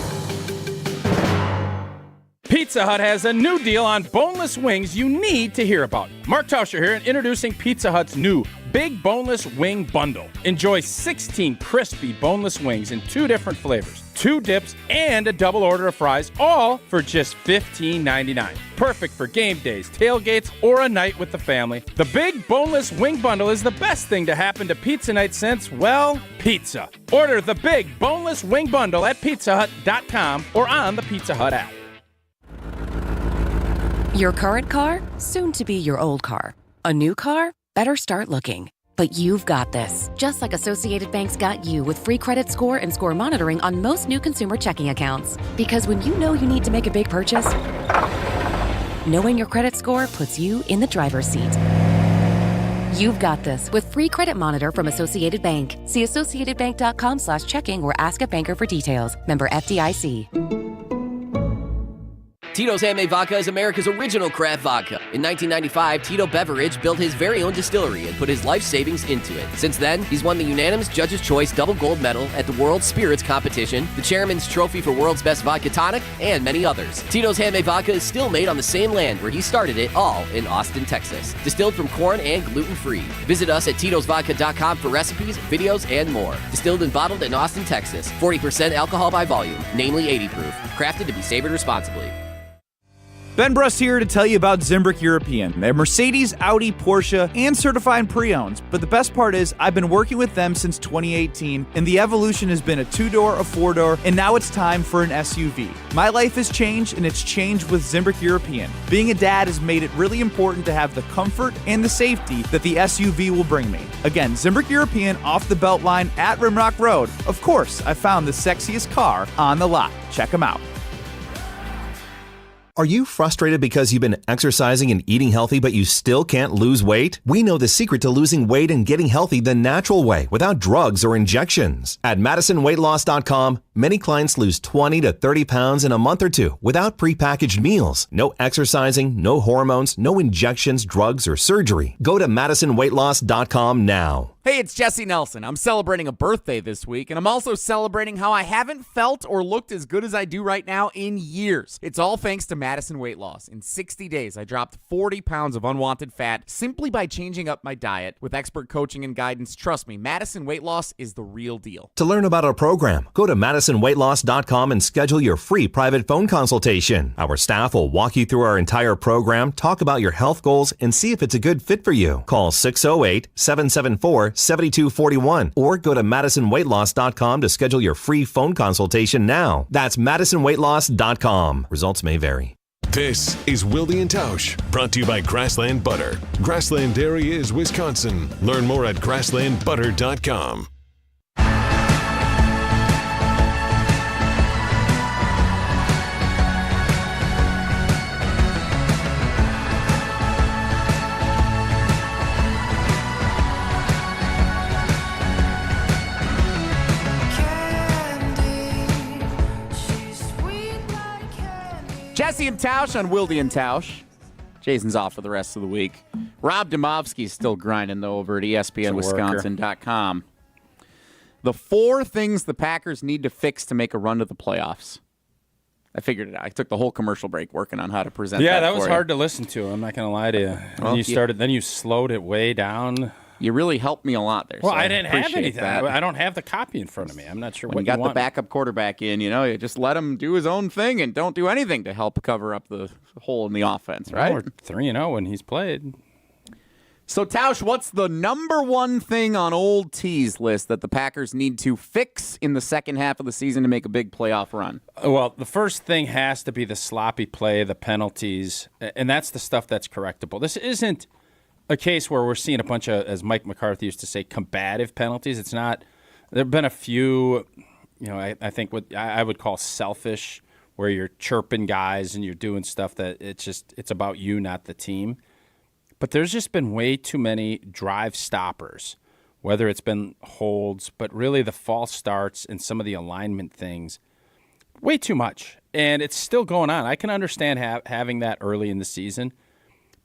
Pizza Hut has a new deal on boneless wings you need to hear about. Mark Tauscher here, and introducing Pizza Hut's new Big Boneless Wing Bundle. Enjoy 16 crispy boneless wings in 2 different flavors, 2 dips, and a double order of fries, all for just $15.99. Perfect for game days, tailgates, or a night with the family. The Big Boneless Wing Bundle is the best thing to happen to pizza night since, well, pizza. Order the Big Boneless Wing Bundle at pizzahut.com or on the Pizza Hut app. Your current car, soon to be your old car. A new car? Better start looking. But you've got this. Just like Associated Bank's got you with free credit score and score monitoring on most new consumer checking accounts. Because when you know you need to make a big purchase, knowing your credit score puts you in the driver's seat. You've got this with free credit monitor from Associated Bank. See associatedbank.com/checking or ask a banker for details. Member FDIC. Tito's Handmade Vodka is America's original craft vodka. In 1995, Tito Beveridge built his very own distillery and put his life savings into it. Since then, he's won the unanimous Judge's Choice Double Gold Medal at the World Spirits Competition, the Chairman's Trophy for World's Best Vodka Tonic, and many others. Tito's Handmade Vodka is still made on the same land where he started it, all in Austin, Texas. Distilled from corn and gluten-free. Visit us at Tito'sVodka.com for recipes, videos, and more. Distilled and bottled in Austin, Texas. 40% alcohol by volume, namely 80 proof. Crafted to be savored responsibly. Ben Brust here to tell you about Zimbrick European. They're Mercedes, Audi, Porsche, and certified pre-owned. But the best part is I've been working with them since 2018, and the evolution has been a 2-door, a 4-door, and now it's time for an SUV. My life has changed, and it's changed with Zimbrick European. Being a dad has made it really important to have the comfort and the safety that the SUV will bring me. Again, Zimbrick European off the Beltline at Rimrock Road. Of course, I found the sexiest car on the lot. Check them out. Are you frustrated because you've been exercising and eating healthy, but you still can't lose weight? We know the secret to losing weight and getting healthy the natural way, without drugs or injections. At MadisonWeightLoss.com, many clients lose 20 to 30 pounds in a month or two without prepackaged meals. No exercising, no hormones, no injections, drugs, or surgery. Go to MadisonWeightLoss.com now. Hey, it's Jesse Nelson. I'm celebrating a birthday this week, and I'm also celebrating how I haven't felt or looked as good as I do right now in years. It's all thanks to Madison Weight Loss. In 60 days, I dropped 40 pounds of unwanted fat simply by changing up my diet. With expert coaching and guidance, trust me, Madison Weight Loss is the real deal. To learn about our program, go to MadisonWeightLoss.com and schedule your free private phone consultation. Our staff will walk you through our entire program, talk about your health goals, and see if it's a good fit for you. Call 608-774-7241 or go to MadisonWeightLoss.com to schedule your free phone consultation now. That's MadisonWeightLoss.com. Results may vary. This is Wilde Tausch, brought to you by Grassland Butter. Grassland Dairy is Wisconsin. Learn more at grasslandbutter.com. Jesse and Tausch on Wilde and Tausch. Jason's off for the rest of the week. Rob Demovsky's still grinding, though, over at ESPNWisconsin.com. The 4 things the Packers need to fix to make a run to the playoffs. I figured it out. I took the whole commercial break working on how to present that. Yeah, that was hard to listen to. I'm not going to lie to you. Well, then you slowed it way down. You really helped me a lot there. Well, so I didn't have anything. That. I don't have the copy in front of me. I'm not sure when what you got want. the backup quarterback in, you just let him do his own thing and don't do anything to help cover up the hole in the offense, right? We're 3-0 when he's played. So, Tausch, what's the number one thing on Old T's list that the Packers need to fix in the second half of the season to make a big playoff run? Well, the first thing has to be the sloppy play, the penalties, and that's the stuff that's correctable. This isn't a case where we're seeing a bunch of, as Mike McCarthy used to say, combative penalties. It's not. There have been a few, I think what I would call selfish, where you're chirping guys and you're doing stuff that it's about you, not the team. But there's just been way too many drive stoppers, whether it's been holds, but really the false starts and some of the alignment things, way too much. And it's still going on. I can understand having that early in the season,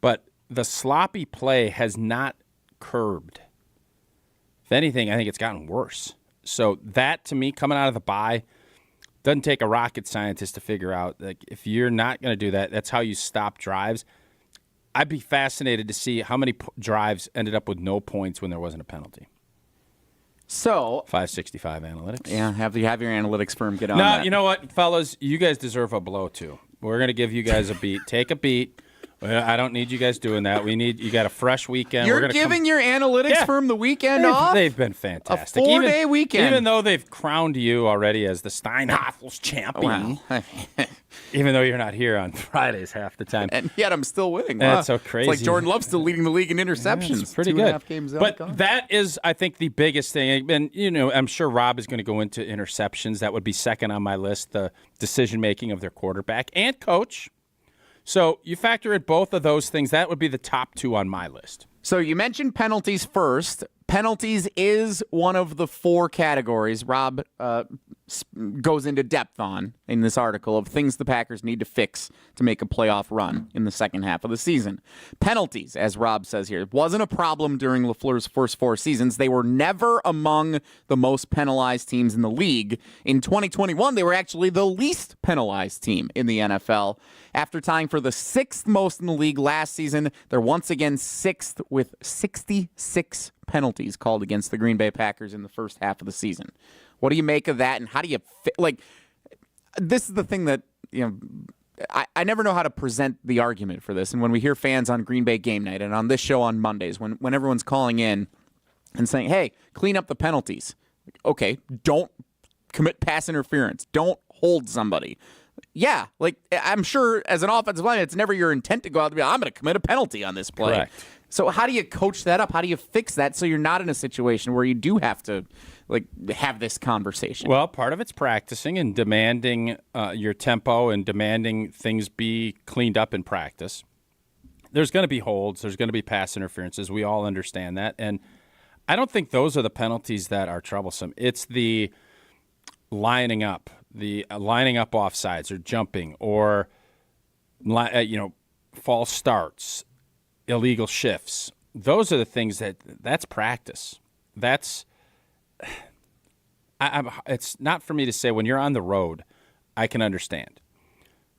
but the sloppy play has not curbed. If anything, I think it's gotten worse. So that, to me, coming out of the bye, doesn't take a rocket scientist to figure out. Like, if you're not going to do that, that's how you stop drives. I'd be fascinated to see how many drives ended up with no points when there wasn't a penalty. So 565 analytics. Yeah, have your analytics firm get on that. No, you know what, fellas? You guys deserve a blow, too. We're going to give you guys a beat. Take a beat. I don't need you guys doing that. You got a fresh weekend. You're giving your analytics firm the weekend off? They've been fantastic. A 4-day weekend. Even though they've crowned you already as the Steinhofels champion. Wow. Even though you're not here on Fridays half the time. And yet I'm still winning. That's so crazy. It's like Jordan Love's still leading the league in interceptions. It's pretty good. 2.5 games but out. that is, I think, the biggest thing. And, I'm sure Rob is going to go into interceptions. That would be second on my list, the decision-making of their quarterback and coach. So you factor in both of those things. That would be the top 2 on my list. So you mentioned penalties first. Penalties is one of the 4 categories Rob goes into depth on in this article of things the Packers need to fix to make a playoff run in the second half of the season. Penalties, as Rob says here, wasn't a problem during LaFleur's first 4 seasons. They were never among the most penalized teams in the league. In 2021, they were actually the least penalized team in the NFL. After tying for the 6th most in the league last season, they're once again 6th with 66 penalties called against the Green Bay Packers in the first half of the season. What do you make of that, and how do you this is the thing that I never know how to present the argument for this. And when we hear fans on Green Bay game night and on this show on Mondays, when everyone's calling in and saying, "Hey, clean up the penalties," okay, don't commit pass interference, don't hold somebody. Yeah, I'm sure as an offensive lineman, it's never your intent to go out and be like, I'm going to commit a penalty on this play. Correct. So how do you coach that up? How do you fix that so you're not in a situation where you do have to have this conversation? Well, part of it's practicing and demanding your tempo and demanding things be cleaned up in practice. There's going to be holds. There's going to be pass interferences. We all understand that. And I don't think those are the penalties that are troublesome. It's the lining up offsides or jumping or false starts, illegal shifts. Those are the things that's practice. That's it's not for me to say. When you're on the road, I can understand.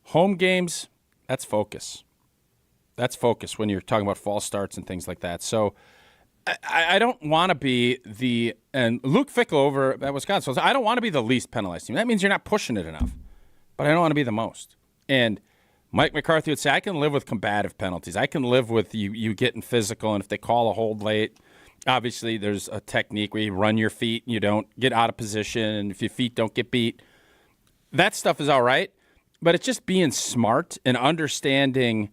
Home games, that's focus. That's focus when you're talking about false starts and things like that. So I don't want to be and Luke Fickell over at Wisconsin, I don't want to be the least penalized team. That means you're not pushing it enough. But I don't want to be the most. And Mike McCarthy would say, I can live with combative penalties. I can live with you getting physical, and if they call a hold late, obviously there's a technique where you run your feet and you don't get out of position, and if your feet don't get beat. That stuff is all right, but it's just being smart and understanding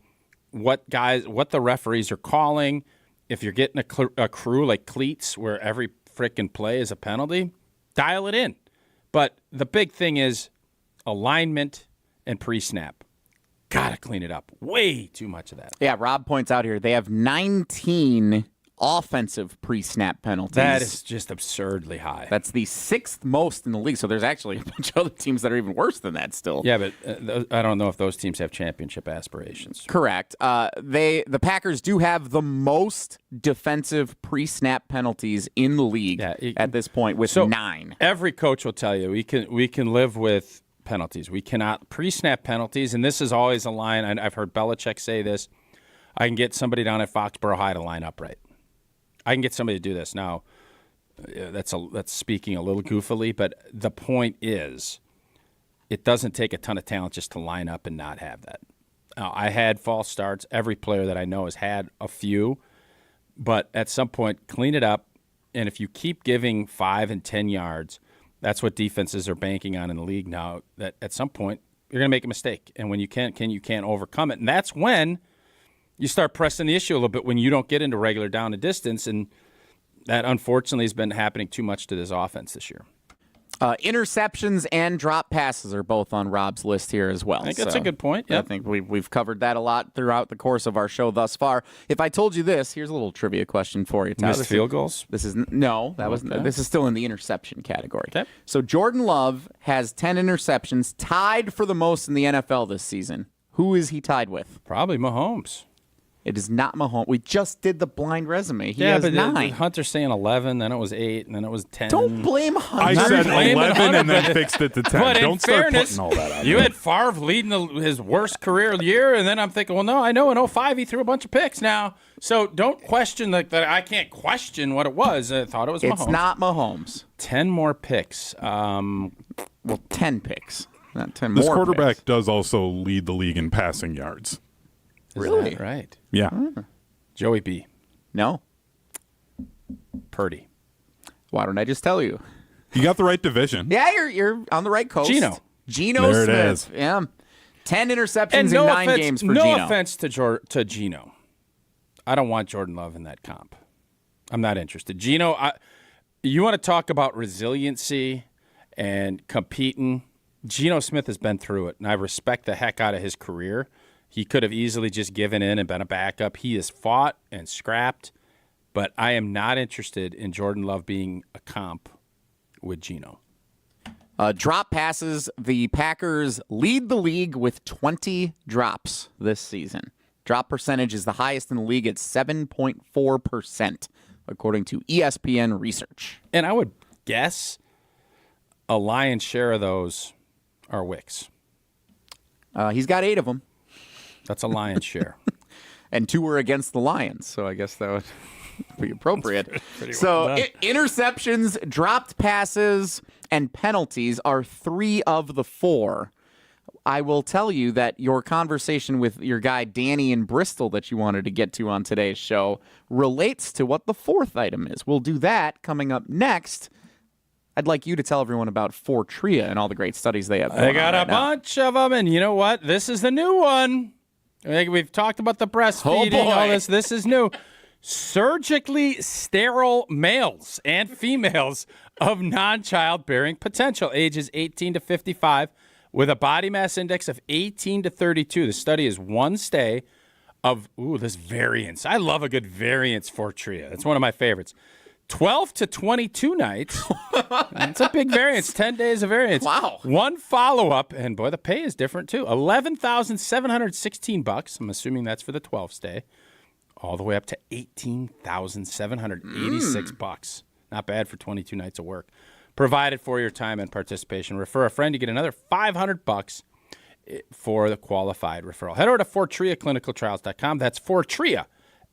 what the referees are calling. If you're getting a crew like cleats where every frickin' play is a penalty, dial it in. But the big thing is alignment and pre-snap. Gotta clean it up. Way too much of that. Yeah, Rob points out here they have 19 offensive pre-snap penalties. That is just absurdly high. That's the 6th most in the league, so there's actually a bunch of other teams that are even worse than that still. Yeah, but I don't know if those teams have championship aspirations. Correct. The Packers do have the most defensive pre-snap penalties in the league at this point with 9. Every coach will tell you we can live with penalties. We cannot pre-snap penalties, and this is always a line. I've heard Belichick say this. I can get somebody down at Foxborough High to line up right. I can get somebody to do this. Now, that's speaking a little goofily, but the point is it doesn't take a ton of talent just to line up and not have that. Now, I had false starts. Every player that I know has had a few, but at some point, clean it up, and if you keep giving 5 and 10 yards, that's what defenses are banking on in the league now, that at some point you're going to make a mistake, and when you can't overcome it, and that's when you start pressing the issue a little bit when you don't get into regular down and distance, and that unfortunately has been happening too much to this offense this year. Interceptions and drop passes are both on Rob's list here as well. I think that's a good point. Yep. I think we've covered that a lot throughout the course of our show thus far. If I told you this, here's a little trivia question for you, Tausch. Missed field goals? This is this is still in the interception category. Okay. So Jordan Love has 10 interceptions, tied for the most in the NFL this season. Who is he tied with? Probably Mahomes. It is not Mahomes. We just did the blind resume. He has 9. Hunter's saying 11, then it was 8, and then it was 10. Don't blame Hunter. I said 11 Hunter, and then fixed it to 10. But Don't in start fairness, putting all that out you there. had Favre leading his worst career year, and then I'm thinking, well, no, I know in 05 he threw a bunch of picks now. So don't question that. I can't question what it was. I thought it was Mahomes. It's not Mahomes. 10 more picks. 10 picks. Not 10 This more quarterback picks. does also lead the league in passing yards. Really? Right. Yeah. Joey B. No. Purdy. Why don't I just tell you? You got the right division. Yeah, you're on the right coast. Geno there Smith. It is. Yeah. 10 interceptions And in 9 games for no Geno. offense to Geno. I don't want Jordan Love in that comp. I'm not interested. Geno, you want to talk about resiliency and competing. Geno Smith has been through it, and I respect the heck out of his career. He could have easily just given in and been a backup. He has fought and scrapped, but I am not interested in Jordan Love being a comp with Geno. Drop passes. The Packers lead the league with 20 drops this season. Drop percentage is the highest in the league at 7.4%, according to ESPN research. And I would guess a lion's share of those are Wicks. He's got 8 of them. That's a lion's share. And 2 were against the Lions, so I guess that would be appropriate. Pretty so well done. Interceptions, dropped passes, and penalties are 3 of the 4. I will tell you that your conversation with your guy Danny in Bristol that you wanted to get to on today's show relates to what the 4th item is. We'll do that coming up next. I'd like you to tell everyone about Fortria and all the great studies they have going I got on a right now. bunch of them, and you know what? This is the new one. We've talked about the breastfeeding, all this. This is new. Surgically sterile males and females of non-childbearing potential, ages 18 to 55, with a body mass index of 18 to 32. The study is one stay of, this variance. I love a good variance Fortria. It's one of my favorites. 12 to 22 nights. That's a big variance. 10 days of variance. Wow. 1 follow-up, and boy, the pay is different too. $11,716. I'm assuming that's for the 12 stay. All the way up to $18,786. Not bad for 22 nights of work. Provided for your time and participation. Refer a friend to get another $500 for the qualified referral. Head over to FortriaClinicalTrials.com. That's Fortria,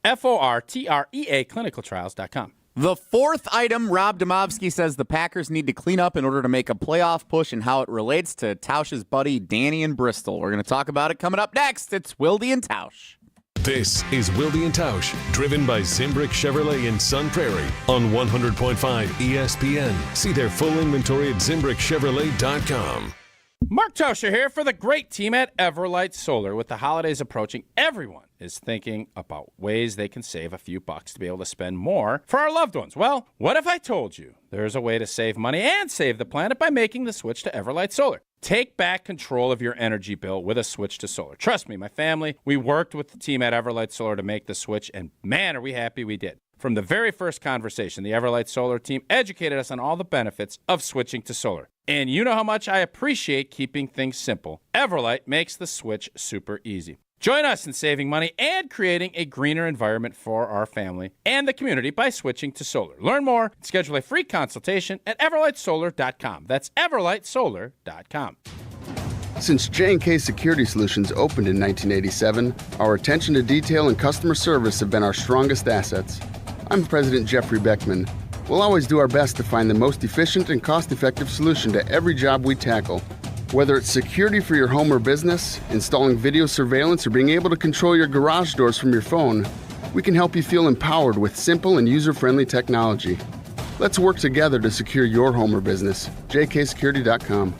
Fortrea, clinicaltrials.com. The 4th item, Rob Domofsky says the Packers need to clean up in order to make a playoff push and how it relates to Tausch's buddy Danny in Bristol. We're going to talk about it coming up next. It's Wilde and Tausch. This is Wilde and Tausch, driven by Zimbrick Chevrolet in Sun Prairie on 100.5 ESPN. See their full inventory at ZimbrickChevrolet.com. Mark Tauscher here for the great team at Everlight Solar. With the holidays approaching, everyone is thinking about ways they can save a few bucks to be able to spend more for our loved ones. Well, what if I told you there's a way to save money and save the planet by making the switch to Everlight Solar? Take back control of your energy bill with a switch to solar. Trust me, my family, we worked with the team at Everlight Solar to make the switch, and man, are we happy we did. From the very first conversation, the Everlight Solar team educated us on all the benefits of switching to solar. And you know how much I appreciate keeping things simple. Everlight makes the switch super easy. Join us in saving money and creating a greener environment for our family and the community by switching to solar. Learn more and schedule a free consultation at everlightsolar.com. That's everlightsolar.com. Since J&K Security Solutions opened in 1987, our attention to detail and customer service have been our strongest assets. I'm President Jeffrey Beckman. We'll always do our best to find the most efficient and cost-effective solution to every job we tackle. Whether it's security for your home or business, installing video surveillance, or being able to control your garage doors from your phone, we can help you feel empowered with simple and user-friendly technology. Let's work together to secure your home or business. jksecurity.com.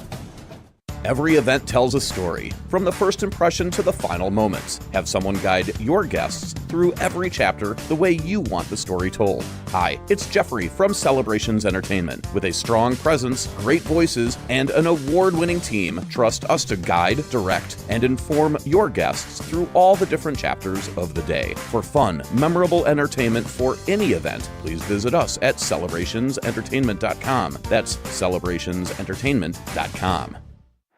Every event tells a story, from the first impression to the final moments. Have someone guide your guests through every chapter the way you want the story told. Hi, it's Jeffrey from Celebrations Entertainment. With a strong presence, great voices, and an award-winning team, trust us to guide, direct, and inform your guests through all the different chapters of the day. For fun, memorable entertainment for any event, please visit us at celebrationsentertainment.com. That's celebrationsentertainment.com.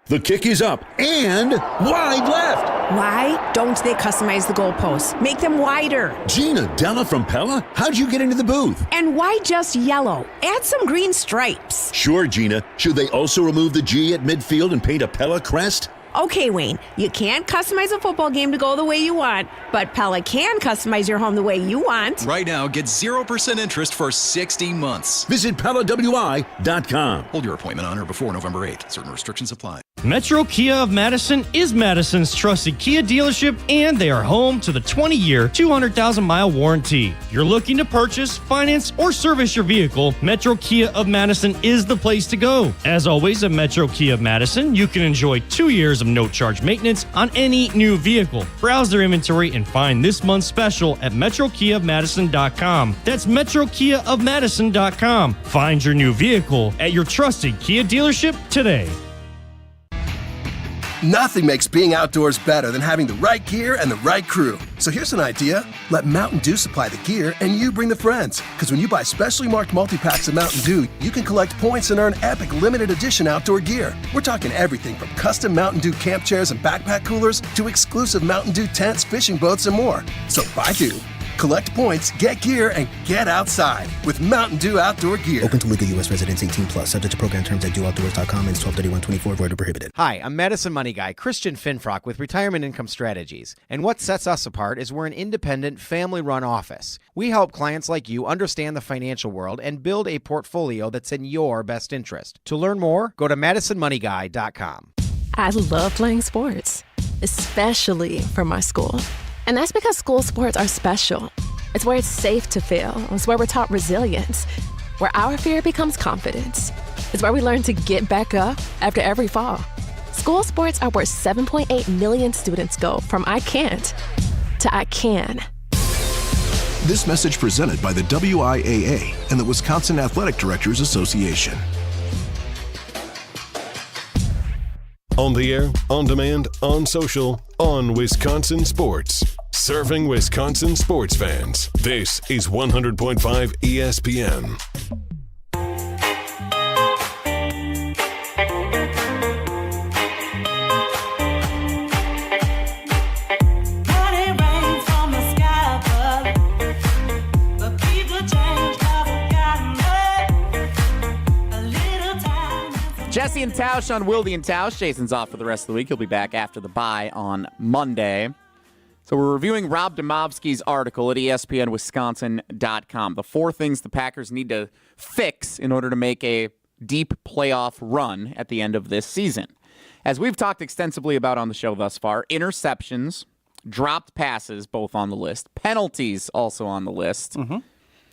The kick is up and wide left. Why don't they customize the goalposts? Make them wider. Gina Della from Pella, how'd you get into the booth? And why just yellow? Add some green stripes. Sure, Gina. Should they also remove the G at midfield and paint a Pella crest? Okay, Wayne, you can't customize a football game to go the way you want, but Pella can customize your home the way you want. Right now, get 0% interest for 60 months. Visit PellaWI.com. Hold your appointment on or before November 8th. Certain restrictions apply. Metro Kia of Madison is Madison's trusted Kia dealership, and they are home to the 20-year, 200,000-mile warranty. If you're looking to purchase, finance, or service your vehicle, Metro Kia of Madison is the place to go. As always, at Metro Kia of Madison, you can enjoy 2 years of no-charge maintenance on any new vehicle. Browse their inventory and find this month's special at MetroKiaofMadison.com. That's MetroKiaofMadison.com. Find your new vehicle at your trusted Kia dealership today. Nothing makes being outdoors better than having the right gear and the right crew. So here's an idea. Let Mountain Dew supply the gear and you bring the friends. Because when you buy specially marked multi-packs of Mountain Dew, you can collect points and earn epic limited edition outdoor gear. We're talking everything from custom Mountain Dew camp chairs and backpack coolers to exclusive Mountain Dew tents, fishing boats, and more. So buy Dew, collect points, get gear, and get outside with Mountain Dew outdoor gear. Open to legal U.S. residents 18+. Subject to program terms at dewoutdoors.com and 12/31/24. Void or prohibited. Hi, I'm Madison Money Guy Christian Finfrock with Retirement Income Strategies. And what sets us apart is we're an independent, family-run office. We help clients like you understand the financial world and build a portfolio that's in your best interest. To learn more, go to MadisonMoneyGuy.com. I love playing sports, especially for my school. And that's because school sports are special. It's where it's safe to fail. It's where we're taught resilience, where our fear becomes confidence. It's where we learn to get back up after every fall. School sports are where 7.8 million students go from I can't to I can. This message presented by the WIAA and the Wisconsin Athletic Directors Association. On the air, on demand, on social, on Wisconsin Sports. Serving Wisconsin sports fans. This is 100.5 ESPN. Jesse and Tausch on Wilde and Tausch. Jason's off for the rest of the week. He'll be back after the bye on Monday. So we're reviewing Rob Demovsky's article at ESPNWisconsin.com. The 4 things the Packers need to fix in order to make a deep playoff run at the end of this season. As we've talked extensively about on the show thus far, interceptions, dropped passes, both on the list, penalties also on the list.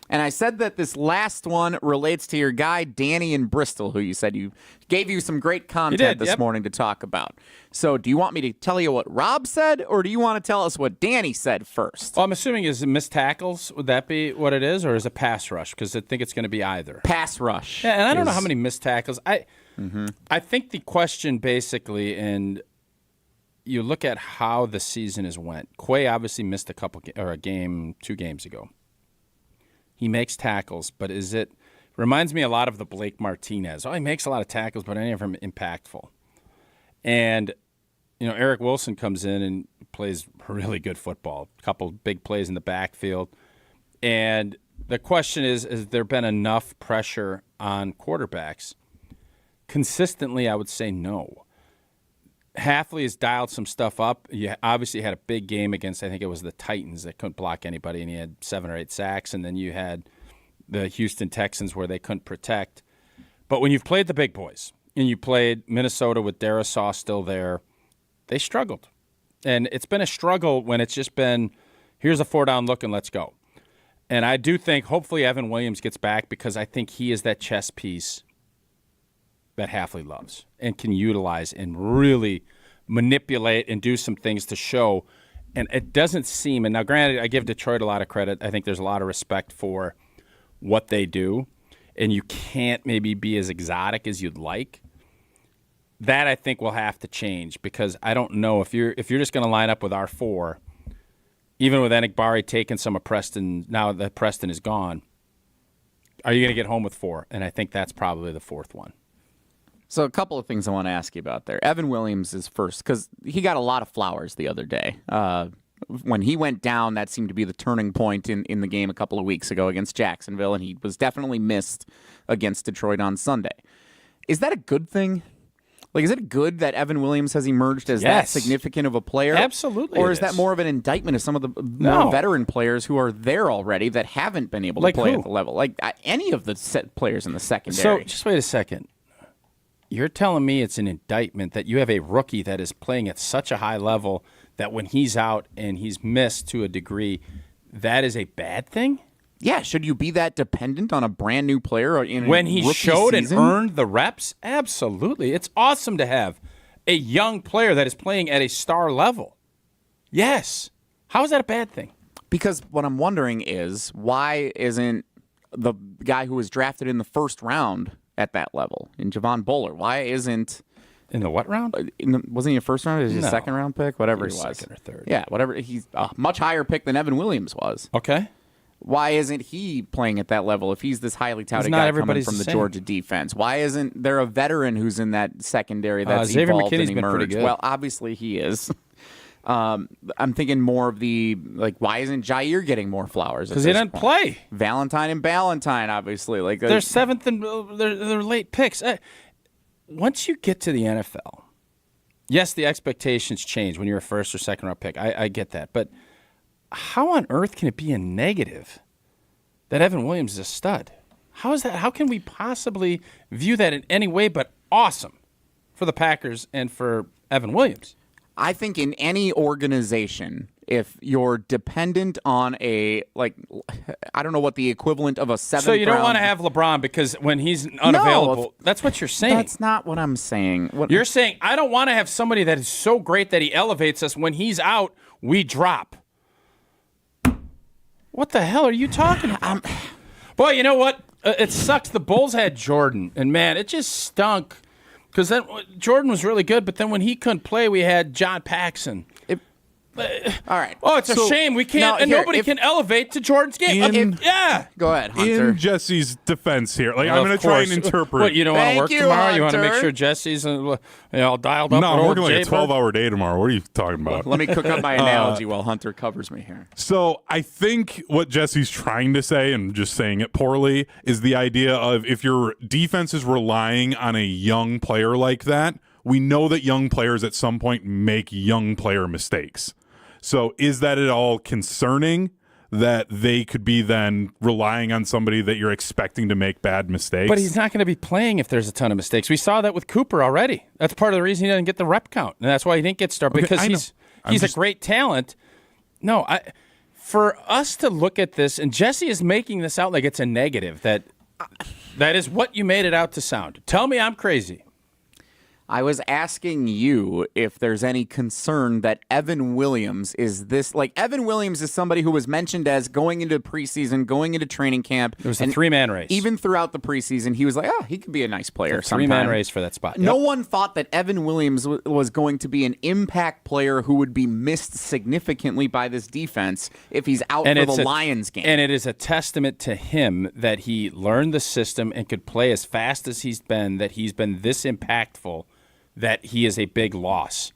And I said that this last one relates to your guy, Danny in Bristol, who you said gave you some great content this morning to talk about. So do you want me to tell you what Rob said, or do you want to tell us what Danny said first? Well, I'm assuming is it missed tackles? Would that be what it is, or is it pass rush? Because I think it's going to be either. Pass rush. Yeah, and I don't know how many missed tackles. I think the question basically, and you look at how the season has went. Quay obviously missed a game 2 games ago. He makes tackles, but reminds me a lot of the Blake Martinez. Oh, he makes a lot of tackles, but any of them impactful. And, Eric Wilson comes in and plays really good football. A couple big plays in the backfield. And the question is there been enough pressure on quarterbacks? Consistently, I would say no. Halfley has dialed some stuff up. You obviously had a big game against, I think it was the Titans that couldn't block anybody, and he had 7 or 8 sacks. And then you had the Houston Texans where they couldn't protect. But when you've played the big boys, and you played Minnesota with Darisaw still there, they struggled. And it's been a struggle when it's just been, here's a 4-down look and let's go. And I do think hopefully Evan Williams gets back, because I think he is that chess piece that Halfley loves and can utilize and really manipulate and do some things to show. And it doesn't seem, and now granted, I give Detroit a lot of credit. I think there's a lot of respect for what they do, and you can't maybe be as exotic as you'd like. That I think will have to change, because I don't know if you're just going to line up with our 4, even with Enikbari taking some of Preston, now that Preston is gone, are you going to get home with 4? And I think that's probably the 4th one. So a couple of things I want to ask you about there. Evan Williams is first because he got a lot of flowers the other day. When he went down, that seemed to be the turning point in the game a couple of weeks ago against Jacksonville, and he was definitely missed against Detroit on Sunday. Is that a good thing? Like, is it good that Evan Williams has emerged as that significant of a player? Absolutely. Or is that more of an indictment of some of the more veteran players who are there already that haven't been able to play at the level? Like any of the players in the secondary. So just wait a second. You're telling me it's an indictment that you have a rookie that is playing at such a high level that when he's out and he's missed to a degree, that is a bad thing? Yeah, should you be that dependent on a brand new player when he showed season? And earned the reps? Absolutely. It's awesome to have a young player that is playing at a star level. Yes. How is that a bad thing? Because what I'm wondering is, why isn't the guy who was drafted in the first round at that level, in Javon Bowler? Why isn't... In the what round? Wasn't he a first round? Was he a second round pick? Whatever he was. Second or third. Yeah, whatever. He's a much higher pick than Evan Williams was. Okay. Why isn't he playing at that level if he's this highly touted guy coming from the Georgia defense? Why isn't there a veteran who's in that secondary that's Xavier evolved McKinney's and emerged? Been pretty good. Well, obviously he is. I'm thinking more of why isn't Jair getting more flowers? Because he didn't play. Valentine and Ballantyne, obviously. They're seventh and they're late picks. Once you get to the NFL, yes, the expectations change when you're a first or second round pick. I get that. But how on earth can it be a negative that Evan Williams is a stud? How is that? How can we possibly view that in any way but awesome for the Packers and for Evan Williams? I think in any organization, if you're dependent on I don't know what the equivalent of a seventh So you don't round... want to have LeBron because when he's unavailable, that's what you're saying. That's not what I'm saying. You're saying, I don't want to have somebody that is so great that he elevates us. When he's out, we drop. What the hell are you talking about? Boy, you know what? It sucks. The Bulls had Jordan, and man, it just stunk. Because then Jordan was really good, but then when he couldn't play, we had John Paxson. All right. Oh, it's a shame we can't, nobody can elevate to Jordan's game. Go ahead, Hunter. In Jesse's defense here, I'm going to try and interpret. What, you don't want to work tomorrow? Hunter. You want to make sure Jesse's all dialed up? No, I'm working like a 12-hour day tomorrow. What are you talking about? Let me cook up my analogy while Hunter covers me here. So I think what Jesse's trying to say, and just saying it poorly, is the idea of if your defense is relying on a young player like that, we know that young players at some point make young player mistakes. So is that at all concerning that they could be then relying on somebody that you're expecting to make bad mistakes? But he's not going to be playing if there's a ton of mistakes. We saw that with Cooper already. That's part of the reason he doesn't get the rep count, and that's why he didn't get started, because he's a great talent. No, for us to look at this, and Jesse is making this out like it's a negative, that is what you made it out to sound. Tell me I'm crazy. I was asking you if there's any concern that Evan Williams is this, Evan Williams is somebody who was mentioned as going into preseason, going into training camp. It was a three-man race. Even throughout the preseason, he was like, he could be a nice player sometime. Three-man race for that spot. No one thought that Evan Williams was going to be an impact player who would be missed significantly by this defense if he's out for the Lions game. And it is a testament to him that he learned the system and could play as fast as he's been, that he's been this impactful, that he is a big loss.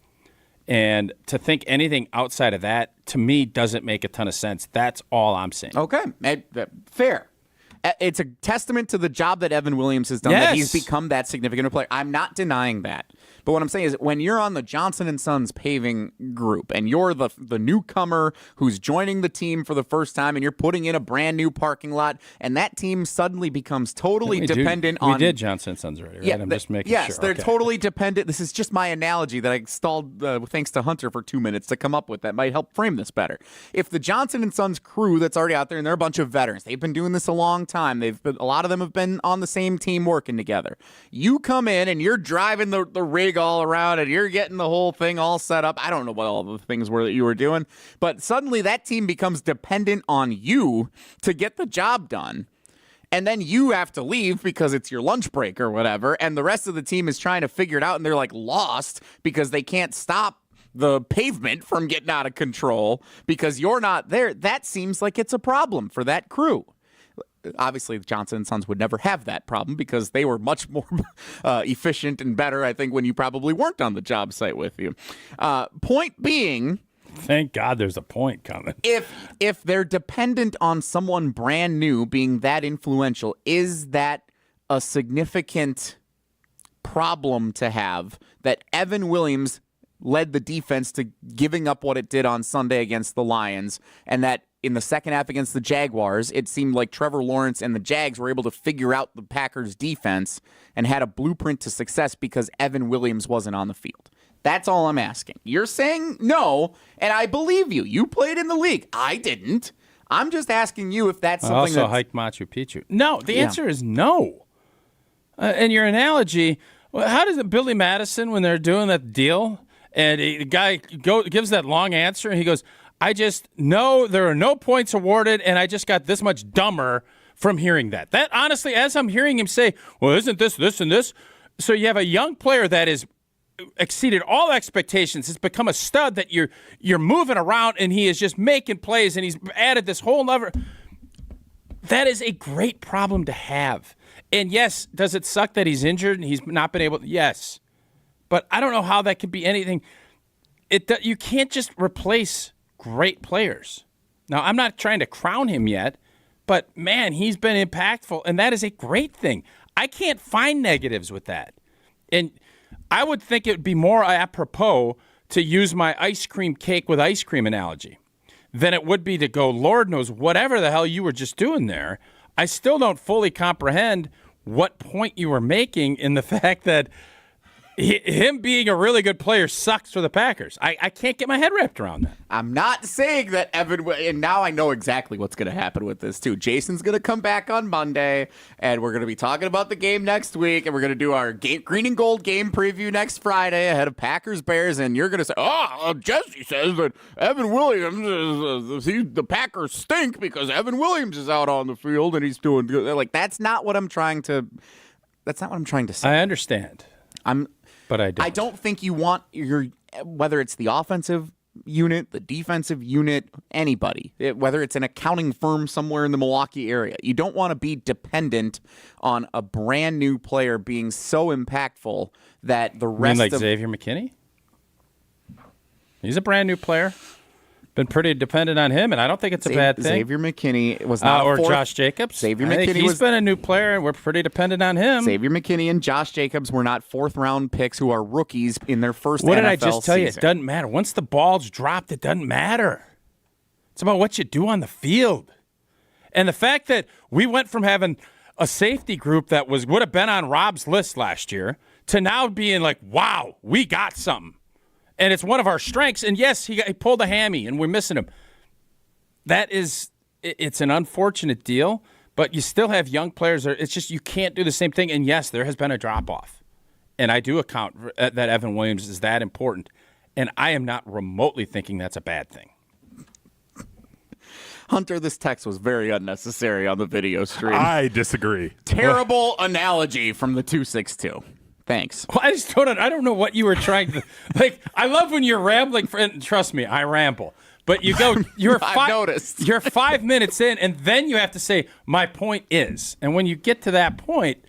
And to think anything outside of that, to me, doesn't make a ton of sense. That's all I'm saying. Okay, fair. It's a testament to the job that Evan Williams has done, that he's become that significant a player. I'm not denying that. But what I'm saying is, when you're on the Johnson & Sons paving group and you're the newcomer who's joining the team for the first time and you're putting in a brand new parking lot, and that team suddenly becomes totally dependent on... We did Johnson & Sons already, right? I'm just making sure. Yes, they're totally dependent. This is just my analogy that I stalled thanks to Hunter for 2 minutes to come up with that might help frame this better. If the Johnson & Sons crew that's already out there, and they're a bunch of veterans, they've been doing this a long time, a lot of them have been on the same team working together. You come in and you're driving the rig all around and you're getting the whole thing all set up. I don't know what all the things were that you were doing, but suddenly that team becomes dependent on you to get the job done. And then you have to leave because it's your lunch break or whatever, and the rest of the team is trying to figure it out, and they're lost because they can't stop the pavement from getting out of control because you're not there. That seems like it's a problem for that crew. obviously Johnson & Sons would never have that problem because they were much more efficient and better, I think, when you probably weren't on the job site with you. Point being, thank God there's a point coming. If they're dependent on someone brand new being that influential, is that a significant problem to have that Evan Williams led the defense to giving up what it did on Sunday against the Lions, and that in the second half against the Jaguars, it seemed like Trevor Lawrence and the Jags were able to figure out the Packers' defense and had a blueprint to success because Evan Williams wasn't on the field? That's all I'm asking. You're saying no, and I believe you. You played in the league. I didn't. I'm just asking you if that's something I also hiked Machu Picchu. No, the answer is no. And your analogy, well, how does it Billy Madison when they're doing that deal? And the guy gives that long answer, and he goes, I just know there are no points awarded, and I just got this much dumber from hearing that. That, honestly, as I'm hearing him say, well, isn't this, and this? So you have a young player that is exceeded all expectations. It's become a stud that you're moving around, and he is just making plays, and he's added this whole other. That is a great problem to have. And, yes, does it suck that he's injured and he's not been able to? Yes. But I don't know how that could be anything. You can't just replace great players. Now, I'm not trying to crown him yet, but, man, he's been impactful, and that is a great thing. I can't find negatives with that. And I would think it would be more apropos to use my ice cream cake with ice cream analogy than it would be to go, Lord knows, whatever the hell you were just doing there. I still don't fully comprehend what point you were making in the fact that him being a really good player sucks for the Packers. I can't get my head wrapped around that. I'm not saying that Evan, and now I know exactly what's going to happen with this too. Jason's going to come back on Monday, and we're going to be talking about the game next week, and we're going to do our green and gold game preview next Friday ahead of Packers-Bears, and you're going to say, Jesse says that Evan Williams, the Packers stink because Evan Williams is out on the field and he's doing good. Like, that's not what I'm trying to say. I understand. But I don't think you want whether it's the offensive unit, the defensive unit, anybody, whether it's an accounting firm somewhere in the Milwaukee area, you don't want to be dependent on a brand new player being so impactful that the rest of Xavier McKinney? He's a brand new player. Been pretty dependent on him, and I don't think it's a bad thing. Xavier McKinney was not or Josh Jacobs. Xavier McKinney he's been a new player, and we're pretty dependent on him. Xavier McKinney and Josh Jacobs were not fourth-round picks who are rookies in their first NFL season. What did I just tell you? It doesn't matter. Once the ball's dropped, it doesn't matter. It's about what you do on the field. And the fact that we went from having a safety group that would have been on Rob's list last year to now being like, wow, we got something. And it's one of our strengths. And, yes, he pulled a hammy, and we're missing him. It's an unfortunate deal, but you still have young players. It's just you can't do the same thing. And, yes, there has been a drop-off. And I do account that Evan Williams is that important. And I am not remotely thinking that's a bad thing. Hunter, this text was very unnecessary on the video stream. I disagree. Terrible analogy from the 262. Thanks. Well, I don't know what you were trying to like. I love when you're rambling. Trust me, I ramble. But you go. You're I've noticed. You're 5 minutes in, and then you have to say, "My point is." And when you get to that point,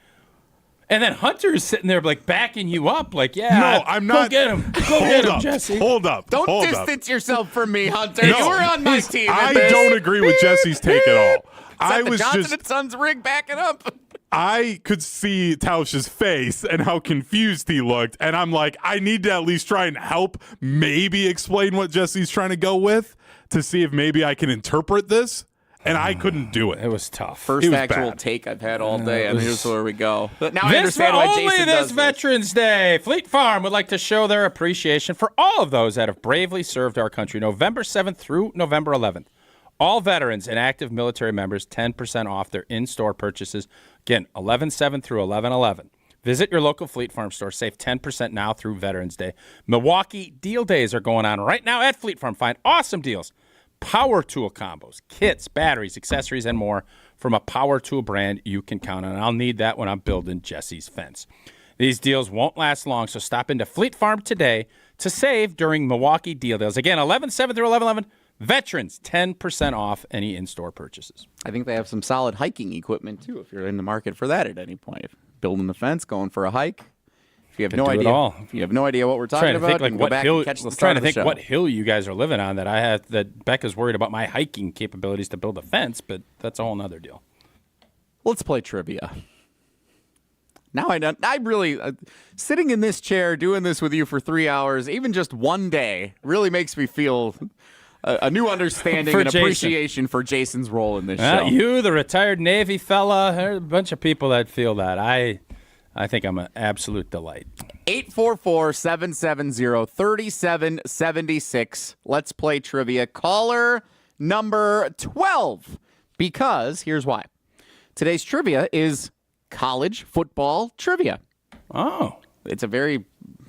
and then Hunter is sitting there like backing you up, like, "Yeah, no, I'm not. Go get him. Go get him, Jesse. Hold up. Don't distance yourself from me, Hunter. No, you're on my team. I don't agree with Jesse's take at all. I was Johnson & Sons rig backing up. I could see Tausch's face and how confused he looked, and I'm like, I need to at least try and help maybe explain what Jesse's trying to go with to see if maybe I can interpret this, and I couldn't do it. It was tough. First actual take I've had all day, and here's where we go. But now I understand why Jason does this. Veterans Day, Fleet Farm would like to show their appreciation for all of those that have bravely served our country November 7th through November 11th. All veterans and active military members, 10% off their in-store purchases. Again, 11/7 through 11/11. Visit your local Fleet Farm store. Save 10% now through Veterans Day. Milwaukee Deal Days are going on right now at Fleet Farm. Find awesome deals. Power tool combos, kits, batteries, accessories, and more from a power tool brand you can count on. I'll need that when I'm building Jesse's fence. These deals won't last long, so stop into Fleet Farm today to save during Milwaukee Deal Days. Again, 11/7 through 11/11. Veterans, 10% off any in-store purchases. I think they have some solid hiking equipment, too, if you're in the market for that at any point. Building the fence, going for a hike. If you have no idea what we're talking about, think, you can go back and catch the start trying to of the think show. what hill you guys are living on that Becca's worried about my hiking capabilities to build a fence, but that's a whole nother deal. Let's play trivia. Now I really, sitting in this chair doing this with you for 3 hours, even just one day, really makes me feel a new understanding and appreciation for Jason's role in this show. You, the retired Navy fella, there are a bunch of people that feel that. I think I'm an absolute delight. 844-770-3776. Let's play trivia. Caller number 12. Because here's why. Today's trivia is college football trivia. Oh. It's a very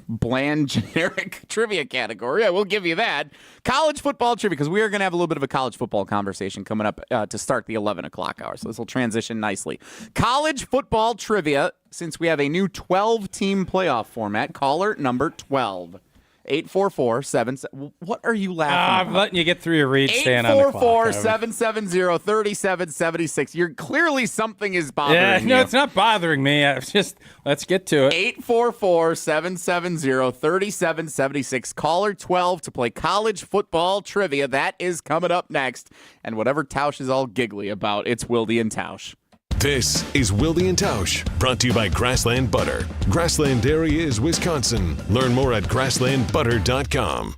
bland, generic trivia category. I will give you that. College football trivia, because we are going to have a little bit of a college football conversation coming up to start the 11 o'clock hour. So this will transition nicely. College football trivia, since we have a new 12-team playoff format. Caller number 12. 844-7... What are you laughing at? I'm letting you get through your read. Stand on the clock. 844-770-3776. You're clearly something is bothering you. No, it's not bothering me. Let's get to it. 844-770-3776. Caller 12 to play college football trivia. That is coming up next. And whatever Tausch is all giggly about, it's Wilde and Tausch. This is Wilde and Tausch, brought to you by Grassland Butter. Grassland Dairy is Wisconsin. Learn more at grasslandbutter.com.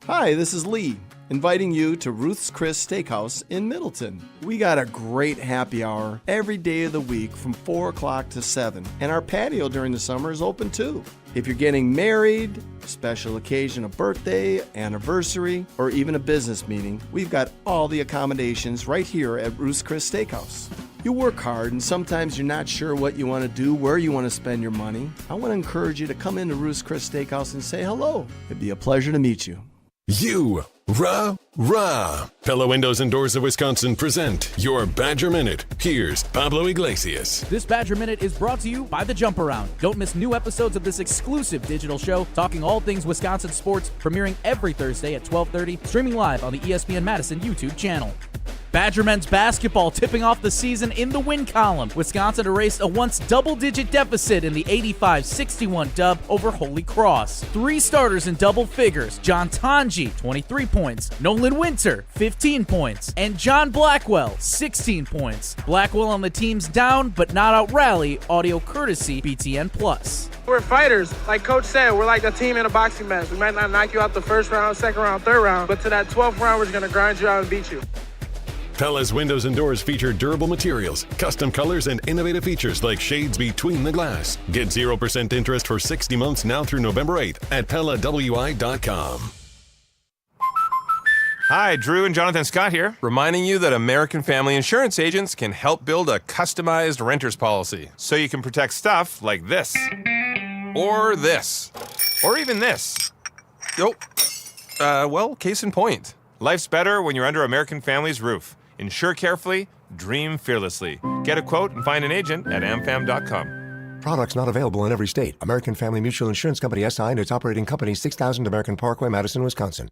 Hi, this is Lee, inviting you to Ruth's Chris Steakhouse in Middleton. We got a great happy hour every day of the week from 4 o'clock to 7, and our patio during the summer is open too. If you're getting married, special occasion, a birthday, anniversary, or even a business meeting, we've got all the accommodations right here at Ruth's Chris Steakhouse. You work hard and sometimes you're not sure what you want to do, where you want to spend your money. I want to encourage you to come into Ruth's Chris Steakhouse and say hello. It'd be a pleasure to meet you. Rah. Pella Windows and Doors of Wisconsin present your Badger Minute. Here's Pablo Iglesias. This Badger Minute is brought to you by The Jump Around. Don't miss new episodes of this exclusive digital show talking all things Wisconsin sports, premiering every Thursday at 12:30, streaming live on the ESPN Madison YouTube channel. Badger men's basketball tipping off the season in the win column. Wisconsin erased a once double-digit deficit in the 85-61 dub over Holy Cross. 3 starters in double figures: John Tanji, 23 points, Nolan Winter, 15 points, and John Blackwell, 16 points. Blackwell on the team's down but not out rally, audio courtesy BTN+. We're fighters. Like Coach said, we're like a team in a boxing match. We might not knock you out the first round, second round, third round, but to that 12th round, we're just going to grind you out and beat you. Pella's windows and doors feature durable materials, custom colors, and innovative features like shades between the glass. Get 0% interest for 60 months now through November 8th at PellaWI.com. Hi, Drew and Jonathan Scott here, reminding you that American Family Insurance agents can help build a customized renter's policy so you can protect stuff like this, or this, or even this. Well, case in point. Life's better when you're under American Family's roof. Insure carefully, dream fearlessly. Get a quote and find an agent at amfam.com. Products not available in every state. American Family Mutual Insurance Company SI and its operating company 6000 American Parkway, Madison, Wisconsin.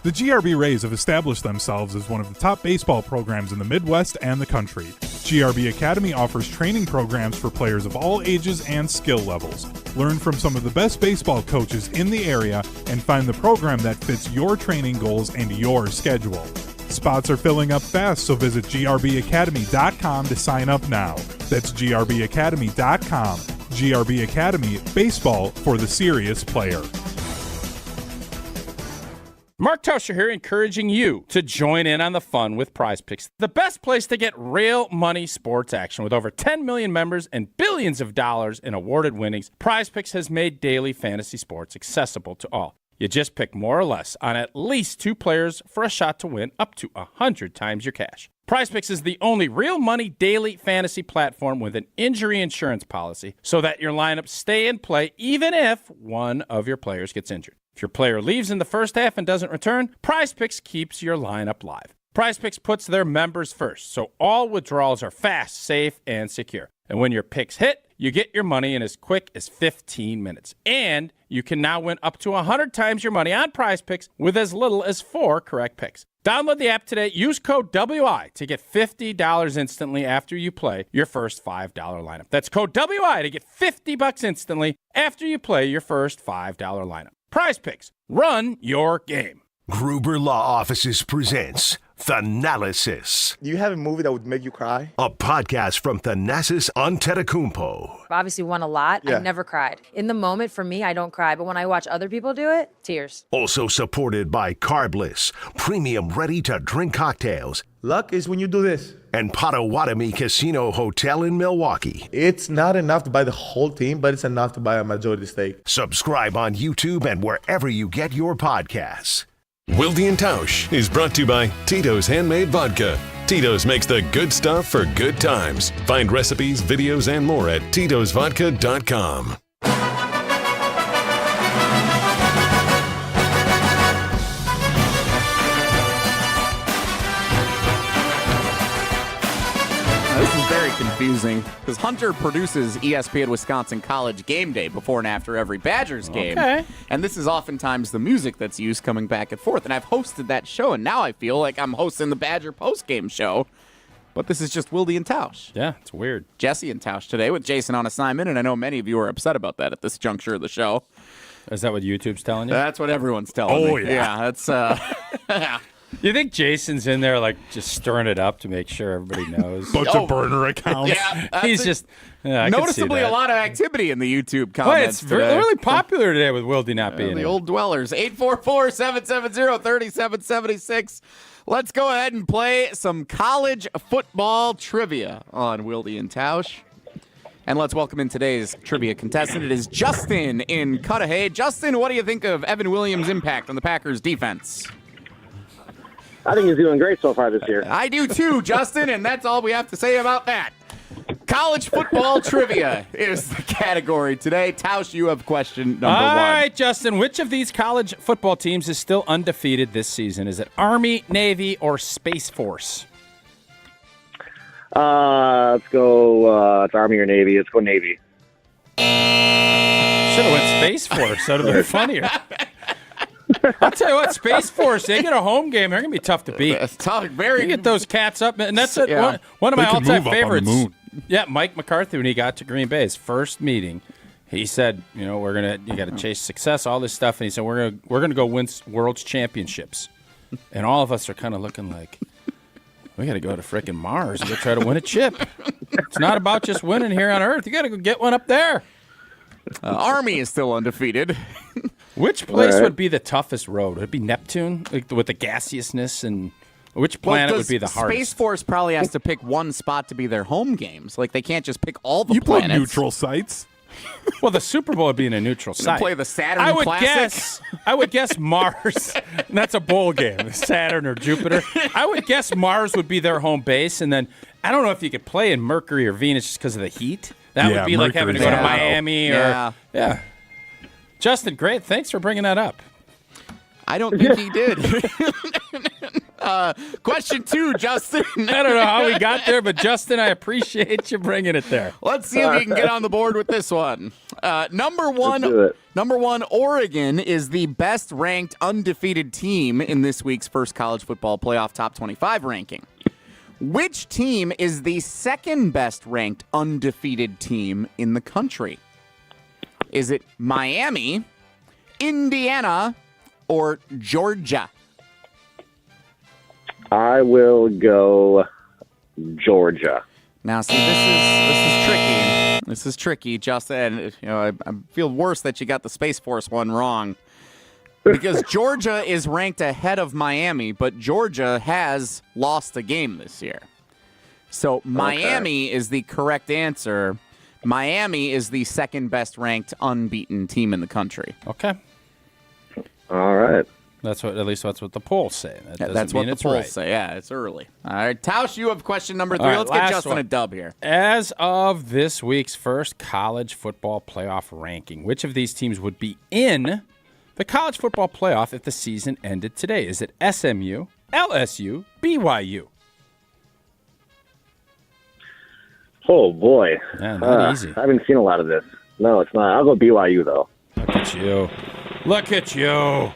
The GRB Rays have established themselves as one of the top baseball programs in the Midwest and the country. GRB Academy offers training programs for players of all ages and skill levels. Learn from some of the best baseball coaches in the area and find the program that fits your training goals and your schedule. Spots are filling up fast, so visit grbacademy.com to sign up now. That's grbacademy.com. GRB Academy, baseball for the serious player. Mark Tauscher here, encouraging you to join in on the fun with Prize Picks, the best place to get real money sports action. With over 10 million members and billions of dollars in awarded winnings, Prize Picks has made daily fantasy sports accessible to all. You just pick more or less on at least 2 players for a shot to win up to 100 times your cash. Prize Picks is the only real money daily fantasy platform with an injury insurance policy so that your lineups stay in play even if one of your players gets injured. If your player leaves in the first half and doesn't return, Prize Picks keeps your lineup live. Prize Picks puts their members first, so all withdrawals are fast, safe, and secure. And when your picks hit, you get your money in as quick as 15 minutes. And you can now win up to 100 times your money on Prize Picks with as little as 4 correct picks. Download the app today. Use code WI to get $50 instantly after you play your first $5 lineup. That's code WI to get $50 instantly after you play your first $5 lineup. Prize Picks. Run your game. Gruber Law Offices presents Thanalysis. Do you have a movie that would make you cry? A podcast from Thanasis Antetokounmpo. I've obviously won a lot. Yeah. I've never cried. In the moment, for me, I don't cry. But when I watch other people do it, tears. Also supported by Carbless, premium ready-to-drink cocktails. Luck is when you do this. And Potawatomi Casino Hotel in Milwaukee. It's not enough to buy the whole team, but it's enough to buy a majority stake. Subscribe on YouTube and wherever you get your podcasts. Wilde Tausch is brought to you by Tito's Handmade Vodka. Tito's makes the good stuff for good times. Find recipes, videos, and more at titosvodka.com. This is very confusing because Hunter produces ESPN Wisconsin College Game Day before and after every Badgers game. Okay. And this is oftentimes the music that's used coming back and forth. And I've hosted that show, and now I feel like I'm hosting the Badger post-game show. But this is just Wilde and Tausch. Yeah, it's weird. Jesse and Tausch today with Jason on assignment, and I know many of you are upset about that at this juncture of the show. Is that what YouTube's telling you? That's what everyone's telling me. Oh, yeah. That's You think Jason's in there, like, just stirring it up to make sure everybody knows? Bunch of burner accounts. Yeah, He's just I can see noticeably that. a lot of activity in the YouTube Boy, comments it's today. really popular today with Wilde not being The here. old dwellers. 844-770-3776. Let's go ahead and play some college football trivia on Wilde and Tausch. And let's welcome in today's trivia contestant. It is Justin in Cudahy. Justin, what do you think of Evan Williams' impact on the Packers' defense? I think he's doing great so far this year. I do too, Justin, and that's all we have to say about that. College football trivia is the category today. Tausch, you have question number one. All right, Justin, which of these college football teams is still undefeated this season? Is it Army, Navy, or Space Force? Let's go. It's Army or Navy. Let's go Navy. Should have went Space Force. That would have been funnier. I'll tell you what, Space Force, they get a home game. They're going to be tough to beat. It's tough. Very. You get those cats up, and that's Yeah. one of my They can all-time move up on the favorites. moon. Yeah, Mike McCarthy, when he got to Green Bay, his first meeting, he said, you got to chase success, all this stuff, and he said, we're gonna go win world's championships, and all of us are kind of looking like, we got to go to frickin' Mars and go try to win a chip. It's not about just winning here on Earth. You got to go get one up there. Army is still undefeated. Which place would be the toughest road? Would it be Neptune, like, with the gaseousness, and which planet would be the hardest? Space Force probably has to pick one spot to be their home games. Like, they can't just pick all the You play planets. neutral sites. Well, the Super Bowl would be in a neutral They site. play the Saturn Classic. I would guess Mars. And that's a bowl game, Saturn or Jupiter. I would guess Mars would be their home base, and then I don't know if you could play in Mercury or Venus just because of the heat. That would be like having to go to Mercury's Miami or yeah. Justin, great. Thanks for bringing that up. I don't think he did. Question 2, Justin. I don't know how we got there, but Justin, I appreciate you bringing it there. Let's see if we can get on the board with this one. Number one, Oregon is the best-ranked undefeated team in this week's first college football playoff top 25 ranking. Which team is the second best-ranked undefeated team in the country? Is it Miami, Indiana, or Georgia? I will go Georgia. Now, see, this is tricky. This is tricky, Justin. I feel worse that you got the Space Force one wrong. Because Georgia is ranked ahead of Miami, but Georgia has lost a game this year. So Miami is the correct answer. Miami is the second best ranked unbeaten team in the country. Okay. All right. That's what the polls say. That's what the polls say. Yeah, it's early. All right, Tausch, you have question number 3. All right, Let's get last Justin one. a dub here. As of this week's first college football playoff ranking, which of these teams would be in the college football playoff if the season ended today? Is it SMU, LSU, BYU? Oh, boy. Yeah, not easy. I haven't seen a lot of this. No, it's not. I'll go BYU, though. Look at you. Look at you.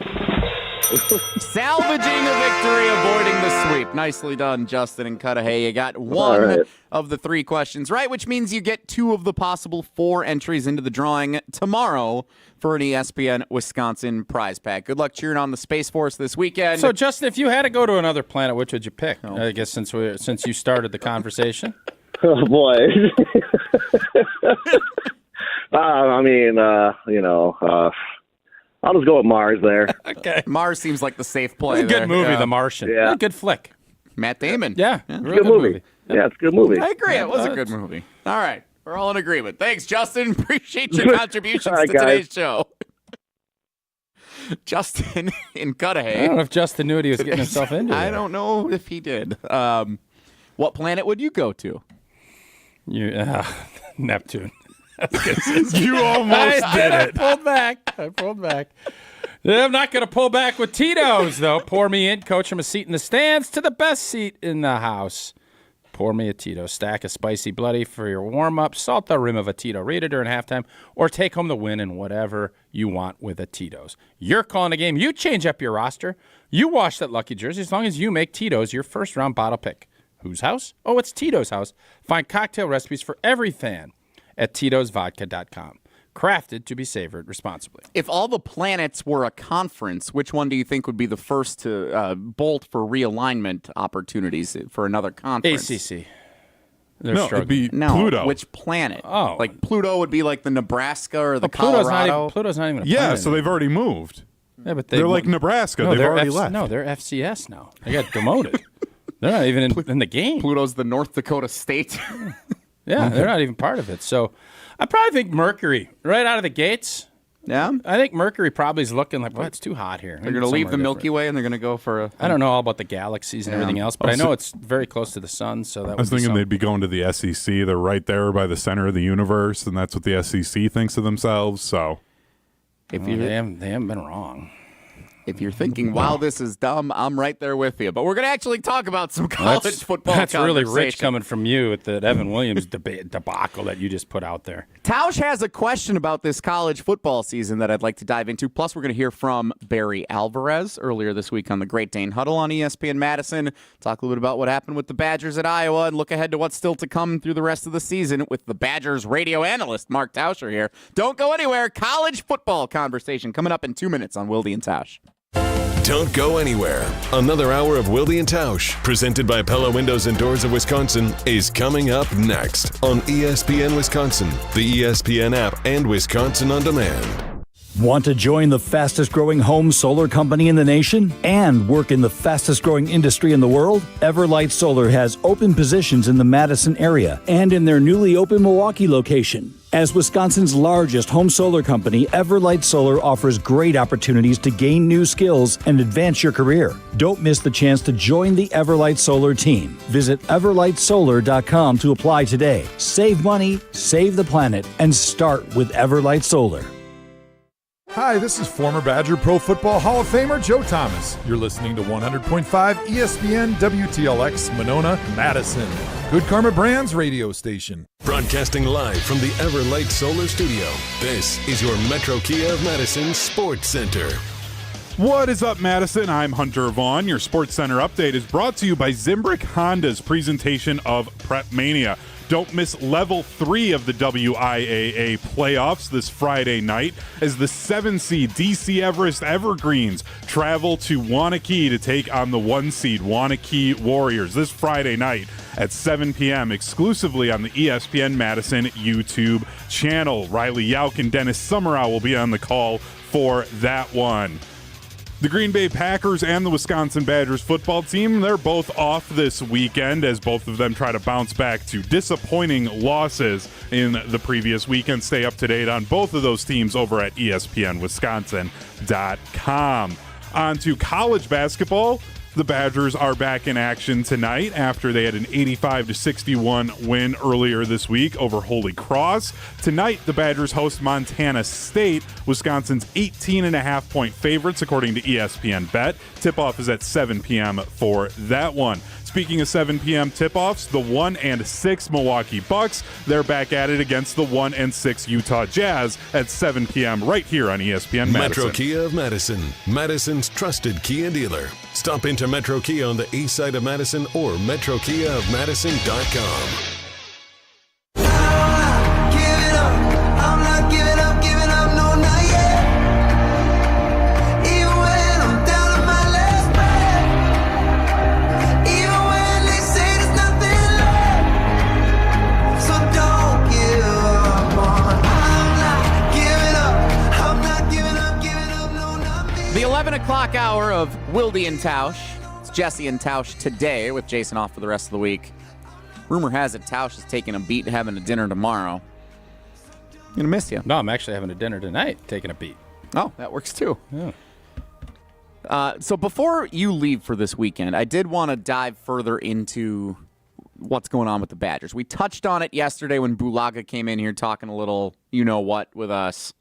Salvaging a victory, avoiding the sweep. Nicely done, Justin and Cudahy. You got one of the 3 questions right, which means you get 2 of the possible 4 entries into the drawing tomorrow for an ESPN Wisconsin prize pack. Good luck cheering on the Space Force this weekend. So, Justin, if you had to go to another planet, which would you pick? I guess since you started the conversation. Oh, boy. I'll just go with Mars there. Okay. Mars seems like the safe play. It's a good movie, The Martian. Yeah. A good flick. Matt Damon. Yeah. Good movie. Yeah, it's a good movie. I agree. It was a good movie. All right. We're all in agreement. Thanks, Justin. Appreciate your contributions to today's show. Justin in Cudahy. I don't know if Justin knew what he was getting himself into. I don't know if he did. What planet would you go to? Neptune. You almost did it. I pulled back. I'm not going to pull back with Tito's, though. Pour me in, coach, from a seat in the stands to the best seat in the house. Pour me a Tito. Stack a spicy bloody for your warm-up. Salt the rim of a Tito. Read it during halftime. Or take home the win in whatever you want with a Tito's. You're calling a game. You change up your roster. You wash that lucky jersey as long as you make Tito's your first-round bottle pick. Whose house? Oh, it's Tito's house. Find cocktail recipes for every fan at Tito'sVodka.com. Crafted to be savored responsibly. If all the planets were a conference, which one do you think would be the first to bolt for realignment opportunities for another conference? ACC. It'd be Pluto. Which planet? Oh. Like Pluto would be like the Nebraska or the Colorado. Pluto's not even a Yeah, planet. so they've already moved. Yeah, but they're like Nebraska. They've already left. No, they're FCS now. They got demoted. They're not even in the game. Pluto's the North Dakota state. Yeah, they're not even part of it. So I probably think Mercury right out of the gates. Yeah? I think Mercury probably is looking like, well, it's too hot here. They're going to leave the Milky Way and they're going to go for a... I don't know all about the galaxies and everything else, but I know it's very close to the sun. So that I was thinking they'd be going to the SEC. They're right there by the center of the universe, and that's what the SEC thinks of themselves. So they haven't been wrong. If you're thinking, wow, this is dumb, I'm right there with you. But we're going to actually talk about some college football. That's really rich coming from you with the Evan Williams debacle that you just put out there. Tausch has a question about this college football season that I'd like to dive into. Plus, we're going to hear from Barry Alvarez earlier this week on the Great Dane Huddle on ESPN Madison. Talk a little bit about what happened with the Badgers at Iowa and look ahead to what's still to come through the rest of the season with the Badgers radio analyst, Mark Tauscher here. Don't go anywhere. College football conversation coming up in 2 minutes on Wilde and Tausch. Don't go anywhere. Another hour of Wilde and Tausch, presented by Pella Windows and Doors of Wisconsin, is coming up next on ESPN Wisconsin, the ESPN app, and Wisconsin On Demand. Want to join the fastest growing home solar company in the nation and work in the fastest growing industry in the world? Everlight Solar has open positions in the Madison area and in their newly opened Milwaukee location. As Wisconsin's largest home solar company, Everlight Solar offers great opportunities to gain new skills and advance your career. Don't miss the chance to join the Everlight Solar team. Visit everlightsolar.com to apply today. Save money, save the planet, and start with Everlight Solar. Hi, this is former Badger Pro Football Hall of Famer Joe Thomas. You're listening to 100.5 ESPN WTLX Monona, Madison. Good Karma Brands radio station. Broadcasting live from the Everlight Solar Studio, this is your Metro Kia of Madison Sports Center. What is up, Madison? I'm Hunter Vaughn. Your Sports Center update is brought to you by Zimbrick Honda's presentation of Prep Mania. Don't miss Level 3 of the WIAA playoffs this Friday night as the 7-seed DC Everest Evergreens travel to Waunakee to take on the 1-seed Waunakee Warriors this Friday night at 7 p.m. exclusively on the ESPN Madison YouTube channel. Riley Yauk and Dennis Summerow will be on the call for that one. The Green Bay Packers and the Wisconsin Badgers football team, they're both off this weekend as both of them try to bounce back to disappointing losses in the previous weekend. Stay up to date on both of those teams over at ESPNWisconsin.com. On to college basketball. The Badgers are back in action tonight after they had an 85-61 win earlier this week over Holy Cross. Tonight, the Badgers host Montana State, Wisconsin's 18.5-point favorites, according to ESPN Bet. Tip-off is at 7 p.m. for that one. Speaking of 7 p.m. tip-offs, the 1 and 6 Milwaukee Bucks, they're back at it against the 1 and 6 Utah Jazz at 7 p.m. right here on ESPN Madison. Metro Kia of Madison, Madison's trusted Kia dealer. Stop into Metro Kia on the east side of Madison or metrokiaofmadison.com. The 11 o'clock hour of Wilde and Tausch. It's Jesse and Tausch today with Jason off for the rest of the week. Rumor has it Tausch is taking a beat having a dinner tomorrow. I'm going to miss you. No, I'm actually having a dinner tonight, taking a beat. Oh, that works too. Yeah. So before you leave for this weekend, I did want to dive further into what's going on with the Badgers. We touched on it yesterday when Bulaga came in here talking a little you-know-what with us.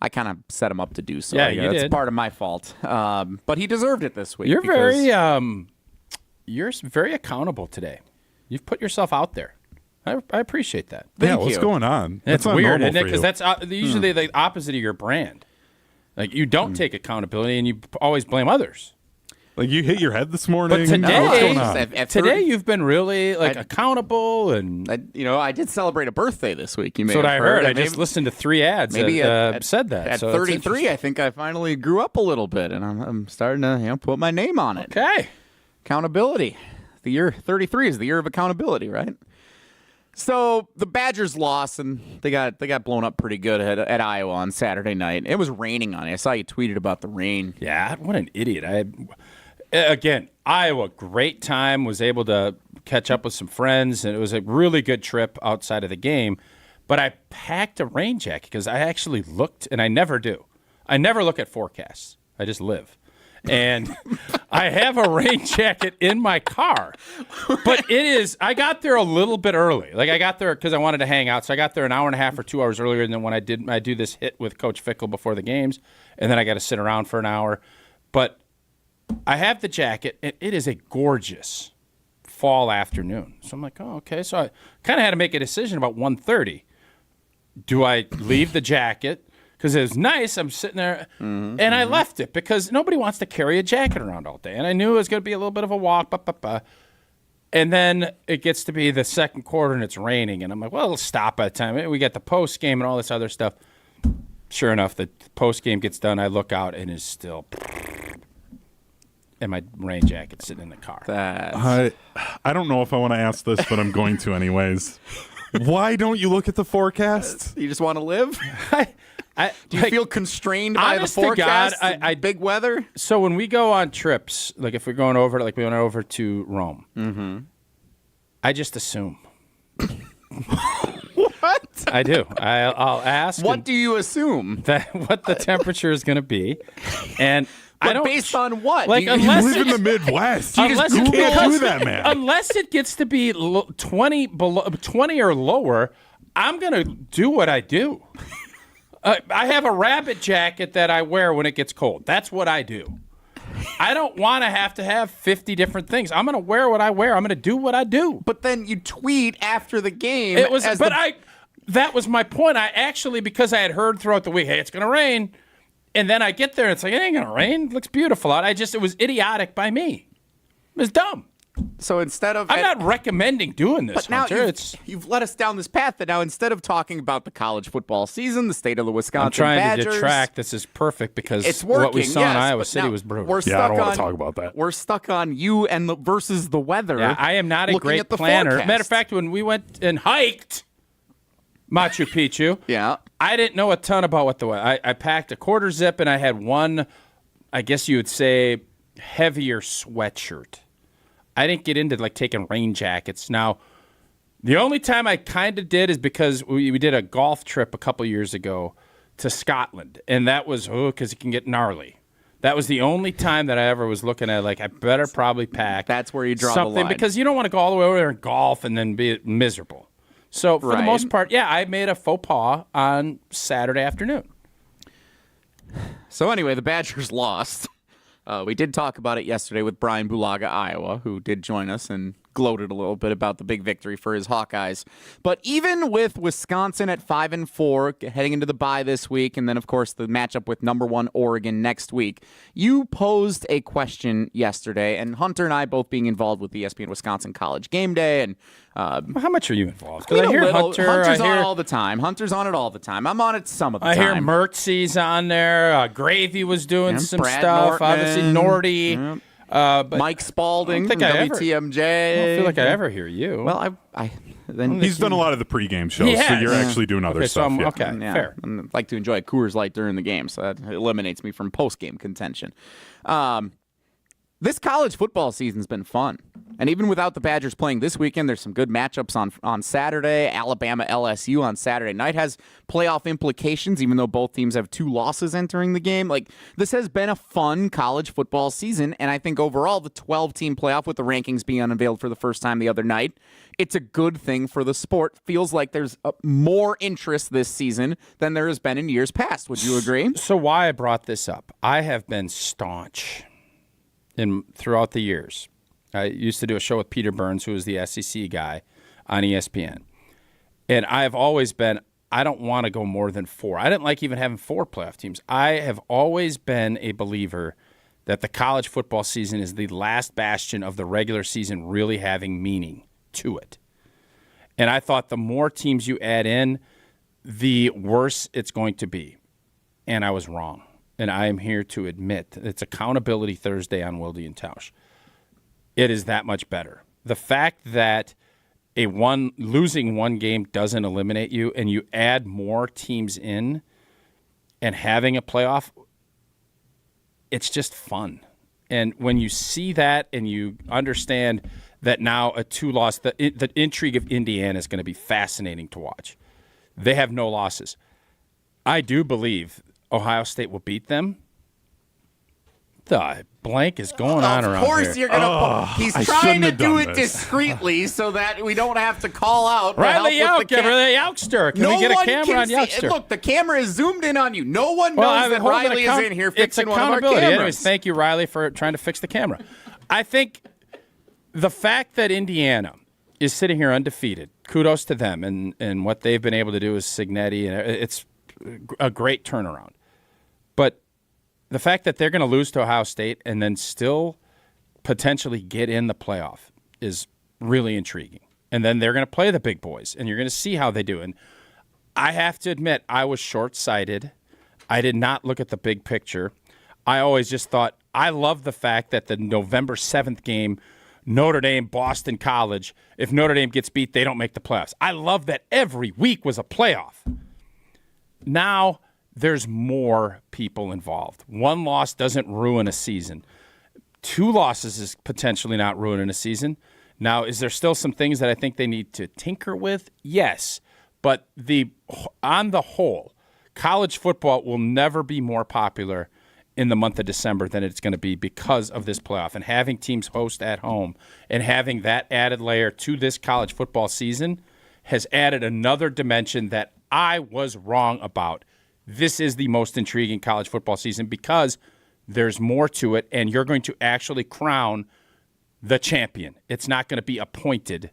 I kind of set him up to do so. Yeah, you did. It's part of my fault. But he deserved it this week. You're very accountable today. You've put yourself out there. I appreciate that. Thank you. What's going on? It's weird, isn't it? Because that's usually the opposite of your brand. Like, you don't take accountability, and you always blame others. Like, you hit your head this morning. But today you've been really accountable, and I did celebrate a birthday this week. That's what I heard. I just listened to 3 ads. Maybe said that. At so 33, I think I finally grew up a little bit, and I'm starting to put my name on it. Okay, accountability. The year 33 is the year of accountability, right? So the Badgers lost, and they got blown up pretty good at Iowa on Saturday night. It was raining on it. I saw you tweeted about the rain. Yeah, what an idiot. Again, Iowa, great time, was able to catch up with some friends, and it was a really good trip outside of the game. But I packed a rain jacket because I actually looked, and I never do. I never look at forecasts. I just live. And I have a rain jacket in my car. But I got there a little bit early. Like, I got there because I wanted to hang out. So I got there an hour and a half or 2 hours earlier than when I do this hit with Coach Fickle before the games. And then I got to sit around for an hour. But I have the jacket, and it is a gorgeous fall afternoon. So I'm like, oh, okay. So I kind of had to make a decision about 1:30. Do I leave the jacket? Because it was nice. I'm sitting there, and I left it because nobody wants to carry a jacket around all day. And I knew it was going to be a little bit of a walk. And then it gets to be the second quarter, and it's raining. And I'm like, well, it'll stop by the time. We got the post game and all this other stuff. Sure enough, the post game gets done. I look out, and it's still... and my rain jacket sitting in the car. I don't know if I want to ask this, but I'm going to anyways. Why don't you look at the forecast? You just want to live? Do you feel constrained by the forecast? Big weather? So when we go on trips, like if we're going over, like we went over to Rome, I just assume. What? I do. I'll ask. What do you assume? What the temperature is going to be, and. But based on what? Like, you live in the Midwest. You can't do that, man. Unless it gets to be 20 or lower, I'm going to do what I do. I have a rabbit jacket that I wear when it gets cold. That's what I do. I don't want to have 50 different things. I'm going to wear what I wear. I'm going to do what I do. But then you tweet after the game. That was my point. I actually, because I had heard throughout the week, hey, it's going to rain. And then I get there, and it's like, it ain't going to rain. It looks beautiful out. It was idiotic by me. It was dumb. So instead of... I'm not recommending doing this, but now Hunter. You've led us down this path that now instead of talking about the college football season, the state of the Wisconsin Badgers... to detract. This is perfect because it's working, what we saw in Iowa City was brutal. I don't want to talk about that. We're stuck on you and versus the weather. Yeah, I am not a great planner. Forecast. Matter of fact, when we went and hiked Machu Picchu... yeah. I didn't know a ton about what the weather. I packed a quarter zip, and I had one, I guess you would say, heavier sweatshirt. I didn't get into like taking rain jackets. Now, the only time I kind of did is because we did a golf trip a couple years ago to Scotland, and that was because it can get gnarly. That was the only time that I ever was looking at like I better probably pack. That's where you draw something the line. Because you don't want to go all the way over there and golf and then be miserable. So, for the most part, yeah, I made a faux pas on Saturday afternoon. So, anyway, the Badgers lost. We did talk about it yesterday with Brian Bulaga, Iowa, who did join us and gloated a little bit about the big victory for his Hawkeyes. But even with Wisconsin at 5-4, heading into the bye this week, and then, of course, the matchup with number 1 Oregon next week, you posed a question yesterday, and Hunter and I both being involved with the ESPN Wisconsin College Game Day. And how much are you involved? Because I hear Hunter's on it all the time. Hunter's on it all the I'm on it some of the time. I hear Mertzy's on there. Gravy was doing some Brad stuff. Norton. Obviously, Nordy. But Mike Spalding from WTMJ. I don't feel like I ever hear you. Well, then he's done a lot of the pregame shows, so you're actually doing other stuff. Fair. I like to enjoy a Coors Light during the game, so that eliminates me from postgame contention. This college football season's been fun. And even without the Badgers playing this weekend, there's some good matchups on Saturday. Alabama LSU on Saturday night has playoff implications, even though both teams have 2 losses entering the game. Like, this has been a fun college football season, and I think overall the 12-team playoff with the rankings being unveiled for the first time the other night, it's a good thing for the sport. Feels like there's more interest this season than there has been in years past. Would you agree? So why I brought this up, I have been staunch throughout the years. I used to do a show with Peter Burns, who was the SEC guy on ESPN. And I've always been, I don't want to go more than 4. I didn't like even having 4 playoff teams. I have always been a believer that the college football season is the last bastion of the regular season really having meaning to it. And I thought the more teams you add in, the worse it's going to be. And I was wrong. And I am here to admit it's Accountability Thursday on Wilde Tausch. It is that much better. The fact that losing one game doesn't eliminate you, and you add more teams in and having a playoff, it's just fun. And when you see that and you understand that now a 2-loss, the intrigue of Indiana is going to be fascinating to watch. They have no losses. I do believe Ohio State will beat them. The blank is going on around here. Of course you're going to. He's trying to do it discreetly so that we don't have to call out. Riley Youngster. Can we get a camera on Youngster? Look, the camera is zoomed in on you. No one knows that Riley is in here fixing one of our cameras. Anyways, thank you, Riley, for trying to fix the camera. I think the fact that Indiana is sitting here undefeated, kudos to them, and what they've been able to do is Signetti, and it's a great turnaround. But the fact that they're going to lose to Ohio State and then still potentially get in the playoff is really intriguing. And then they're going to play the big boys, and you're going to see how they do. And I have to admit, I was short-sighted. I did not look at the big picture. I always just thought, I love the fact that the November 7th game, Notre Dame, Boston College, if Notre Dame gets beat, they don't make the playoffs. I love that every week was a playoff. Now there's more people involved. 1 loss doesn't ruin a season. 2 losses is potentially not ruining a season. Now, is there still some things that I think they need to tinker with? Yes. But on the whole, college football will never be more popular in the month of December than it's going to be because of this playoff. And having teams host at home and having that added layer to this college football season has added another dimension that I was wrong about. This is the most intriguing college football season because there's more to it, and you're going to actually crown the champion. It's not going to be appointed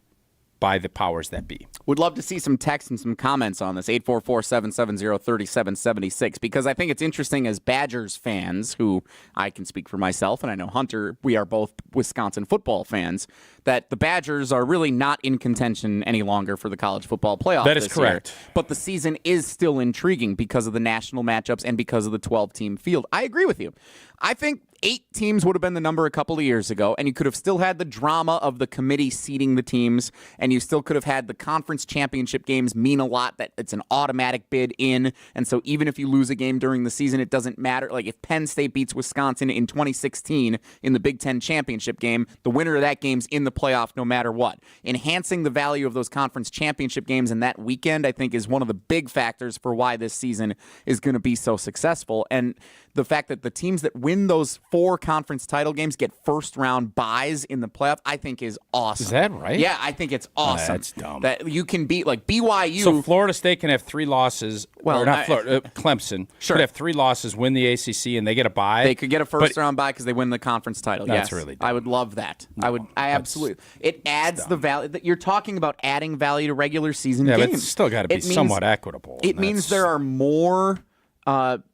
by the powers that be. Would love to see some text and some comments on this, 844-770-3776, because I think it's interesting as Badgers fans, who I can speak for myself, and I know Hunter, we are both Wisconsin football fans, that the Badgers are really not in contention any longer for the college football playoff. That is correct. Year. But the season is still intriguing because of the national matchups and because of the 12-team field. I agree with you. I think 8 teams would have been the number a couple of years ago, and you could have still had the drama of the committee seeding the teams, and you still could have had the conference championship games mean a lot, that it's an automatic bid in, and so even if you lose a game during the season, it doesn't matter. Like if Penn State beats Wisconsin in 2016 in the Big Ten championship game, the winner of that game's in the playoff no matter what. Enhancing the value of those conference championship games in that weekend, I think, is one of the big factors for why this season is going to be so successful, and the fact that the teams that win those 4 conference title games get first-round buys in the playoff, I think is awesome. Is that right? Yeah, I think it's awesome. That's dumb. That you can beat, like, BYU. So Florida State can have 3 losses. Well, or not Florida, Clemson. Sure. Could have 3 losses, win the ACC, and they get a bye. They could get a first-round bye because they win the conference title. That's yes, really dumb. I would love that. I absolutely. It adds the value. You're talking about adding value to regular season games. But it's still got to be somewhat equitable. It means there are more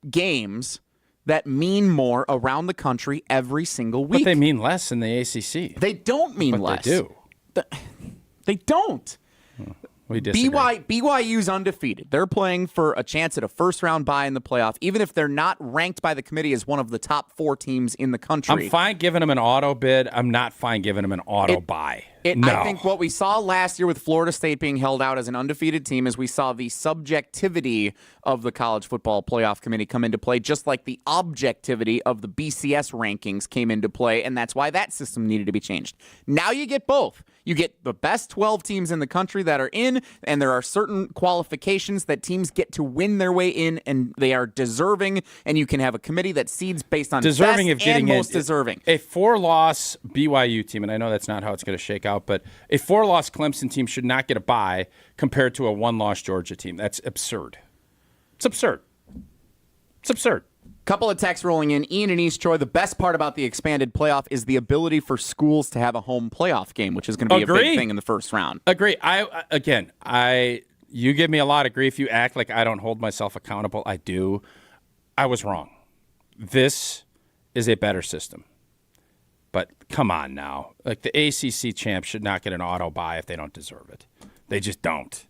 games that mean more around the country every single week. But they mean less in the ACC. They don't mean less. They do. They don't. We disagree. BYU's undefeated. They're playing for a chance at a first-round bye in the playoff, even if they're not ranked by the committee as one of the top 4 teams in the country. I'm fine giving them an auto bid. I'm not fine giving them an auto bye. No. I think what we saw last year with Florida State being held out as an undefeated team is we saw the subjectivity of the College Football Playoff Committee come into play, just like the objectivity of the BCS rankings came into play, and that's why that system needed to be changed. Now you get both. You get the best 12 teams in the country that are in, and there are certain qualifications that teams get to win their way in, and they are deserving, and you can have a committee that seeds based on deserving best of getting and most deserving. A 4-loss BYU team, and I know that's not how it's going to shake out, but a 4-loss Clemson team should not get a bye compared to a 1-loss Georgia team. That's absurd. It's absurd. It's absurd. Couple of texts rolling in. Ian and East Troy, the best part about the expanded playoff is the ability for schools to have a home playoff game, which is going to be a big thing in the first round. Agree. You give me a lot of grief. You act like I don't hold myself accountable. I do. I was wrong. This is a better system. But come on now. Like, the ACC champs should not get an auto bye if they don't deserve it. They just don't.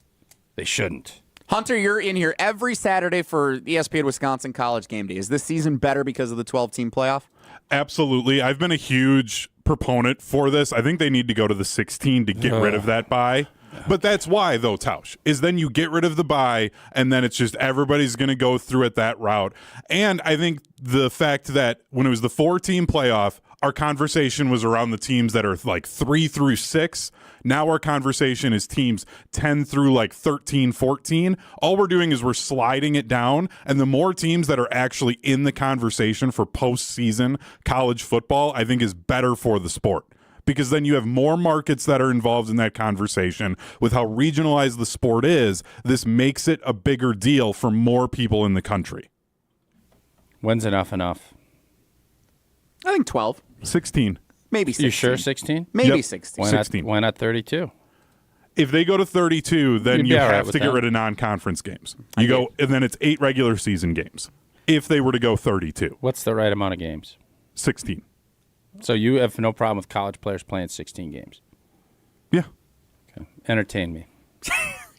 They shouldn't. Hunter, you're in here every Saturday for ESPN Wisconsin College Game Day. Is this season better because of the 12-team playoff? Absolutely. I've been a huge proponent for this. I think they need to go to the 16 to get rid of that bye. But that's why, though, Tausch, is then you get rid of the bye, and then it's just everybody's going to go through it that route. And I think the fact that when it was the 4-team playoff, our conversation was around the teams that are like 3 through 6. Now our conversation is teams 10 through like 13, 14. All we're doing is we're sliding it down, and the more teams that are actually in the conversation for postseason college football, I think is better for the sport. Because then you have more markets that are involved in that conversation. With how regionalized the sport is, this makes it a bigger deal for more people in the country. When's enough? I think 12. 16. Maybe 16. You sure 16? Maybe Yep. 16. 16. Why not 32? If they go to 32, then You'd be you all right have with to get that. rid of non-conference games. You go, and then it's 8 regular season games. If they were to go 32. What's the right amount of games? 16. So you have no problem with college players playing 16 games? Yeah. Okay. Entertain me.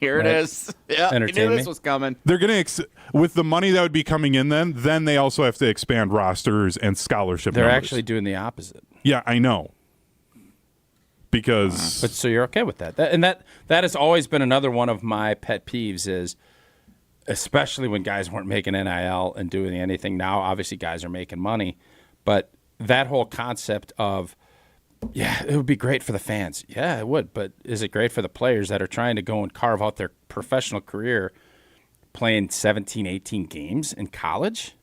Here it is. Yeah, Entertain you knew this me. was coming. They're going to, with the money that would be coming in then they also have to expand rosters and scholarship They're numbers. actually doing the opposite. Yeah, I know. Because But so you're okay with that. That has always been another one of my pet peeves is, especially when guys weren't making NIL and doing anything. Now, obviously, guys are making money. But that whole concept of, yeah, it would be great for the fans. Yeah, it would. But is it great for the players that are trying to go and carve out their professional career playing 17, 18 games in college?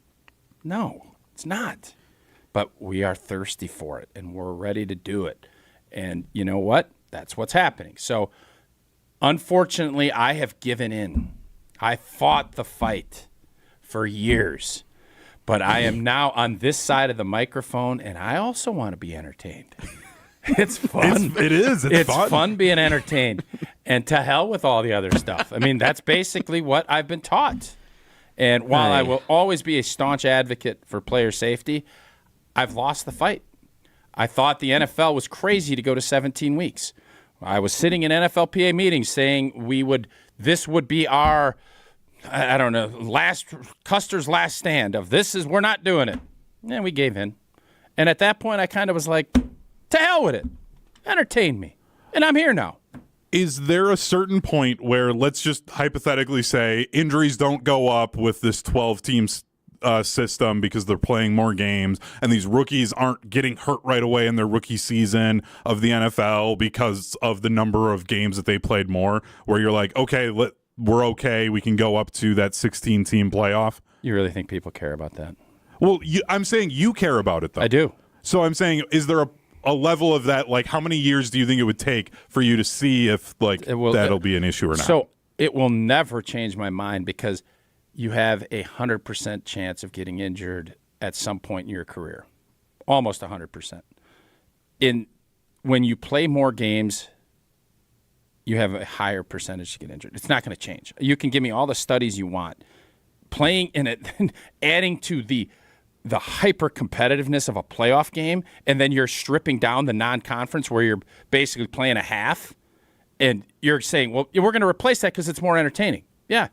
No, it's not. But we are thirsty for it, and we're ready to do it. And you know what? That's what's happening. So, unfortunately, I have given in. I fought the fight for years. But I am now on this side of the microphone, and I also want to be entertained. It's fun. It is. It's fun. Fun being entertained. And to hell with all the other stuff. I mean, that's basically what I've been taught. And while I will always be a staunch advocate for player safety, I've lost the fight. I thought the NFL was crazy to go to 17 weeks. I was sitting in NFLPA meetings saying this would be our, I don't know, Custer's last stand of we're not doing it. And we gave in. And at that point, I kind of was like, to hell with it. Entertain me. And I'm here now. Is there a certain point where, let's just hypothetically say, injuries don't go up with this 12-team system because they're playing more games, and these rookies aren't getting hurt right away in their rookie season of the NFL because of the number of games that they played more, where you're like, okay, we're okay, we can go up to that 16-team playoff? You really think people care about that? Well, I'm saying you care about it, though. I do. So I'm saying, is there a level of that? Like, how many years do you think it would take for you to see if that'll be an issue or not? So it will never change my mind because you have 100% chance of getting injured at some point in your career, almost 100%. When you play more games, you have a higher percentage to get injured. It's not going to change. You can give me all the studies you want. Playing in it, adding to the hyper competitiveness of a playoff game, and then you're stripping down the non-conference where you're basically playing a half, and you're saying, well, we're going to replace that because it's more entertaining. Yeah,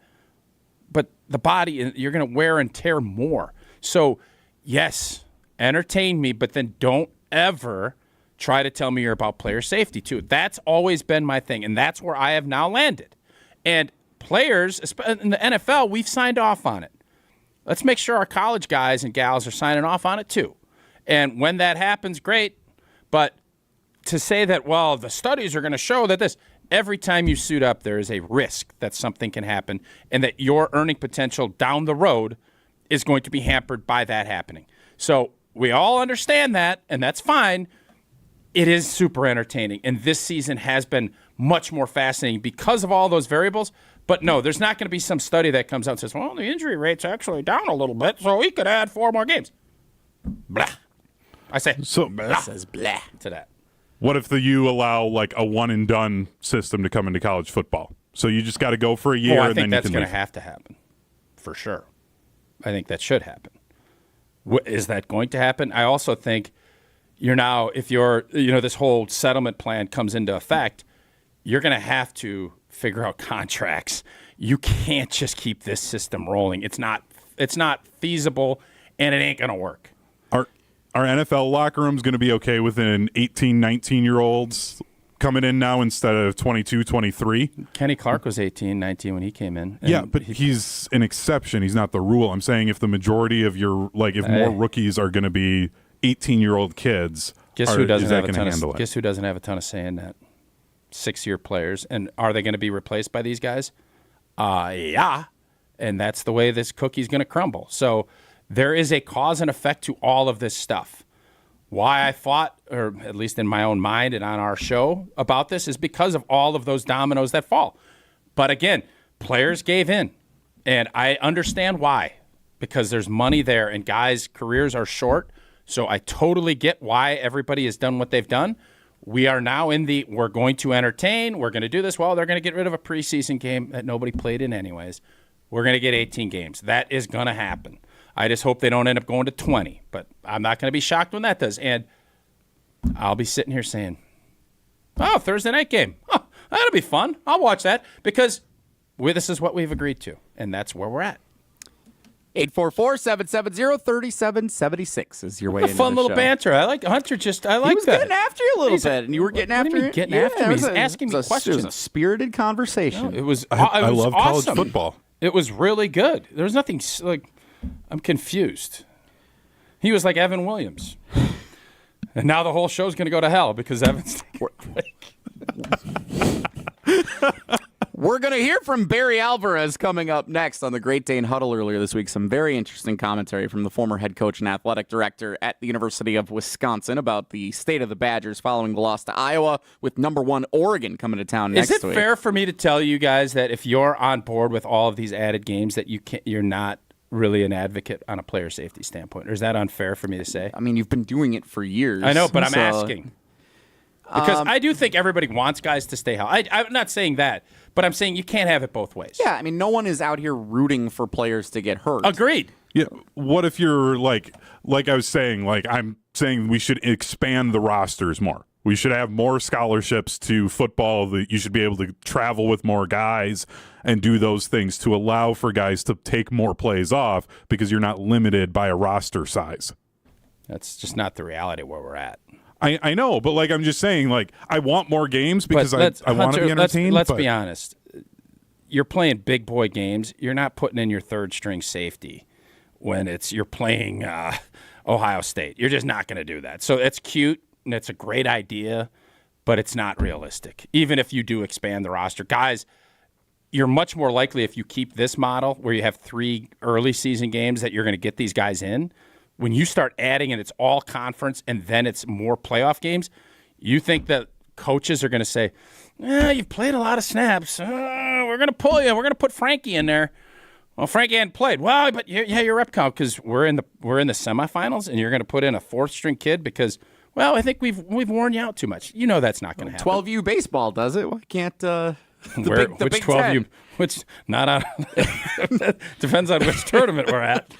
but the body, you're going to wear and tear more. So, yes, entertain me, but then don't ever try to tell me you're about player safety, too. That's always been my thing, and that's where I have now landed. And players, in the NFL, we've signed off on it. Let's make sure our college guys and gals are signing off on it, too. And when that happens, great. But to say that, well, the studies are going to show that this, every time you suit up, there is a risk that something can happen and that your earning potential down the road is going to be hampered by that happening. So we all understand that, and that's fine. It is super entertaining, and this season has been much more fascinating because of all those variables. But no, there's not going to be some study that comes out and says, well, the injury rate's actually down a little bit, so we could add 4 more games. Blah. I say blah. Says blah to that. What if you allow like a one-and-done system to come into college football? So you just got to go for a year, I and think then that's you can going to have to happen, for sure. I think that should happen. Is that going to happen? I also think if this whole settlement plan comes into effect, you're going to have to figure out contracts. You can't just keep this system rolling. It's not feasible, and it ain't going to work. Are NFL locker rooms going to be okay with an 18, 19-year-olds coming in now instead of 22, 23? Kenny Clark was 18, 19 when he came in. Yeah, but he's an exception. He's not the rule. I'm saying if the majority of more rookies are going to be 18-year-old kids, guess who doesn't have a ton of say in that? 6-year players. And are they going to be replaced by these guys? Yeah. And that's the way this cookie's going to crumble. So there is a cause and effect to all of this stuff. Why I fought, or at least in my own mind and on our show about this, is because of all of those dominoes that fall. But again, players gave in. And I understand why. Because there's money there and guys' careers are short. So I totally get why everybody has done what they've done. We are now we're going to entertain, we're going to do this. Well, they're going to get rid of a preseason game that nobody played in anyways. We're going to get 18 games. That is going to happen. I just hope they don't end up going to 20. But I'm not going to be shocked when that does. And I'll be sitting here saying, oh, Thursday night game. Oh, that'll be fun. I'll watch that because this is what we've agreed to. And that's where we're at. 844-770-3776 is your way into the fun little show. banter. I like Hunter. He was getting after you a little bit, and you were getting after me. Getting after me. He's asking me questions. It was a spirited conversation. No, it was. I love awesome. college football. It was really good. There was nothing I'm confused. He was like Evan Williams, and now the whole show's going to go to hell because Evan's taking a break. We're going to hear from Barry Alvarez coming up next on the Great Dane Huddle earlier this week. Some very interesting commentary from the former head coach and athletic director at the University of Wisconsin about the state of the Badgers following the loss to Iowa, with number 1 Oregon coming to town next week. Is it fair for me to tell you guys that if you're on board with all of these added games that you're not really an advocate on a player safety standpoint? Or is that unfair for me to say? I mean, you've been doing it for years. I know, but I'm asking. Because I do think everybody wants guys to stay healthy. I'm not saying that, but I'm saying you can't have it both ways. Yeah, I mean, no one is out here rooting for players to get hurt. Agreed. Yeah. What if you're like I was saying, I'm saying we should expand the rosters more. We should have more scholarships to football. That you should be able to travel with more guys and do those things to allow for guys to take more plays off because you're not limited by a roster size. That's just not the reality where we're at. I know, but I'm just saying, I want more games because I want to be entertained. Let's be honest. You're playing big boy games. You're not putting in your third string safety when you're playing Ohio State. You're just not going to do that. So it's cute and it's a great idea, but it's not realistic. Even if you do expand the roster, guys, you're much more likely if you keep this model where you have 3 early season games that you're going to get these guys in when you start adding and it's all conference and then it's more playoff games, you think that coaches are going to say, you've played a lot of snaps. We're going to pull you. We're going to put Frankie in there. Well, Frankie hadn't played. Well, but your rep count because we're in the semifinals and you're going to put in a fourth string kid because, well, I think we've worn you out too much. You know that's not going to happen. 12U baseball does it. Why can't the which Big 12U? Ten? Which not on. Depends on which tournament we're at.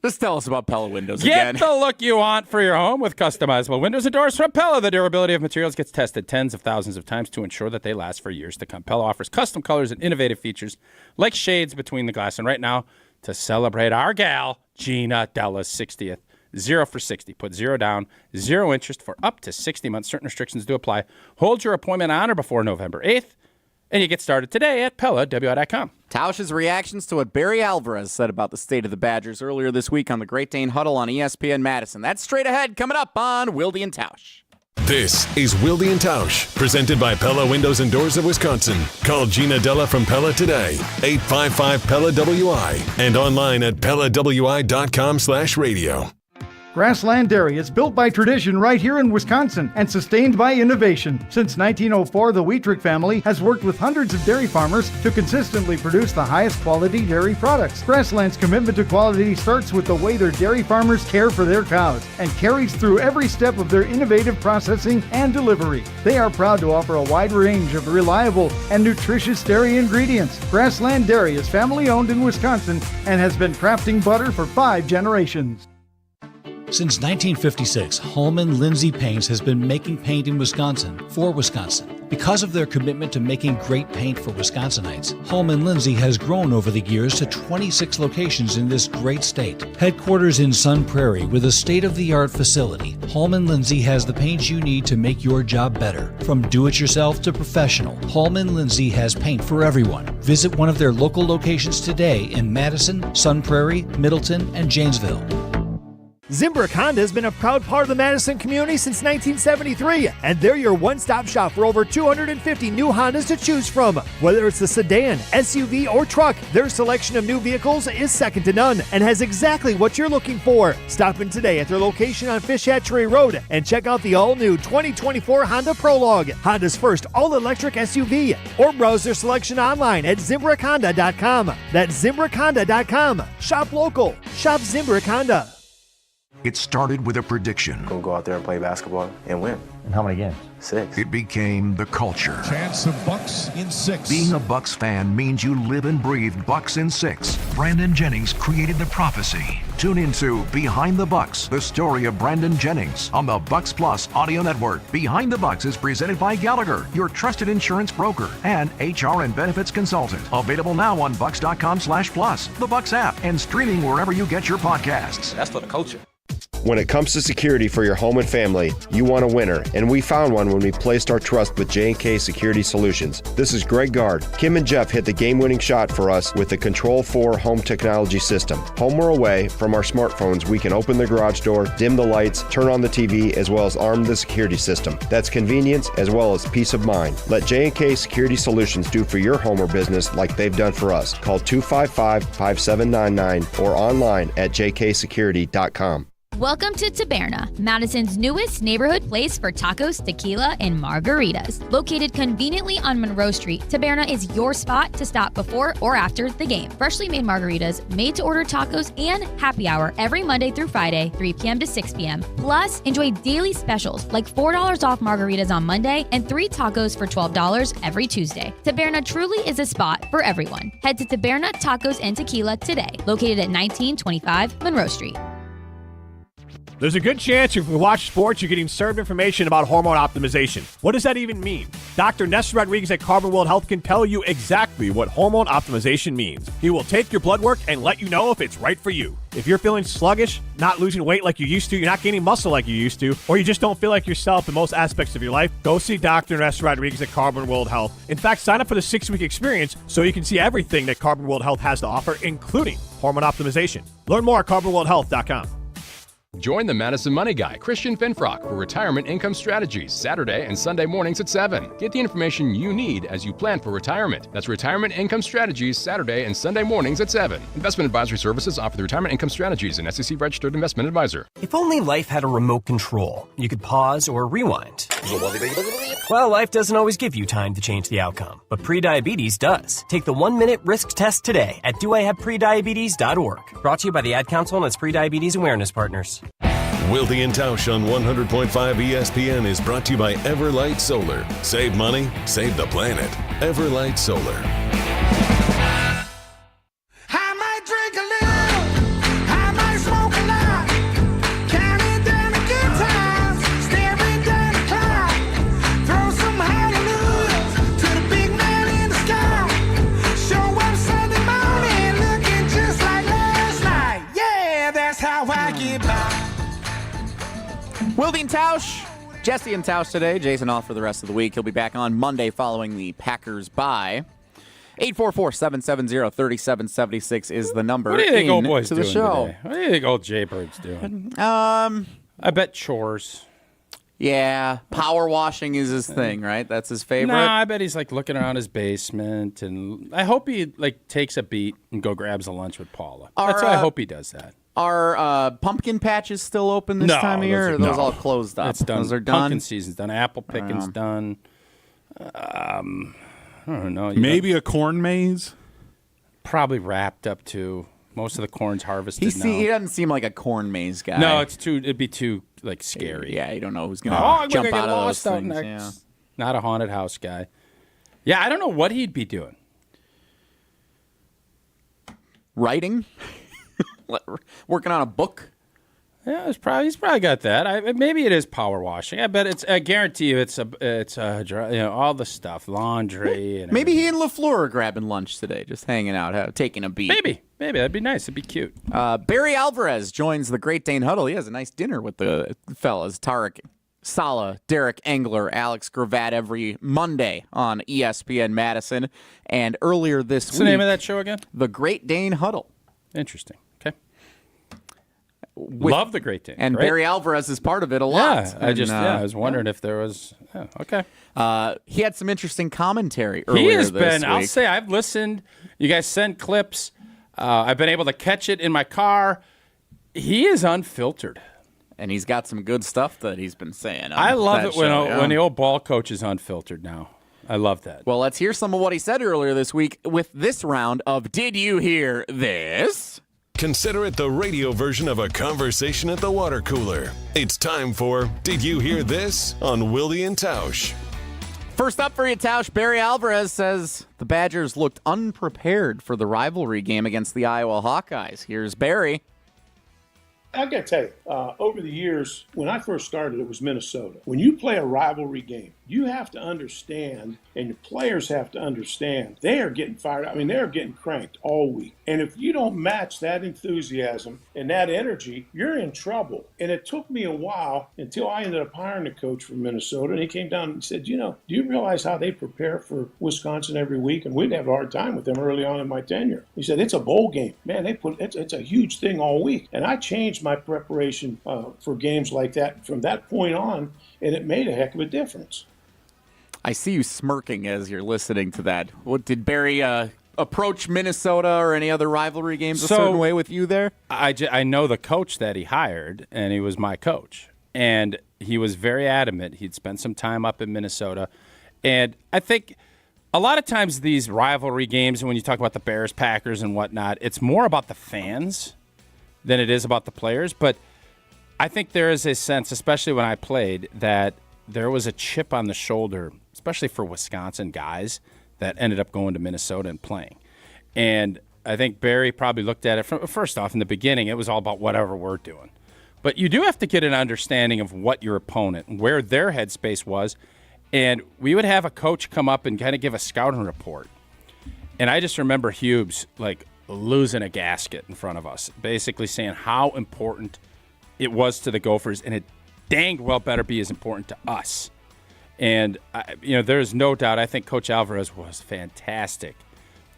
Just tell us about Pella windows again. Get the look you want for your home with customizable windows and doors from Pella. The durability of materials gets tested tens of thousands of times to ensure that they last for years to come. Pella offers custom colors and innovative features like shades between the glass. And right now, to celebrate our gal, Gina Della's 60th, 0 for 60. Put 0 down, 0 interest for up to 60 months. Certain restrictions do apply. Hold your appointment on or before November 8th. And you get started today at PellaWI.com. Tausch's reactions to what Barry Alvarez said about the state of the Badgers earlier this week on the Great Dane Huddle on ESPN Madison. That's straight ahead, coming up on Wilde and Tausch. This is Wilde and Tausch, presented by Pella Windows and Doors of Wisconsin. Call Gina Della from Pella today, 855-PELLA-WI, and online at PellaWI.com/radio. Grassland Dairy is built by tradition right here in Wisconsin and sustained by innovation. Since 1904, the Wheatrick family has worked with hundreds of dairy farmers to consistently produce the highest quality dairy products. Grassland's commitment to quality starts with the way their dairy farmers care for their cows and carries through every step of their innovative processing and delivery. They are proud to offer a wide range of reliable and nutritious dairy ingredients. Grassland Dairy is family owned in Wisconsin and has been crafting butter for 5 generations. Since 1956, Holman Lindsay Paints has been making paint in Wisconsin for Wisconsin. Because of their commitment to making great paint for Wisconsinites, Holman Lindsay has grown over the years to 26 locations in this great state. Headquarters in Sun Prairie with a state-of-the-art facility, Holman Lindsay has the paint you need to make your job better. From do-it-yourself to professional, Holman Lindsay has paint for everyone. Visit one of their local locations today in Madison, Sun Prairie, Middleton, and Janesville. Zimbrick Honda has been a proud part of the Madison community since 1973, and they're your one-stop shop for over 250 new Hondas to choose from. Whether it's the sedan, SUV, or truck, their selection of new vehicles is second to none and has exactly what you're looking for. Stop in today at their location on Fish Hatchery Road and check out the all-new 2024 Honda Prologue, Honda's first all-electric SUV, or browse their selection online at ZimbrickHonda.com. That's ZimbrickHonda.com. Shop local. Shop Zimbrick Honda. It started with a prediction. Gonna go out there and play basketball and win. And how many games? 6. It became the culture. Chance of Bucks in 6. Being a Bucks fan means you live and breathe Bucks in 6. Brandon Jennings created the prophecy. Tune into Behind the Bucks, the story of Brandon Jennings on the Bucks Plus audio network. Behind the Bucks is presented by Gallagher, your trusted insurance broker and HR and benefits consultant. Available now on Bucks.com/plus, the Bucks app, and streaming wherever you get your podcasts. That's for the culture. When it comes to security for your home and family, you want a winner, and we found one when we placed our trust with J&K Security Solutions. This is Greg Gard. Kim and Jeff hit the game-winning shot for us with the Control 4 home technology system. Home or away, from our smartphones, we can open the garage door, dim the lights, turn on the TV, as well as arm the security system. That's convenience as well as peace of mind. Let J&K Security Solutions do for your home or business like they've done for us. Call 255-5799 or online at jksecurity.com. Welcome to Taberna, Madison's newest neighborhood place for tacos, tequila, and margaritas. Located conveniently on Monroe Street, Taberna is your spot to stop before or after the game. Freshly made margaritas, made-to-order tacos, and happy hour every Monday through Friday, 3 p.m. to 6 p.m. Plus, enjoy daily specials like $4 off margaritas on Monday and 3 tacos for $12 every Tuesday. Taberna truly is a spot for everyone. Head to Taberna Tacos and Tequila today, located at 1925 Monroe Street. There's a good chance if you watch sports, you're getting served information about hormone optimization. What does that even mean? Dr. Nestor Rodriguez at Carbon World Health can tell you exactly what hormone optimization means. He will take your blood work and let you know if it's right for you. If you're feeling sluggish, not losing weight like you used to, you're not gaining muscle like you used to, or you just don't feel like yourself in most aspects of your life, go see Dr. Nestor Rodriguez at Carbon World Health. In fact, sign up for the 6-week experience so you can see everything that Carbon World Health has to offer, including hormone optimization. Learn more at carbonworldhealth.com. Join the Madison Money Guy, Christian Finfrock, for Retirement Income Strategies, Saturday and Sunday mornings at 7. Get the information you need as you plan for retirement. That's Retirement Income Strategies, Saturday and Sunday mornings at 7. Investment advisory services offered through Retirement Income Strategies, an SEC-registered investment advisor. If only life had a remote control, you could pause or rewind. Well, life doesn't always give you time to change the outcome, but prediabetes does. Take the 1-minute risk test today at doihaveprediabetes.org. Brought to you by the Ad Council and its prediabetes awareness partners. Wilde Tausch on 100.5 ESPN is brought to you by Everlight Solar. Save money, save the planet. Everlight Solar. I might drink a little, I might smoke a lot, counting down the good times, staring down the clock, throw some hallelujahs to the big man in the sky, show up Sunday morning looking just like last night. Yeah, that's how I get by. Wilde Tausch, Jesse and Tausch today. Jason off for the rest of the week. He'll be back on Monday following the Packers bye. 844-770-3776 is the number. What do you think old boy's to the doing show. today? What do you think old Jaybird's doing? I bet chores. Yeah, power washing is his thing, right? That's his favorite. Nah, I bet he's like looking around his basement, and I hope he like takes a beat and go grabs a lunch with Paula. That's why I hope he does that. Are pumpkin patches still open this time of year? Or are those all closed up? It's done. Those are done. Pumpkin season's done. Apple picking's done. I don't know. Maybe a corn maze? Probably wrapped up too. Most of the corn's harvested now. He doesn't seem like a corn maze guy. No, it'd be too like scary. Yeah, you don't know who's gonna jump out of those things. Yeah. Not a haunted house guy. Yeah, I don't know what he'd be doing. Writing? Working on a book? Yeah, he's probably got that. Maybe it is power washing. I guarantee you it's all the stuff, laundry and maybe he and LaFleur are grabbing lunch today, just hanging out, taking a beat. Maybe that'd be nice. It'd be cute. Barry Alvarez joins the Great Dane Huddle. He has a nice dinner with the fellas, Tarek Saleh, Derek Engler, Alex Gravatt every Monday on ESPN Madison. And earlier this week, what's the name of that show again? The Great Dane Huddle. Interesting. Love the Great Dane. And Barry Alvarez is part of it a lot. I was wondering if there was. Yeah, okay. He had some interesting commentary earlier this week. I'll say, I've listened. You guys send clips. I've been able to catch it in my car. He is unfiltered. And he's got some good stuff that he's been saying. I love it when the old ball coach is unfiltered now. I love that. Well, let's hear some of what he said earlier this week with this round of Did You Hear This? Consider it the radio version of a conversation at the water cooler. It's time for Did You Hear This on Wilde Tausch. First up for you, Tausch, Barry Alvarez says the Badgers looked unprepared for the rivalry game against the Iowa Hawkeyes. Here's Barry. I got to tell you, over the years, when I first started, it was Minnesota. When you play a rivalry game, you have to understand, and your players have to understand, they are getting fired up. I mean, they're getting cranked all week. And if you don't match that enthusiasm and that energy, you're in trouble. And it took me a while until I ended up hiring a coach from Minnesota. And he came down and said, do you realize how they prepare for Wisconsin every week? And we'd have a hard time with them early on in my tenure. He said, it's a bowl game. Man, it's a huge thing all week. And I changed my preparation for games like that from that point on, and it made a heck of a difference. I see you smirking as you're listening to that. What did Barry approach Minnesota or any other rivalry games a certain way with you there? I know the coach that he hired, and he was my coach. And he was very adamant. He'd spent some time up in Minnesota. And I think a lot of times these rivalry games, when you talk about the Bears, Packers, and whatnot, it's more about the fans than it is about the players. But I think there is a sense, especially when I played, that there was a chip on the shoulder, especially for Wisconsin guys that ended up going to Minnesota and playing. And I think Barry probably looked at it from, first off, in the beginning, it was all about whatever we're doing. But you do have to get an understanding of what your opponent, where their headspace was. And we would have a coach come up and kind of give a scouting report. And I just remember Hughes, losing a gasket in front of us, basically saying how important it was to the Gophers, and it dang well better be as important to us. And, there's no doubt, I think Coach Alvarez was fantastic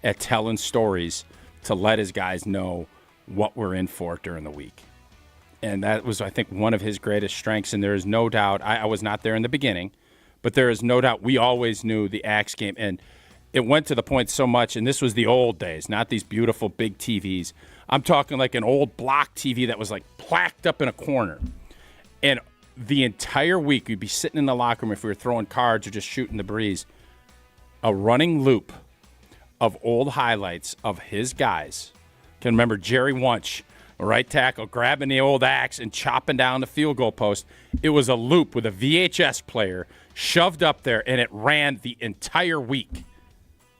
at telling stories to let his guys know what we're in for during the week. And that was, I think, one of his greatest strengths. And there is no doubt, I was not there in the beginning, but there is no doubt we always knew the Axe game. And it went to the point so much, and this was the old days, not these beautiful big TVs. I'm talking like an old block TV that was like placked up in a corner. And the entire week, we'd be sitting in the locker room if we were throwing cards or just shooting the breeze, a running loop of old highlights of his guys. Can remember Jerry Wunsch, right tackle, grabbing the old axe and chopping down the field goal post. It was a loop with a VHS player shoved up there, and it ran the entire week.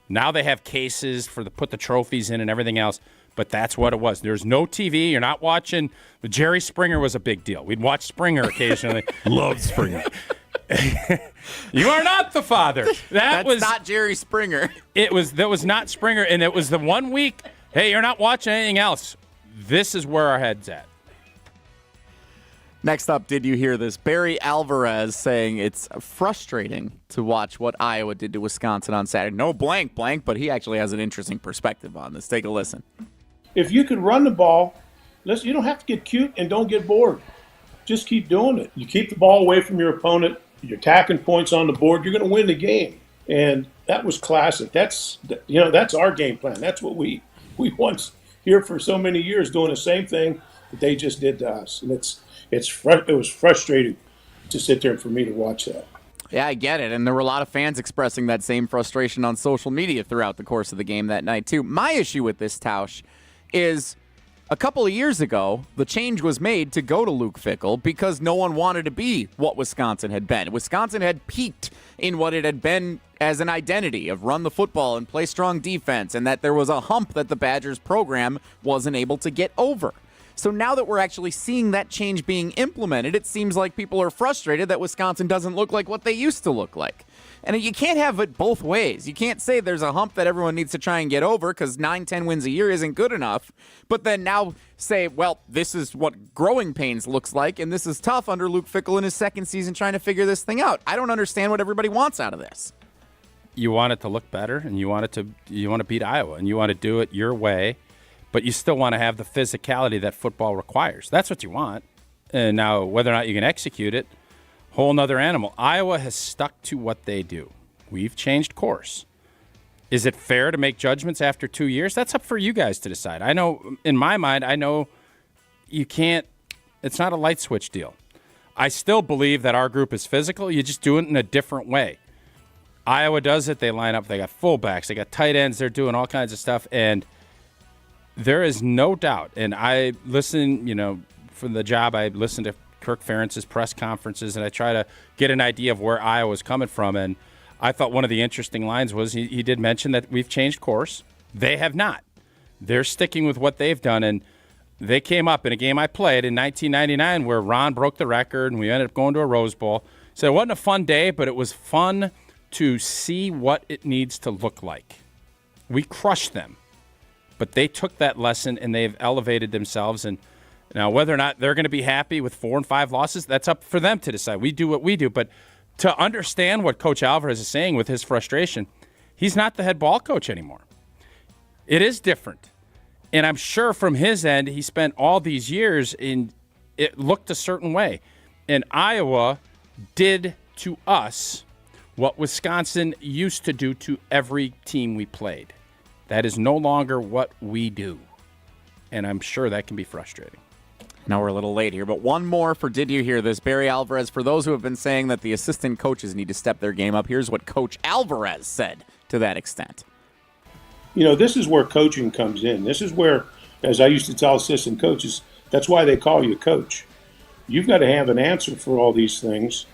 Now they have cases for put the trophies in and everything else, but that's what it was. There's no TV. You're not watching. Jerry Springer was a big deal. We'd watch Springer occasionally. Loved Springer. You are not the father. That's not Jerry Springer. That was not Springer, and it was the 1 week, hey, you're not watching anything else. This is where our head's at. Next up, did you hear this? Barry Alvarez saying it's frustrating to watch what Iowa did to Wisconsin on Saturday. No blank, but he actually has an interesting perspective on this. Take a listen. If you could run the ball, listen, you don't have to get cute and don't get bored. Just keep doing it. You keep the ball away from your opponent. You're attacking points on the board. You're going to win the game. And that was classic. That's our game plan. That's what we once here for so many years doing the same thing that they just did to us. And it was frustrating to sit there and for me to watch that. Yeah, I get it. And there were a lot of fans expressing that same frustration on social media throughout the course of the game that night, too. My issue with this, Tausch, is a couple of years ago, the change was made to go to Luke Fickell because no one wanted to be what Wisconsin had been. Wisconsin had peaked in what it had been as an identity of run the football and play strong defense, and that there was a hump that the Badgers program wasn't able to get over. So now that we're actually seeing that change being implemented, it seems like people are frustrated that Wisconsin doesn't look like what they used to look like. And you can't have it both ways. You can't say there's a hump that everyone needs to try and get over because 9-10 wins a year isn't good enough, but then now say, well, this is what growing pains looks like, and this is tough under Luke Fickell in his second season trying to figure this thing out. I don't understand what everybody wants out of this. You want it to look better, and you want to beat Iowa, and you want to do it your way, but you still want to have the physicality that football requires. That's what you want. And now whether or not you can execute it, whole nother animal. Iowa has stuck to what they do. We've changed course. Is it fair to make judgments after 2 years? That's up for you guys to decide. I know, in my mind, you can't, it's not a light switch deal. I still believe that our group is physical. You just do it in a different way. Iowa does it. They line up. They got fullbacks. They got tight ends. They're doing all kinds of stuff. And there is no doubt. And I listen, for the job, I listen to Kirk Ferentz's press conferences, and I try to get an idea of where Iowa's coming from. And I thought one of the interesting lines was he did mention that we've changed course. They have not. They're sticking with what they've done. And they came up in a game I played in 1999 where Ron broke the record, and we ended up going to a Rose Bowl. So it wasn't a fun day, but it was fun to see what it needs to look like. We crushed them, but they took that lesson and they've elevated themselves. And now whether or not they're going to be happy with 4 and 5 losses, that's up for them to decide. We do what we do. But to understand what Coach Alvarez is saying with his frustration, he's not the head ball coach anymore. It is different. And I'm sure from his end, he spent all these years in it looked a certain way. And Iowa did to us what Wisconsin used to do to every team we played. That is no longer what we do. And I'm sure that can be frustrating. Now we're a little late here, but one more for Did You Hear This? Barry Alvarez, for those who have been saying that the assistant coaches need to step their game up, here's what Coach Alvarez said to that extent. This is where coaching comes in. This is where, as I used to tell assistant coaches, that's why they call you coach. You've got to have an answer for all these things.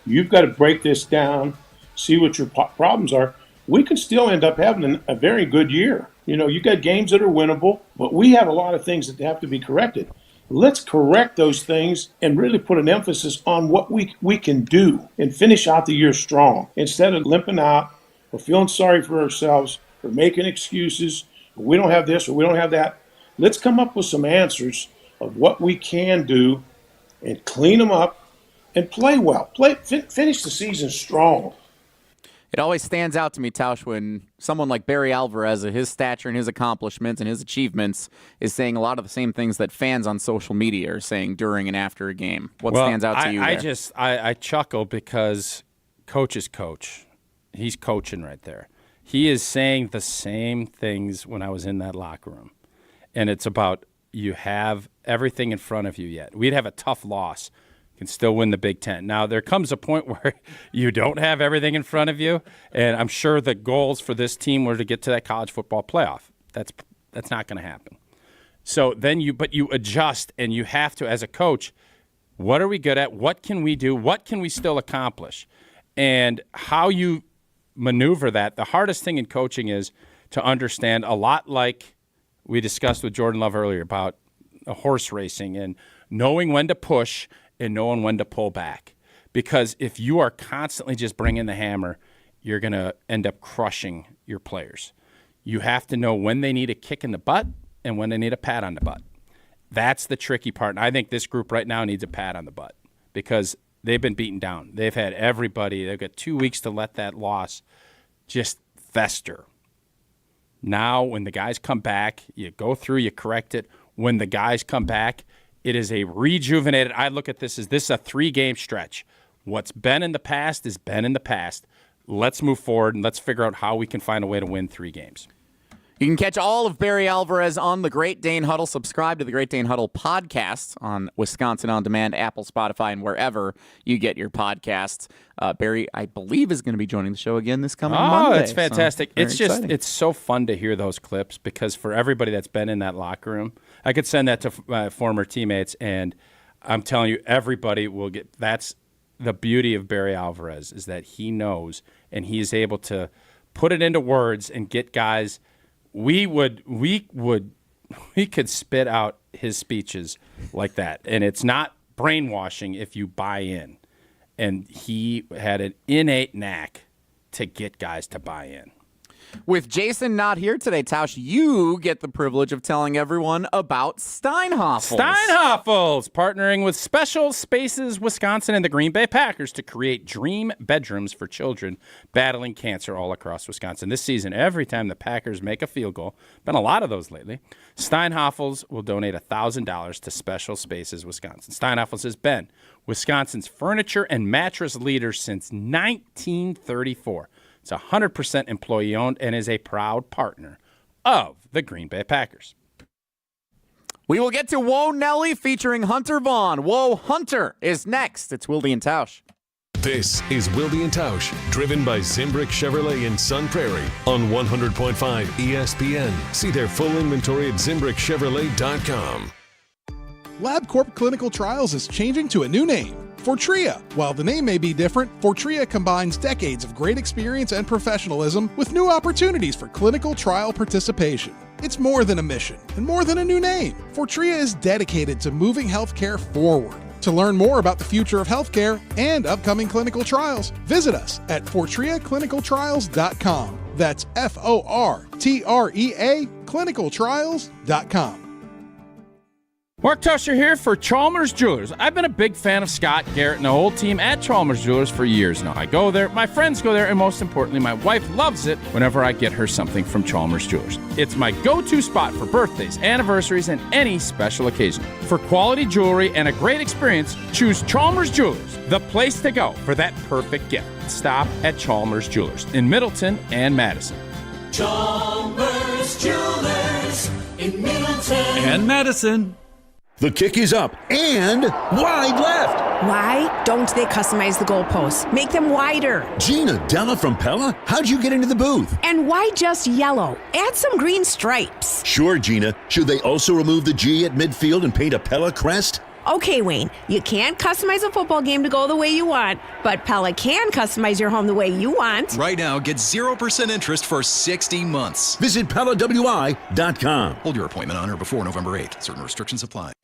You've got to break this down, see what your problems are. We can still end up having a very good year. You got games that are winnable, but we have a lot of things that have to be corrected. Let's correct those things and really put an emphasis on what we can do and finish out the year strong instead of limping out or feeling sorry for ourselves or making excuses. Or we don't have this or we don't have that. Let's come up with some answers of what we can do and clean them up and play well. Finish the season strong. It always stands out to me, Tausch, when someone like Barry Alvarez, his stature and his accomplishments and his achievements, is saying a lot of the same things that fans on social media are saying during and after a game. What stands out to you there? I chuckle because coach is coach. He's coaching right there. He is saying the same things when I was in that locker room. And it's about you have everything in front of you yet. We'd have a tough loss. Can still win the Big Ten. Now, there comes a point where you don't have everything in front of you, and I'm sure the goals for this team were to get to that college football playoff. That's not going to happen. So then you adjust, and you have to, as a coach, what are we good at? What can we do? What can we still accomplish? And how you maneuver that, the hardest thing in coaching is to understand, a lot like we discussed with Jordan Love earlier about horse racing and knowing when to push and knowing when to pull back. Because if you are constantly just bringing the hammer, you're going to end up crushing your players. You have to know when they need a kick in the butt and when they need a pat on the butt. That's the tricky part. And I think this group right now needs a pat on the butt because they've been beaten down. They've had everybody. They've got 2 weeks to let that loss just fester. Now, when the guys come back, you go through, you correct it. When the guys come back, it is a rejuvenated. I look at this as this is a 3-game stretch. What's been in the past is been in the past. Let's move forward and let's figure out how we can find a way to win 3 games. You can catch all of Barry Alvarez on the Great Dane Huddle. Subscribe to the Great Dane Huddle podcast on Wisconsin On Demand, Apple, Spotify, and wherever you get your podcasts. Barry, I believe, is going to be joining the show again this coming Monday. Oh, that's fantastic. So, it's just so fun to hear those clips because for everybody that's been in that locker room, I could send that to former teammates, and I'm telling you, everybody will get. That's the beauty of Barry Alvarez is that he knows and he is able to put it into words and get guys. We could spit out his speeches like that, and it's not brainwashing if you buy in. And he had an innate knack to get guys to buy in. With Jason not here today, Tausch, you get the privilege of telling everyone about Steinhoffels. Steinhoffels, partnering with Special Spaces Wisconsin and the Green Bay Packers to create dream bedrooms for children battling cancer all across Wisconsin. This season, every time the Packers make a field goal, been a lot of those lately, Steinhoffels will donate $1,000 to Special Spaces Wisconsin. Steinhoffels has been Wisconsin's furniture and mattress leader since 1934. It's 100% employee-owned and is a proud partner of the Green Bay Packers. We will get to Whoa Nelly featuring Hunter Vaughn. Whoa Hunter is next. It's Wilde and Tausch. This is Wilde and Tausch, driven by Zimbrick Chevrolet in Sun Prairie on 100.5 ESPN. See their full inventory at ZimbrickChevrolet.com. LabCorp Clinical Trials is changing to a new name, Fortrea. While the name may be different, Fortrea combines decades of great experience and professionalism with new opportunities for clinical trial participation. It's more than a mission and more than a new name. Fortrea is dedicated to moving healthcare forward. To learn more about the future of healthcare and upcoming clinical trials, visit us at FortreaClinicalTrials.com. That's FORTREA clinicaltrials.com. Mark Tusher here for Chalmers Jewelers. I've been a big fan of Scott Garrett and the whole team at Chalmers Jewelers for years now. I go there, my friends go there, and most importantly, my wife loves it whenever I get her something from Chalmers Jewelers. It's my go-to spot for birthdays, anniversaries, and any special occasion. For quality jewelry and a great experience, choose Chalmers Jewelers, the place to go for that perfect gift. Stop at Chalmers Jewelers in Middleton and Madison. Chalmers Jewelers in Middleton and Madison. The kick is up and wide left. Why don't they customize the goalposts? Make them wider. Gina Della from Pella, how'd you get into the booth? And why just yellow? Add some green stripes. Sure, Gina. Should they also remove the G at midfield and paint a Pella crest? Okay, Wayne, you can't customize a football game to go the way you want, but Pella can customize your home the way you want. Right now, get 0% interest for 60 months. Visit PellaWI.com. Hold your appointment on or before November 8th. Certain restrictions apply.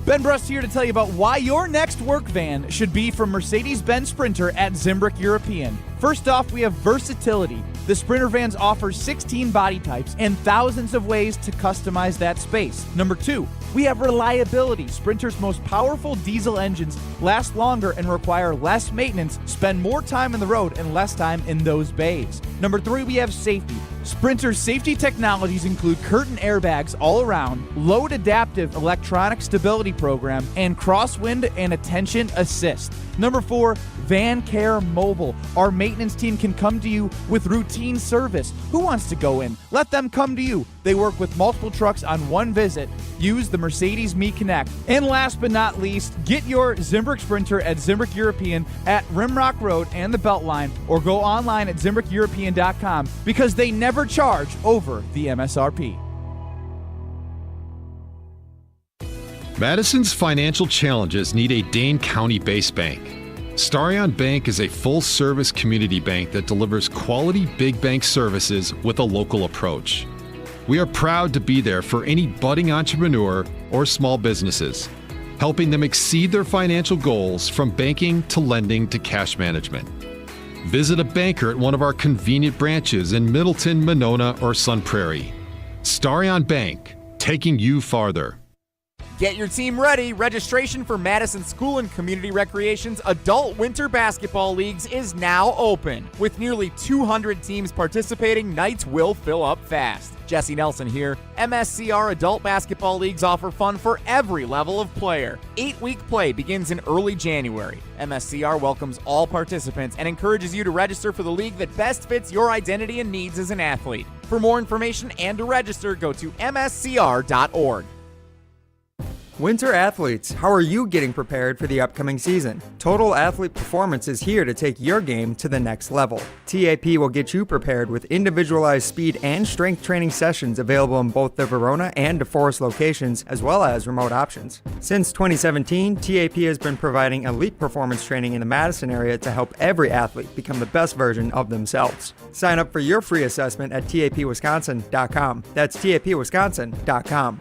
Ben Brust here to tell you about why your next work van should be from Mercedes-Benz Sprinter at Zimbrick European. First off, we have versatility. The Sprinter vans offer 16 body types and thousands of ways to customize that space. Number 2, we have reliability. Sprinter's most powerful diesel engines last longer and require less maintenance, spend more time on the road and less time in those bays. Number 3, we have safety. Sprinter's safety technologies include curtain airbags all around, load adaptive electronic stability program, and crosswind and attention assist. Number 4, Van Care Mobile. Our maintenance team can come to you with routine service. Who wants to go in? Let them come to you. They work with multiple trucks on one visit. Use the Mercedes Me Connect. And last but not least, get your Zimbrick Sprinter at Zimbrick European at Rimrock Road and the Beltline, or go online at ZimbrickEuropean.com because they never charge over the MSRP. Madison's financial challenges need a Dane County-based bank. Starion Bank is a full-service community bank that delivers quality big bank services with a local approach. We are proud to be there for any budding entrepreneur or small businesses, helping them exceed their financial goals from banking to lending to cash management. Visit a banker at one of our convenient branches in Middleton, Monona, or Sun Prairie. Starion Bank, taking you farther. Get your team ready. Registration for Madison School and Community Recreation's Adult Winter Basketball Leagues is now open. With nearly 200 teams participating, nights will fill up fast. Jesse Nelson here. MSCR Adult Basketball Leagues offer fun for every level of player. 8-week play begins in early January. MSCR welcomes all participants and encourages you to register for the league that best fits your identity and needs as an athlete. For more information and to register, go to mscr.org. Winter athletes, how are you getting prepared for the upcoming season? Total Athlete Performance is here to take your game to the next level. TAP will get you prepared with individualized speed and strength training sessions available in both the Verona and DeForest locations, as well as remote options. Since 2017, TAP has been providing elite performance training in the Madison area to help every athlete become the best version of themselves. Sign up for your free assessment at tapwisconsin.com. That's tapwisconsin.com.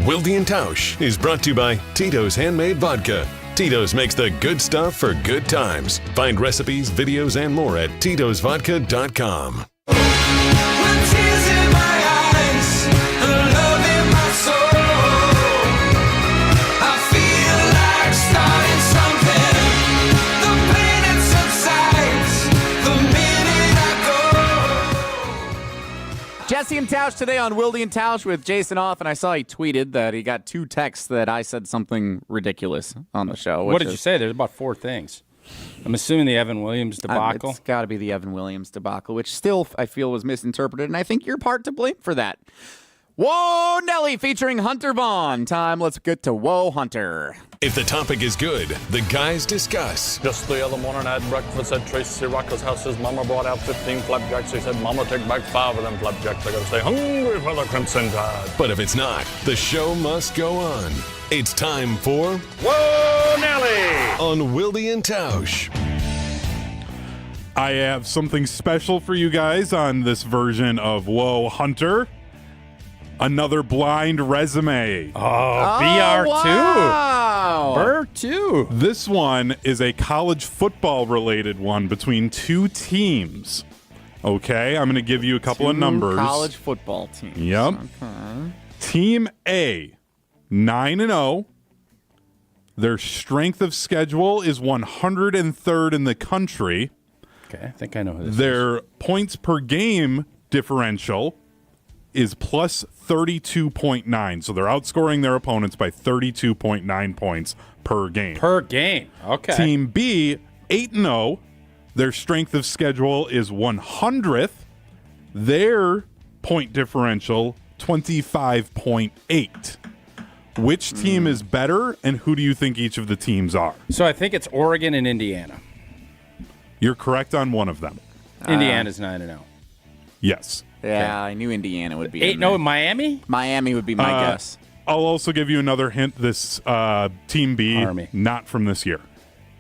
Wilde Tausch is brought to you by Tito's Handmade Vodka. Tito's makes the good stuff for good times. Find recipes, videos, and more at titosvodka.com. Jesse and Tausch today on Wilde and Tausch with Jason Off, and I saw he tweeted that he got 2 texts that I said something ridiculous on the show. What did you say? There's about 4 things. I'm assuming the Evan Williams debacle. It's got to be the Evan Williams debacle, which still I feel was misinterpreted, and I think you're part to blame for that. Whoa, Nelly featuring Hunter Vaughn. Time, let's get to Whoa, Hunter. If the topic is good, the guys discuss. Just the other morning I had breakfast at Tracy Rocker's house. His mama brought out 15 flapjacks. He said, Mama, take back 5 of them flapjacks. I gotta stay hungry for the Crimson Tide. But if it's not, the show must go on. It's time for Whoa, Nelly! On Wilde and Tausch. I have something special for you guys on this version of Whoa, Hunter. Another blind resume. Oh, BR2. Wow. BR2. This one is a college football related one between 2 teams. Okay, I'm going to give you a couple of numbers. College football teams. Yep. Okay. Team A, 9-0. Their strength of schedule is 103rd in the country. Okay, I think I know who this is. Their points per game differential is plus 32.9. So they're outscoring their opponents by 32.9 points per game. Per game. Okay. Team B, 8-0. Their strength of schedule is 100th. Their point differential, 25.8. Which team is better, and who do you think each of the teams are? So I think it's Oregon and Indiana. You're correct on one of them. Indiana's 9-0. Yes. Yeah, I knew Indiana would be. 8-0 Miami? Miami would be my guess. I'll also give you another hint. This Team B, Army. not from this year.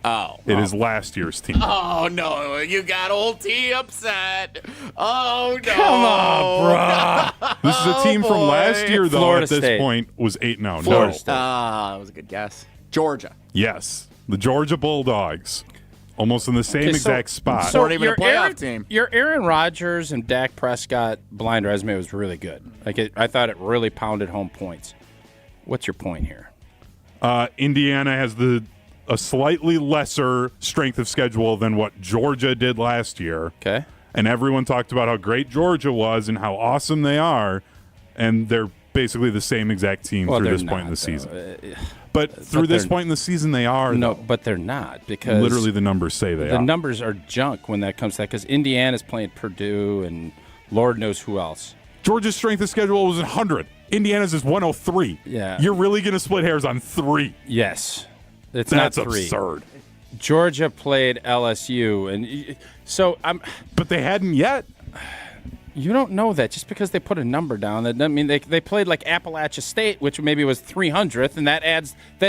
Oh. It is last year's team. Oh, no. You got old T upset. Oh, no. Come on, bro. This is a team from last year, though, Florida at this State. point, was 8-0. Florida No. State. That was a good guess. Georgia. Yes. The Georgia Bulldogs. Almost in the same exact spot. So weren't even a playoff team. Your Aaron Rodgers and Dak Prescott blind resume was really good. I thought it really pounded home points. What's your point here? Indiana has a slightly lesser strength of schedule than what Georgia did last year. Okay. And everyone talked about how great Georgia was and how awesome they are, and they're basically the same exact team through this point in the season. But through this point in the season, they are. No, but they're not, because literally the numbers say they are. The numbers are junk when that comes to that, because Indiana's playing Purdue and Lord knows who else. Georgia's strength of schedule was 100. Indiana's is 103. Yeah. You're really going to split hairs on 3. Yes. It's That's not 3. absurd. Georgia played LSU, and so I'm. But they hadn't yet. You don't know that just because they put a number down. That doesn't mean they played like Appalachia State, which maybe was 300th, and that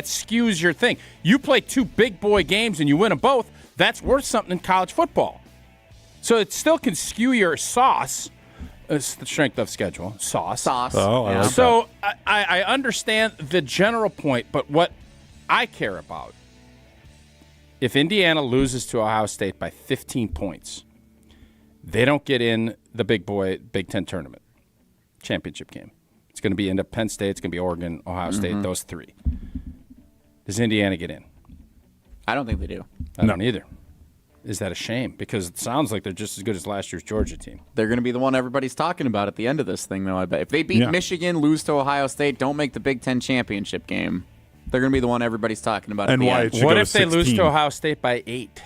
skews your thing. You play 2 big boy games and you win them both. That's worth something in college football. So it still can skew your sauce. It's the strength of schedule. Sauce. Oh, I like so I understand the general point, but what I care about, if Indiana loses to Ohio State by 15 points, they don't get in the big boy Big Ten tournament championship game. It's going to be into Penn State. It's going to be Oregon, Ohio State, those 3. Does Indiana get in? I don't think they do. I don't either. Is that a shame? Because it sounds like they're just as good as last year's Georgia team. They're going to be the one everybody's talking about at the end of this thing, though, I bet. If they beat Michigan, lose to Ohio State, don't make the Big Ten championship game, they're going to be the one everybody's talking about And at the why end. it should What go if they 16? lose to Ohio State by 8?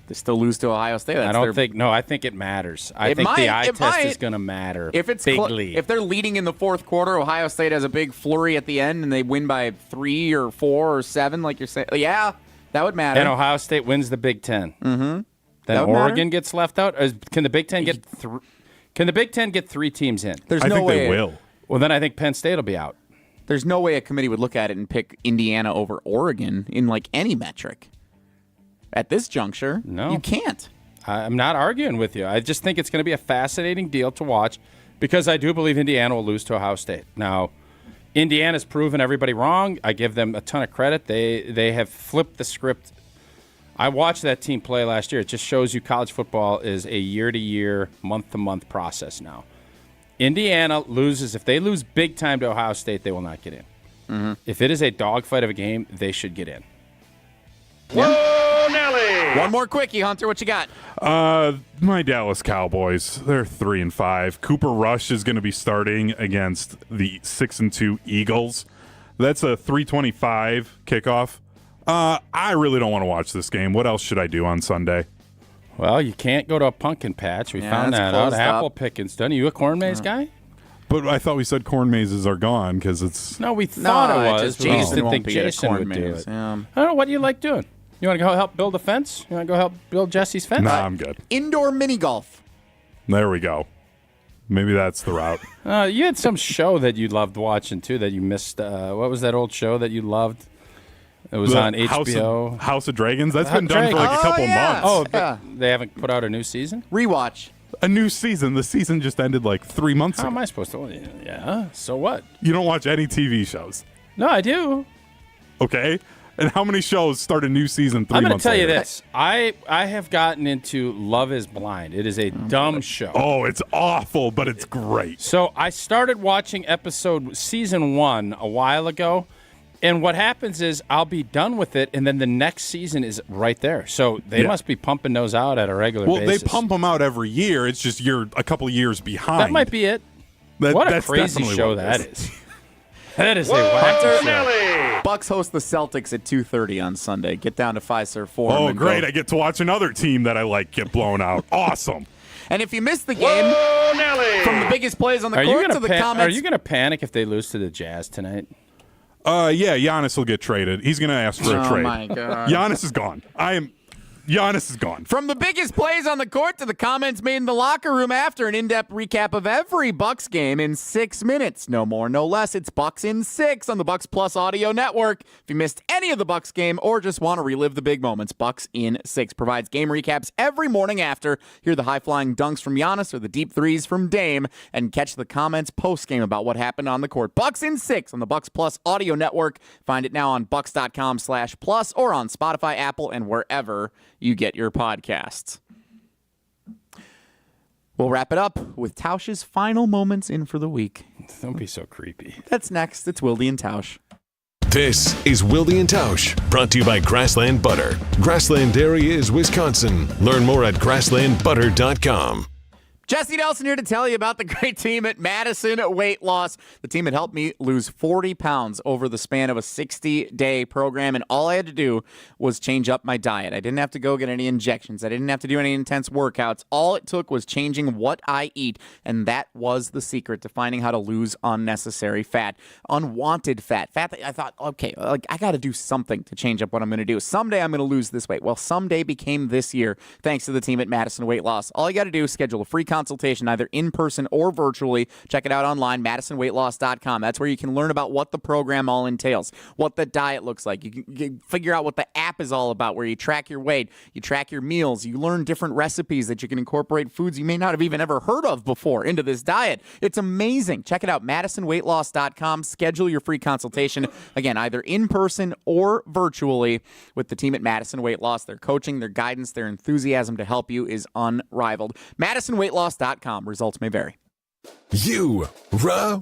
They still lose to Ohio State. That's I think it matters. I think the eye test is going to matter if it's bigly. if they're leading in the fourth quarter, Ohio State has a big flurry at the end, and they win by 3 or 4 or 7, like you're saying. Yeah, that would matter. And Ohio State wins the Big Ten. Mm-hmm. Then Oregon gets left out. Can the Big Ten get? Can the Big Ten get 3 teams in? There's no way they will. Well, then I think Penn State will be out. There's no way a committee would look at it and pick Indiana over Oregon in like any metric. At this juncture, no, you can't. I'm not arguing with you. I just think it's going to be a fascinating deal to watch because I do believe Indiana will lose to Ohio State. Now, Indiana's proven everybody wrong. I give them a ton of credit. They have flipped the script. I watched that team play last year. It just shows you college football is a year-to-year, month-to-month process now. Indiana loses. If they lose big time to Ohio State, they will not get in. Mm-hmm. If it is a dogfight of a game, they should get in. Whoa, Nelly! One more quickie, Hunter. What you got? My Dallas Cowboys. They're 3-5. Cooper Rush is going to be starting against the 6-2 Eagles. That's a 3:25 kickoff. I really don't want to watch this game. What else should I do on Sunday? Well, you can't go to a pumpkin patch. We found that out. Apple picking's done. Are you a corn maze guy? But I thought we said corn mazes are gone because it's... No, we thought it was. Just We just Jason didn't won't think be at a Jason corn would do maze. it. Yeah. I don't know. What do you like doing? You want to go help build a fence? You want to go help build Jesse's fence? Nah, I'm good. Indoor mini golf. There we go. Maybe that's the route. You had some show that you loved watching, too, that you missed. What was that old show that you loved? It was on HBO. House of Dragons? That's been done for like a couple months. Oh, but they haven't put out a new season? Rewatch. A new season. The season just ended like 3 months How ago. am I supposed to? Yeah, so what? You don't watch any TV shows. No, I do. Okay. And how many shows start a new season 3 I'm months going to tell later? you this. I have gotten into Love is Blind. It is a dumb show. Oh, it's awful, but it's great. So I started watching season 1 a while ago. And what happens is I'll be done with it, and then the next season is right there. So they must be pumping those out at a regular basis. Well, they pump them out every year. It's just you're a couple years behind. That might be it. What a crazy show that is. That is a wacky show. Bucks host the Celtics at 2:30 on Sunday. Get down to Fiserv Forum. Oh, and great. go. I get to watch another team that I like get blown out. Awesome. And if you missed the game, from the biggest plays on the court to the comments. Are you going to panic if they lose to the Jazz tonight? Yeah, Giannis will get traded. He's going to ask for a trade. Oh, my God. Giannis is gone. I am Giannis is gone. From the biggest plays on the court to the comments made in the locker room after, an in-depth recap of every Bucks game in 6 minutes. No more, no less. It's Bucks in 6 on the Bucks Plus Audio Network. If you missed any of the Bucks game or just want to relive the big moments, Bucks in 6 provides game recaps every morning after. Hear the high-flying dunks from Giannis or the deep threes from Dame, and catch the comments post-game about what happened on the court. Bucks in 6 on the Bucks Plus Audio Network. Find it now on bucks.com/plus or on Spotify, Apple, and wherever you get your podcasts. We'll wrap it up with Tausch's final moments in for the week. Don't be so creepy. That's next. It's Wilde and Tausch. This is Wilde and Tausch, brought to you by Grassland Butter. Grassland Dairy is Wisconsin. Learn more at grasslandbutter.com. Jesse Nelson here to tell you about the great team at Madison Weight Loss. The team had helped me lose 40 pounds over the span of a 60-day program, and all I had to do was change up my diet. I didn't have to go get any injections. I didn't have to do any intense workouts. All it took was changing what I eat, and that was the secret to finding how to lose unnecessary fat, unwanted fat that I thought, okay, I got to do something to change up what I'm going to do. Someday I'm going to lose this weight. Well, someday became this year, thanks to the team at Madison Weight Loss. All you got to do is schedule a free consultation, either in person or virtually. Check it out online, MadisonWeightLoss.com. That's where you can learn about what the program all entails, what the diet looks like. You can figure out what the app is all about, where you track your weight, you track your meals, you learn different recipes that you can incorporate foods you may not have even ever heard of before into this diet. It's amazing. Check it out, MadisonWeightLoss.com. Schedule your free consultation, again, either in person or virtually with the team at Madison Weight Loss. Their coaching, their guidance, their enthusiasm to help you is unrivaled. MadisonWeightLoss.com. Results may vary. Rah.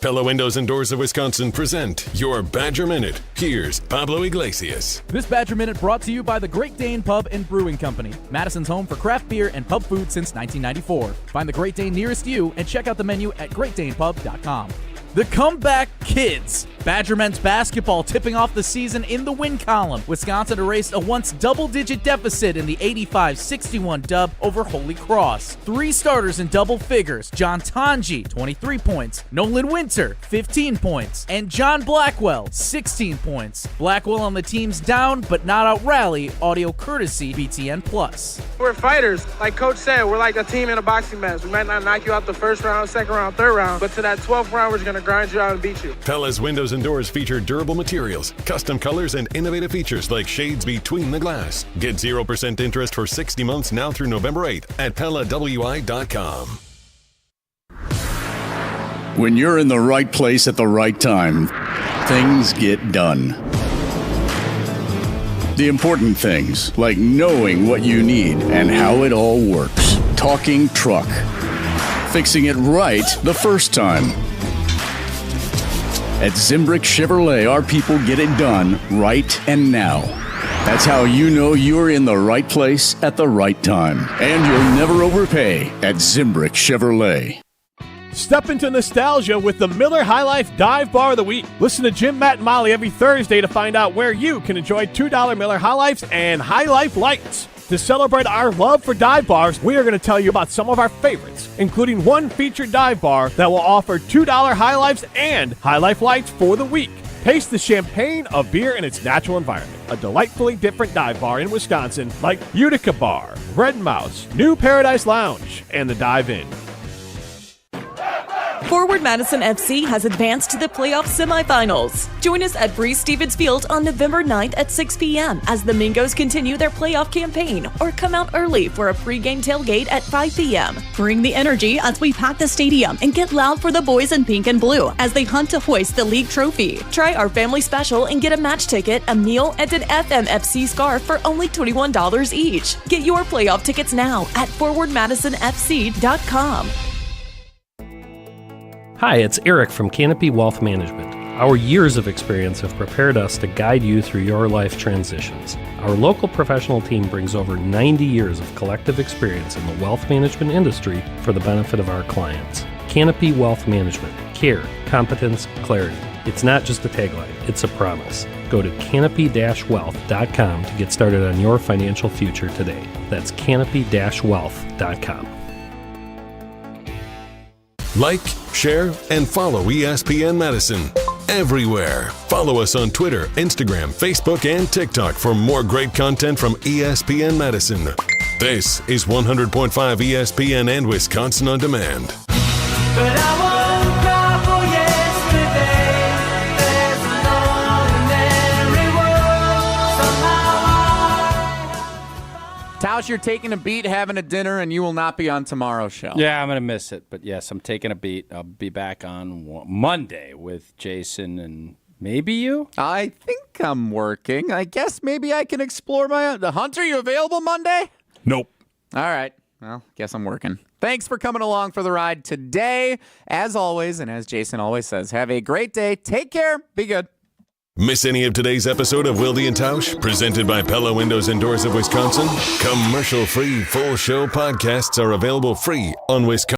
Pella Windows and Doors of Wisconsin present your Badger Minute. Here's Pablo Iglesias. This Badger Minute brought to you by the Great Dane Pub and Brewing Company, Madison's home for craft beer and pub food since 1994. Find the Great Dane nearest you and check out the menu at greatdanepub.com. The Comeback Kids. Badger men's basketball tipping off the season in the win column. Wisconsin erased a once double-digit deficit in the 85-61 dub over Holy Cross. 3 starters in double figures. John Tanji, 23 points. Nolan Winter, 15 points. And John Blackwell, 16 points. Blackwell on the team's down but not out rally. Audio courtesy BTN+. We're fighters. Like Coach said, we're like a team in a boxing match. We might not knock you out the first round, second round, third round, but to that 12th round, we're just going to grind you out and beat you. Pella's Windows and Doors feature durable materials, custom colors, and innovative features like shades between the glass. Get 0% interest for 60 months now through November 8th at PellaWI.com. When you're in the right place at the right time, things get done. The important things, like knowing what you need and how it all works. Talking truck. Fixing it right the first time. At Zimbrick Chevrolet, our people get it done right and now. That's how you know you're in the right place at the right time. And you'll never overpay at Zimbrick Chevrolet. Step into nostalgia with the Miller High Life Dive Bar of the Week. Listen to Jim, Matt, and Molly every Thursday to find out where you can enjoy $2 Miller High Lifes and High Life Lights. To celebrate our love for dive bars, we are going to tell you about some of our favorites, including one featured dive bar that will offer $2 High Lifes and High Life Lights for the week. Taste the champagne of beer in its natural environment. A delightfully different dive bar in Wisconsin like Utica Bar, Red Mouse, New Paradise Lounge, and the Dive Inn. Forward Madison FC has advanced to the playoff semifinals. Join us at Breeze Stevens Field on November 9th at 6 p.m. as the Mingos continue their playoff campaign, or come out early for a pregame tailgate at 5 p.m. Bring the energy as we pack the stadium and get loud for the boys in pink and blue as they hunt to hoist the league trophy. Try our family special and get a match ticket, a meal, and an FMFC scarf for only $21 each. Get your playoff tickets now at forwardmadisonfc.com. Hi, it's Eric from Canopy Wealth Management. Our years of experience have prepared us to guide you through your life transitions. Our local professional team brings over 90 years of collective experience in the wealth management industry for the benefit of our clients. Canopy Wealth Management. Care, competence, clarity. It's not just a tagline, it's a promise. Go to canopy-wealth.com to get started on your financial future today. That's canopy-wealth.com. Like, share, and follow ESPN Madison everywhere. Follow us on Twitter, Instagram, Facebook, and TikTok for more great content from ESPN Madison. This is 100.5 ESPN and Wisconsin On Demand. But I won't cry for yesterday. There's an ordinary world. Somehow Tausch, you're taking a beat, having a dinner, and you will not be on tomorrow's show. Yeah, I'm going to miss it. But yes, I'm taking a beat. I'll be back on Monday with Jason and maybe you. I think I'm working. I guess maybe I can explore the Hunter, you available Monday? Nope. All right. Well, guess I'm working. Thanks for coming along for the ride today. As always, and as Jason always says, have a great day. Take care. Be good. Miss any of today's episode of Wilde Tausch, presented by Pella Windows and Doors of Wisconsin? Commercial-free full show podcasts are available free on Wisconsin.